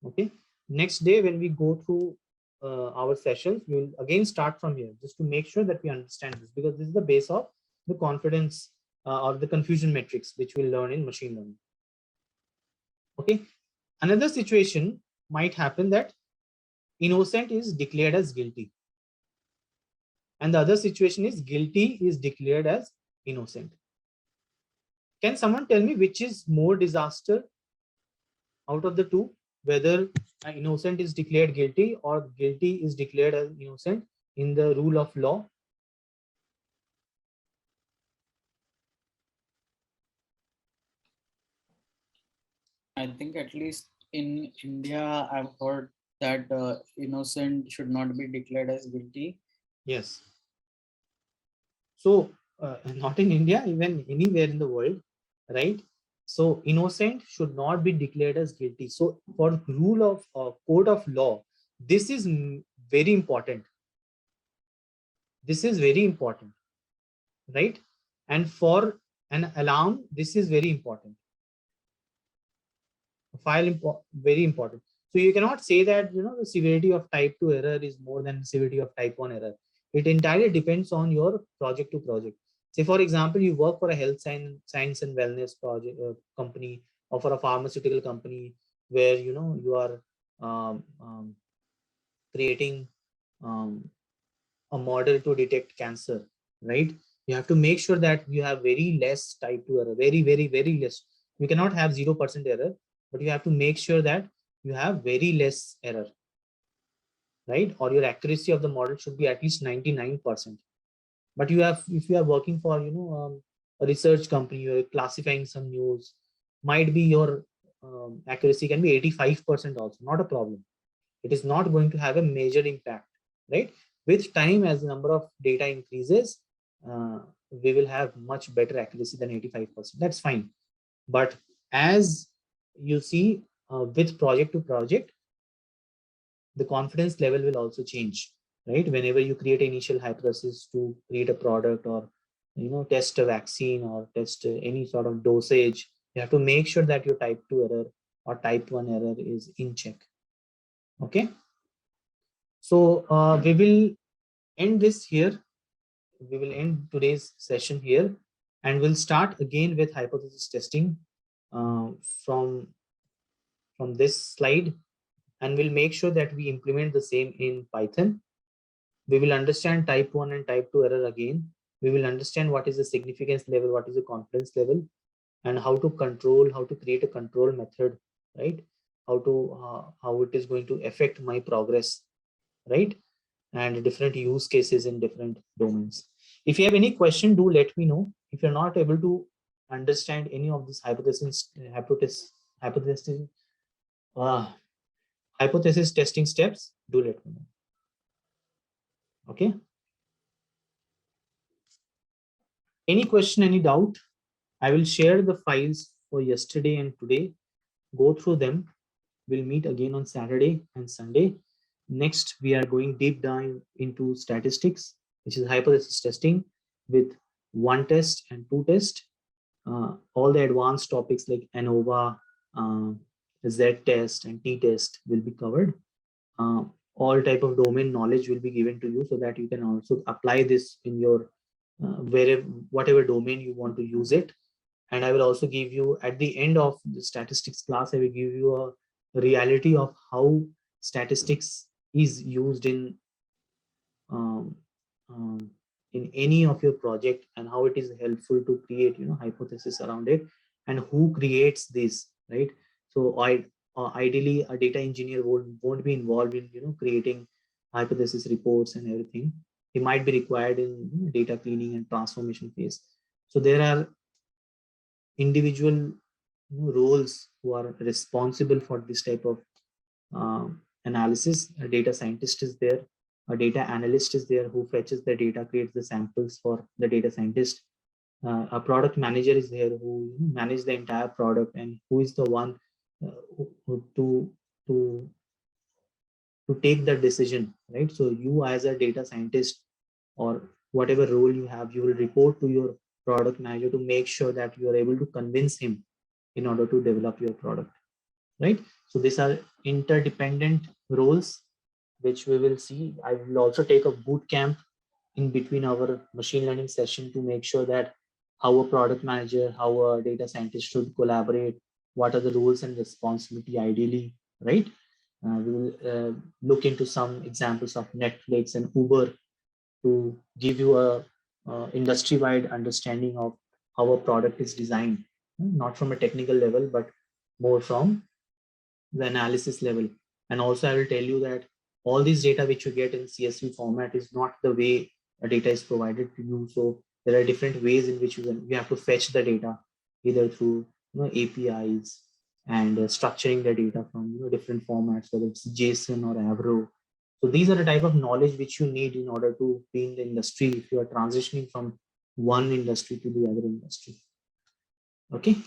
Okay, next day when we go through our sessions, we will again start from here just to make sure that we understand this, because this is the base of the confidence or the confusion matrix which we'll learn in machine learning. Okay, another situation might happen that innocent is declared as guilty, and the other situation is guilty is declared as innocent. Can someone tell me which is more disaster? out of the two, whether an innocent is declared guilty or guilty is declared as innocent in the rule of law? I think at least in India, I've heard that innocent should not be declared as guilty. Yes. So not in India, even anywhere in the world, right? So innocent should not be declared as guilty. So for rule of code of law, this is very important. This is very important, right? And for an alarm, this is very important. Very important. So you cannot say that the severity of type 2 error is more than severity of type 1 error. It entirely depends on your project to project. Say for example, you work for a health science and wellness project company, or for a pharmaceutical company where you are creating um, a model to detect cancer, right? You have to make sure that you have very less type 2 error, very less. You cannot have 0% error, but you have to make sure that you have very less error, right? Or your accuracy of the model should be at least 99%. But if you are working for a research company, you're classifying some news, might be your accuracy can be 85% also, not a problem. It is not going to have a major impact, right? With time, as the number of data increases, we will have much better accuracy than 85%. That's fine. But as you see, with project to project, the confidence level will also change, right? Whenever you create an initial hypothesis to create a product, or test a vaccine, or test any sort of dosage, you have to make sure that your type 2 error or type 1 error is in check. Okay, so we will end this here. We will end today's session here, and we'll start again with hypothesis testing uh, from this slide, and we'll make sure that we implement the same in Python. We will understand type 1 and type 2 error again. We will understand what is the significance level, what is the confidence level, and how to control, how to create a control method, right? How it is going to affect my progress, right? And different use cases in different domains. If you have any question, do let me know. If you're not able to understand any of these hypothesis uh, hypothesis testing steps, do let me know. Okay. Any question, any doubt? I will share the files for yesterday and today. Go through them. We'll meet again on Saturday and Sunday. Next, we are going deep dive into statistics, which is hypothesis testing with one test and two tests. All the advanced topics like ANOVA, uh, Z test, and T test will be covered. All type of domain knowledge will be given to you so that you can also apply this in your wherever, whatever domain you want to use it. And I will also give you, at the end of the statistics class, I will give you a reality of how statistics is used um, um, in any of your project, and how it is helpful to create hypothesis around it, and who creates this, right? So ideally a data engineer won't be involved in creating hypothesis reports and everything. He might be required in data cleaning and transformation phase. So there are individual roles who are responsible for this type of analysis. A data scientist is there, a data analyst is there who fetches the data, creates the samples for the data scientist. A product manager is there who manage the entire product, and who is the one to take the decision, right? So you as a data scientist, or whatever role you have, you will report to your product manager to make sure that you are able to convince him in order to develop your product, right? So these are interdependent roles which we will see. I will also take a boot camp in between our machine learning session to make sure that how a product manager, how a data scientist should collaborate, what are the roles and responsibility ideally, right? We will look into some examples of Netflix and Uber to give you a industry-wide understanding of how a product is designed, not from a technical level, but more from the analysis level. And also I will tell you that all these data which you get in CSV format is not the way data is provided to you. So there are different ways in which you have to fetch the data, either through APIs and structuring the data from different formats, whether it's JSON or Avro. So these are the type of knowledge which you need in order to be in the industry if you are transitioning from one industry to the other industry. Okay.